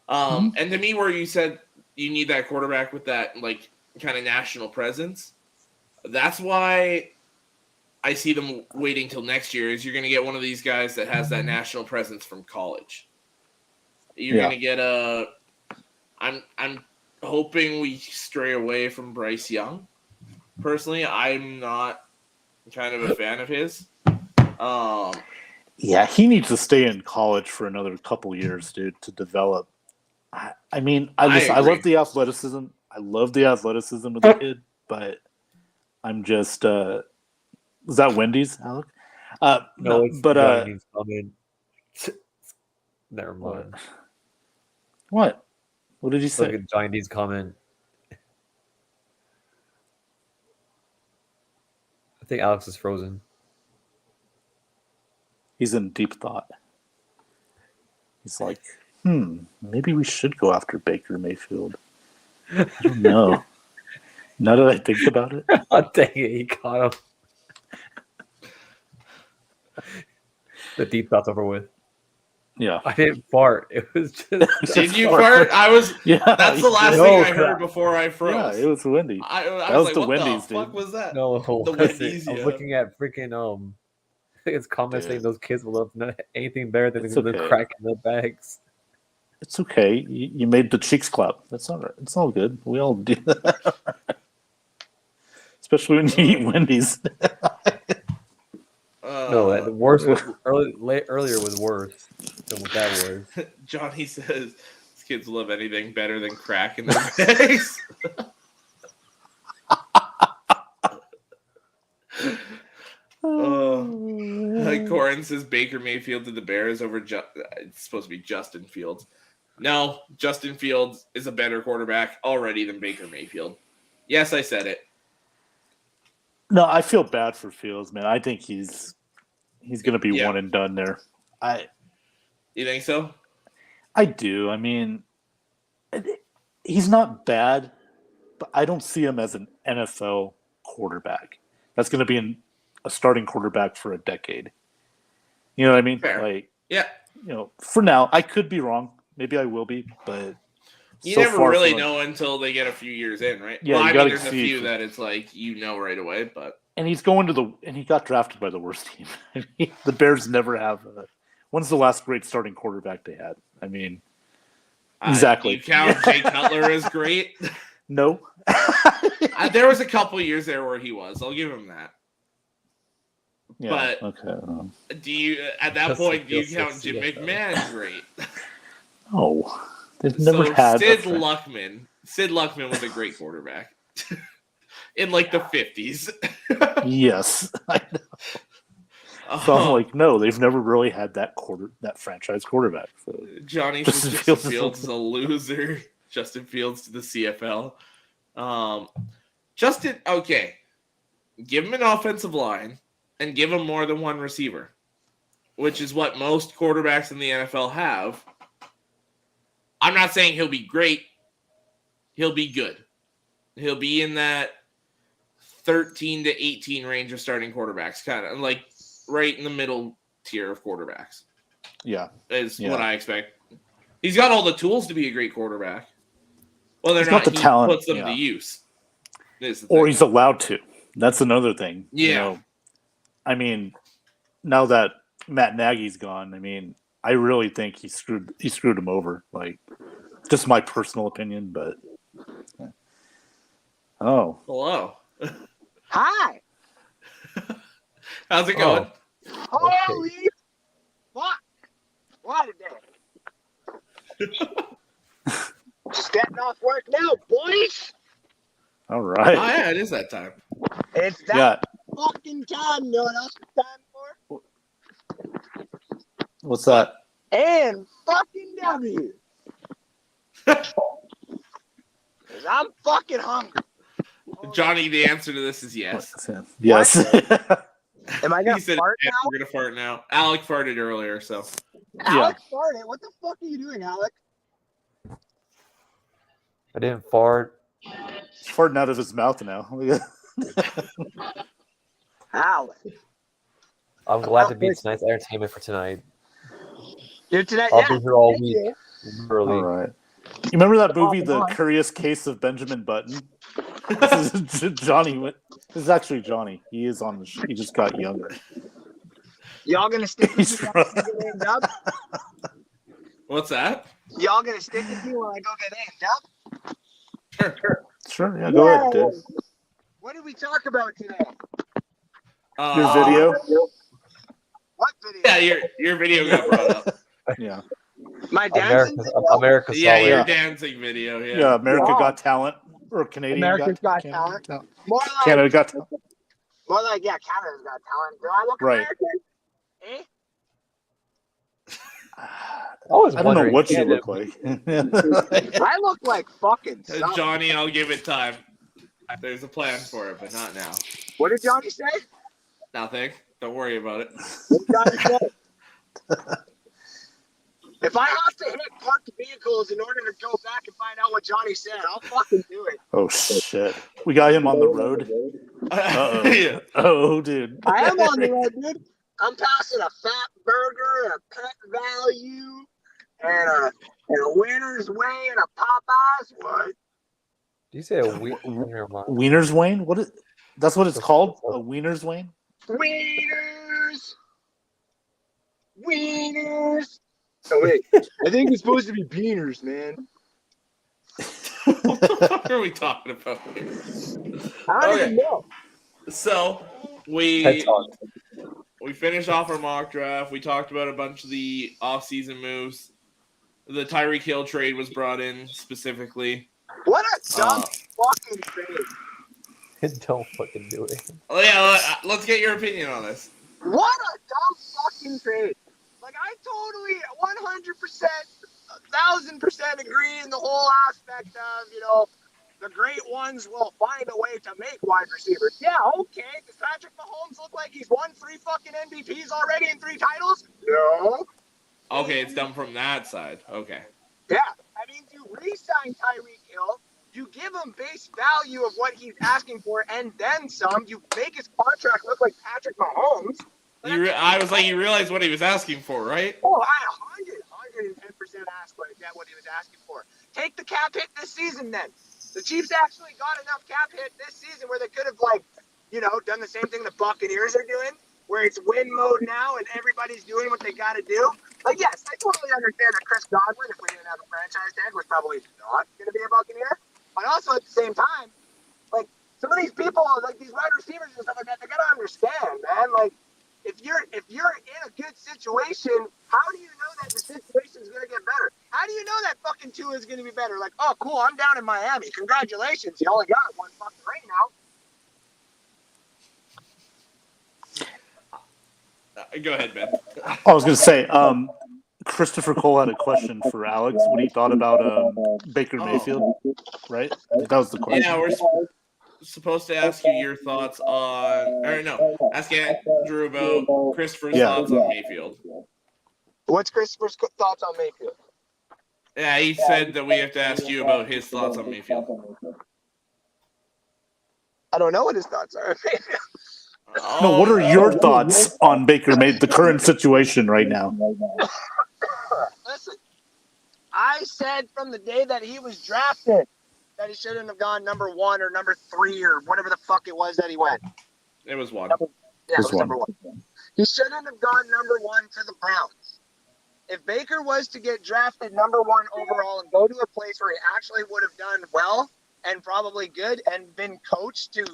And to me, where you said you need that quarterback with that like kind of national presence, that's why I see them waiting till next year. Is you're going to get one of these guys that has that national presence from college. You're going to get I'm hoping we stray away from Bryce Young. Personally, I'm not kind of a fan of his. Yeah, he needs to stay in college for another couple years, dude, to develop. I love the athleticism. I love the athleticism of the kid, but I'm just. Is that Wendy's, Alec? No, it's but never mind. What? What did you say? Look at Giant D's comment. I think Alex is frozen. He's in deep thought. He's like, maybe we should go after Baker Mayfield. I don't know. Now that I think about it. Oh, dang it, he caught him. The deep thought's over with. Yeah. I didn't fart. It was just. Did you fart? I was. Yeah. That's the last thing I heard before I froze. Yeah, it was Wendy. I was like, the what Wendy's, the fuck was that? No, the Wendy's. I was looking at freaking I think it's comments saying those kids will love anything better than the crack in the bags. It's okay. You made the cheeks clap. That's all right. It's all good. We all do that. Especially when you eat Wendy's. No, the worst was earlier was worse than what that was. Johnny says these kids love anything better than crack in their bags. Like Corin says Baker Mayfield to the Bears over it's supposed to be Justin Fields. No, Justin Fields is a better quarterback already than Baker Mayfield. Yes, I said it. No, I feel bad for Fields, man. I think he's going to be one and done there. You think so? I do. I mean, he's not bad, but I don't see him as an NFL quarterback. That's going to be a starting quarterback for a decade. You know what I mean? Fair. Like, yeah. For now, I could be wrong. Maybe I will be, but you never really know until they get a few years in, right? Yeah, there's a few that it's like right away, but he's going and he got drafted by the worst team. I mean, the Bears never have. When's the last great starting quarterback they had? I mean, exactly. You count Jay Cutler as great? No. There was a couple years there where he was. I'll give him that. Yeah. But do you at that point do you count Jim McMahon's rate? Oh, they've never had Sid Luckman. Sid Luckman was a great quarterback in like the 50s. Yes, I know. So I'm like, no, they've never really had that franchise quarterback. So. Johnny says Justin Fields is a loser. Justin Fields to the CFL. Justin, okay. Give him an offensive line and give him more than one receiver, which is what most quarterbacks in the NFL have. I'm not saying he'll be great. He'll be good. He'll be in that 13 to 18 range of starting quarterbacks, kind of like right in the middle tier of quarterbacks. Yeah. Is what I expect. He's got all the tools to be a great quarterback. Well, they're not the talent. Puts them to use. Or he's allowed to. That's another thing. Yeah. You know, I mean, now that Matt Nagy's gone, I mean, I really think he screwed him over. Like, just my personal opinion, but hello. Hi. How's it going? Holy fuck! What a day! Just getting off work now, boys. All right. Oh, yeah, it is that time. It's that fucking time. You know what else it's time for? What's that? And fucking W. Because I'm fucking hungry. Johnny, the answer to this is yes. Yes. Am I going to fart now? We're going to fart now. Alec farted earlier, so. Alec farted? What the fuck are you doing, Alec? I didn't fart. He's farting out of his mouth now. Alec. I'm glad to be tonight's entertainment for tonight. Dude, tonight, I'll be here all week. Early. All right. You remember that movie, The Curious Case of Benjamin Button? This is Johnny. This is actually Johnny. He is on the he just got younger. Y'all gonna stick with me while I go get aimed up? What's that? Y'all gonna stick with me while I go get aimed up? Sure. Yeah, go ahead, dude. What did we talk about today? Your video? What video? Yeah, your video got brought up. Yeah. My dancing video? America's your dancing video. Yeah. Yeah, America Got Talent. Or Canadian America's Got Talent. More like, Canada Got Talent. More like, Canada's Got Talent. Do I look American? I don't know what you look like. I look like fucking something. Johnny, I'll give it time. There's a plan for it, but not now. What did Johnny say? Nothing. Don't worry about it. What did Johnny say? If I have to hit parked vehicles in order to go back and find out what Johnny said, I'll fucking do it. Oh, shit. We got him on the road. Uh-oh. Yeah. Oh, dude. I am on the road, dude. I'm passing a fat burger, a pet value, and a Winner's Way and a Popeyes. What? Do you say a Wiener's Wayne? What is? That's what it's called? A Wiener's Wayne? Wieners. Oh, wait. I think it's supposed to be beaners, man. What the fuck are we talking about here? I don't even know. So, we finished off our mock draft. We talked about a bunch of the offseason moves. The Tyreek Hill trade was brought in specifically. What a dumb fucking trade. Don't fucking do it. Oh, yeah, let's get your opinion on this. What a dumb fucking trade. Like, I totally 100%, 1,000% agree in the whole aspect of, the great ones will find a way to make wide receivers. Yeah, okay. Does Patrick Mahomes look like he's won 3 fucking MVPs already and 3 titles? No. Okay, it's done from that side. Okay. Yeah. I mean, you re-sign Tyreek Hill. You give him base value of what he's asking for and then some. You make his contract look like Patrick Mahomes. I was like, you realize what he was asking for, right? Oh, I 110% asked what he was asking for. Take the cap hit this season then. The Chiefs actually got enough cap hit this season where they could have, done the same thing the Buccaneers are doing, where it's win mode now and everybody's doing what they got to do. Like, yes, I totally understand that Chris Godwin, if we didn't have a franchise tag, was probably not going to be a Buccaneer. But also at the same time, like, some of these people, like these wide receivers and stuff like that, they got to understand, man. Like, if you're in a good situation, how do you know that the situation is going to get better? How do you know that fucking Tua is going to be better? Like, oh, cool, I'm down in Miami. Congratulations, you only got one fucking ring now. Go ahead, Ben. I was going to say, Christopher Cole had a question for Alex. What he thought about Baker Mayfield, right? That was the question. Yeah, we're supposed to ask you your thoughts on, ask Andrew about Christopher's thoughts on Mayfield. What's Christopher's thoughts on Mayfield? Yeah, he said that we have to ask you about his thoughts on Mayfield. I don't know what his thoughts are. No, what are your thoughts on Baker the current situation right now? Listen, I said from the day that he was drafted that he shouldn't have gone number 1 or number 3 or whatever the fuck it was that he went. It was 1. It was number 1. He shouldn't have gone number 1 to the Browns. If Baker was to get drafted number 1 overall and go to a place where he actually would have done well and probably good and been coached to,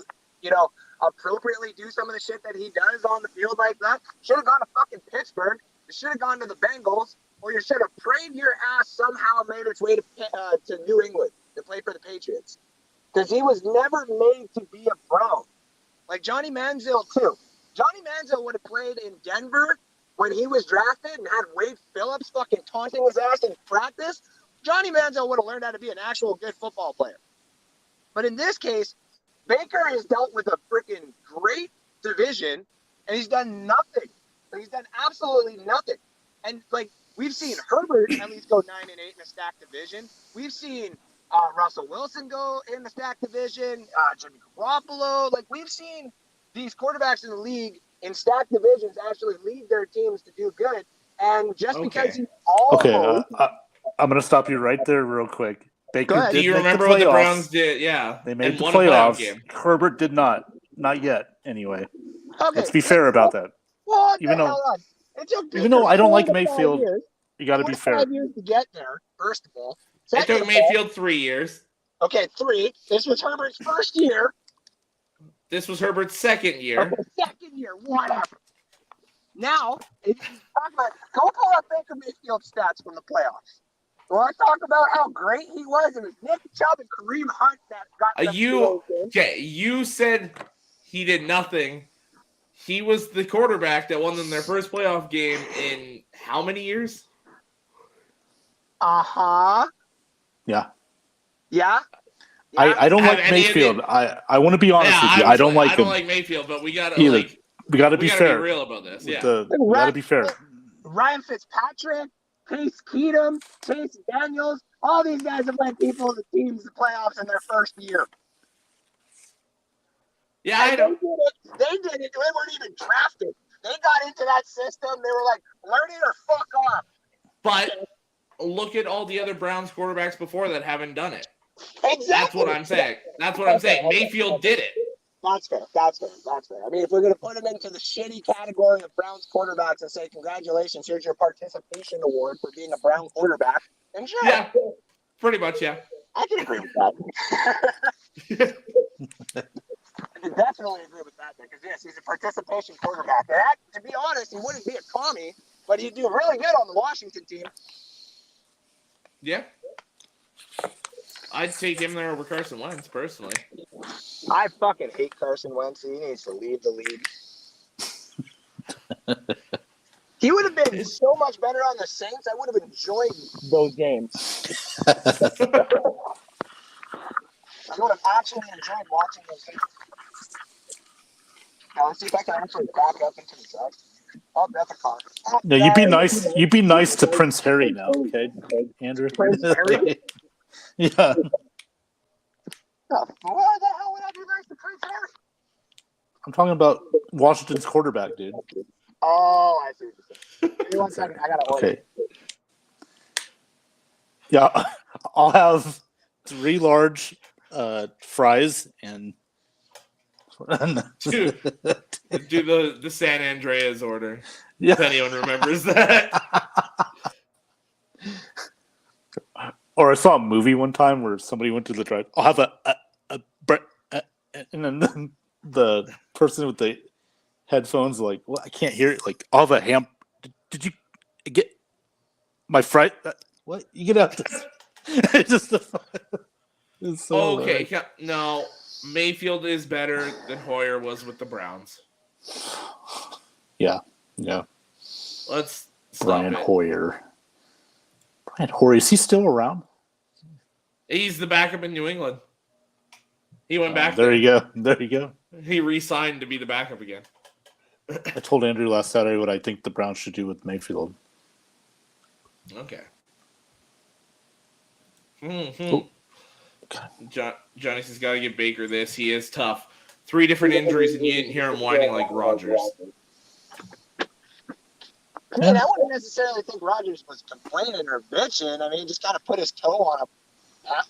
appropriately do some of the shit that he does on the field like that, should have gone to fucking Pittsburgh. You should have gone to the Bengals, or you should have prayed your ass somehow made its way to New England to play for the Patriots. Because he was never made to be a Brown. Like Johnny Manziel, too. Johnny Manziel would have played in Denver when he was drafted and had Wade Phillips fucking taunting his ass in practice. Johnny Manziel would have learned how to be an actual good football player. But in this case, Baker has dealt with a freaking great division, and he's done nothing. He's done absolutely nothing. And, we've seen Herbert at least go 9-8 in a stacked division. We've seen Russell Wilson go in the stacked division, Jimmy Garoppolo. We've seen these quarterbacks in the league in stacked divisions actually lead their teams to do good. And just because he's almost... I'm going to stop you right there real quick. Baker did. Do you remember what the Browns did? Yeah. They made the playoffs. Herbert did not. Not yet, anyway. Okay. Let's be fair about that. Well, even though I don't like Mayfield, you got to be fair. 5 years to get there, first of all. It took Mayfield 3 years. Okay, 3. This was Herbert's first year. This was Herbert's second year. Okay, second year, whatever. Now, if you talk about, go pull up Baker Mayfield's stats from the playoffs. When I talk about how great he was, it was Nick Chubb and Kareem Hunt that got you said he did nothing. He was the quarterback that won them their first playoff game in how many years? Yeah. Yeah. I don't like Mayfield. I want to be honest with you. I don't like him. I don't like Mayfield, but we gotta be fair. Be real about this. Yeah. We gotta be fair. Ryan Fitzpatrick, Case Keenum, Chase Daniels, all these guys have led people in the teams to playoffs in their first year. Yeah, I know. They did it. They weren't even drafted. They got into that system. They were like, learn it or fuck off. But look at all the other Browns quarterbacks before that haven't done it. Exactly. That's what I'm saying. Mayfield did it. That's fair. I mean, if we're going to put him into the shitty category of Browns quarterbacks and say, congratulations, here's your participation award for being a Brown quarterback, then sure. Yeah, pretty much, yeah. I can agree with that. I can definitely agree with that, because yes, he's a participation quarterback. And to be honest, he wouldn't be a commie, but he'd do really good on the Washington team. Yeah. I'd take him there over Carson Wentz, personally. I fucking hate Carson Wentz. He needs to leave the league. He would have been so much better on the Saints. I would have enjoyed those games. I would have actually enjoyed watching those games. Now, let's see if I can actually back up into the truck. Oh, that's a car. No, you'd be nice. You'd be nice to Prince Harry now, okay, Andrew? Prince Harry? Yeah. Why the hell would I be nice to Prince Harry? I'm talking about Washington's quarterback, dude. Oh, I see what you're saying. Give me 1 second. I gotta order. Okay. Yeah, I'll have 3 large fries and do the San Andreas order. Yeah. If anyone remembers that. Or I saw a movie one time where somebody went to the drive. I'll have a and then the person with the headphones. Like, well, I can't hear it. Like all the ham. Did you get my fright? What you get out? It's just it's so okay. No, Mayfield is better than Hoyer was with the Browns. Yeah. Let's stop Brian it. Hoyer. Brian Hoyer, is he still around? He's the backup in New England. He went back there. You go. He re-signed to be the backup again. I told Andrew last Saturday what I think the Browns should do with Mayfield. Okay. Oh. Johnny says, got to give Baker this. He is tough. 3 different injuries, and you didn't hear him whining like Rodgers. I mean, I wouldn't necessarily think Rodgers was complaining or bitching. I mean, he just kind of put his toe on a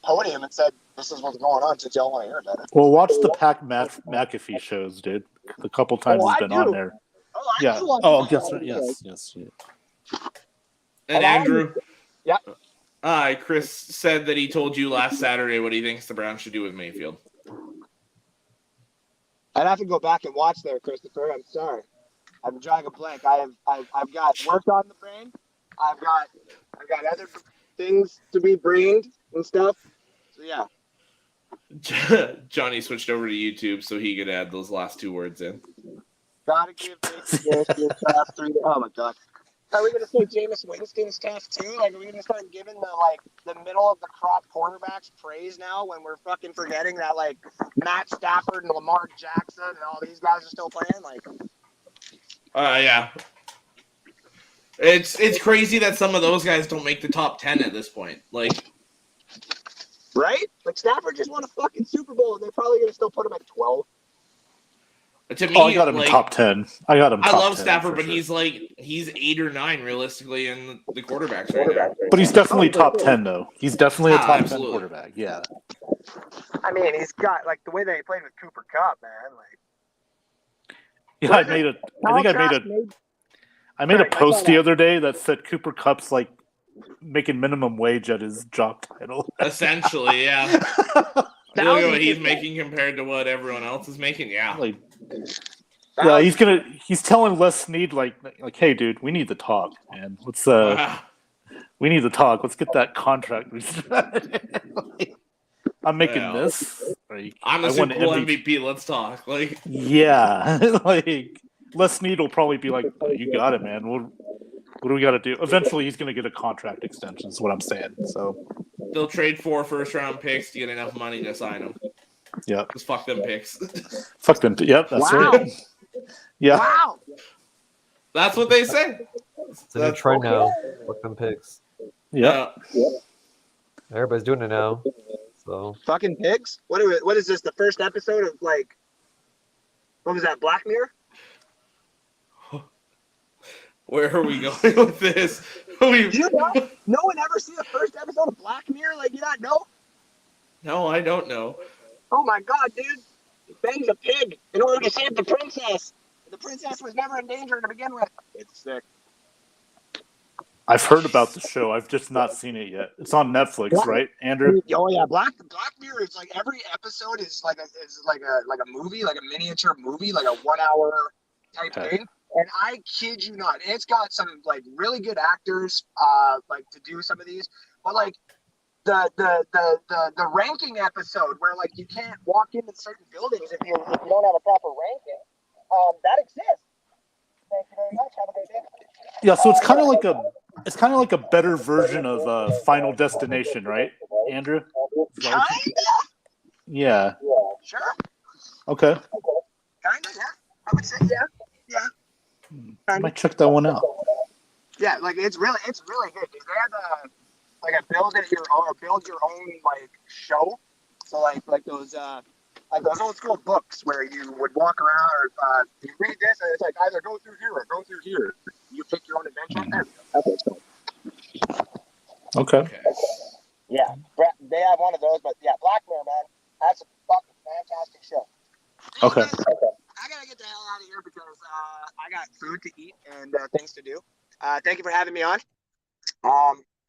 podium and said, this is what's going on since y'all want to hear about it. Well, watch the Pat McAfee shows, dude. The couple times he's been on there. I do watch Yes. And Andrew? Yeah. Chris said that he told you last Saturday what he thinks the Browns should do with Mayfield. I'd have to go back and watch there, Christopher. I'm sorry. I'm drawing a blank. I've got work on the brain. I've got other things to be brained and stuff. So yeah. Johnny switched over to YouTube so he could add those last 2 words in. Gotta give this top 3. Oh my god. Are we gonna say Jameis Winston's tough too? Like, are we gonna start giving the middle of the crop quarterbacks praise now when we're fucking forgetting that like Matt Stafford and Lamar Jackson and all these guys are still playing? Like, yeah. It's crazy that some of those guys don't make the top 10 at this point. Like, right? Like Stafford just won a fucking Super Bowl and they're probably gonna still put him at 12. To me, I got him top 10. I love Stafford, but he's 8 or 9 realistically in the quarterbacks right now. But he's definitely top 10 though. He's definitely a top 10 quarterback. Yeah. I mean, he's got like the way that he played with Cooper Kupp, man. Like, yeah, I made a post the other day that said Cooper Kupp's like making minimum wage at his job title. Essentially, yeah. Look at what he's making compared to what everyone else is making. Yeah. He's telling Les Snead like, hey, dude, we need to talk, man. We need to talk. Let's get that contract. I'm making this. I'm a Super Bowl MVP. Let's talk. Like, yeah, like Les Snead will probably be like, you got it, man. What do we got to do? Eventually, he's going to get a contract extension. Is what I'm saying. So they'll trade 4 first-round picks to get enough money to sign him. Yeah, just fuck them picks. Fuck them. Yep, that's right. Yeah. Wow. That's what they say. So they're trying now. Fuck them pigs. Yeah. Everybody's doing it now. So fucking pigs. What is this? The first episode of like, what was that? Black Mirror. Where are we going with this? You know? No one ever see the first episode of Black Mirror? Like, you not know? No, I don't know. Oh my god, dude! He bangs a pig in order to save the princess. The princess was never in danger to begin with. It's sick. I've heard about the show. I've just not seen it yet. It's on Netflix, right, Andrew? Oh yeah, Black Mirror is like every episode is like a movie, like a miniature movie, like a 1 hour type thing. And I kid you not, it's got some like really good actors, like to do some of these. But like the ranking episode where like you can't walk into certain buildings if you don't have a proper ranking, that exists. Thank you very much. Have a great day. Yeah, so it's kind of like a better version of Final Destination, right, Andrew? Kinda. Yeah. Sure. Okay. Kinda. Yeah. I would say yeah. Yeah. I might check that one out. Yeah, like it's really good. They have like a build your own like show. So like those old school books where you would walk around or you read this and it's like either go through here or go through here. You pick your own adventure. There we go. That's what it's called. Okay. Yeah, they have one of those, but yeah, Black Mirror, man, that's a fucking fantastic show. Okay. I gotta get the hell out of here because I got food to eat and things to do. Thank you for having me on.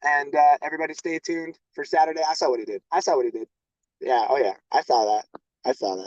And everybody stay tuned for Saturday. I saw what he did. Yeah. Oh yeah. I saw that.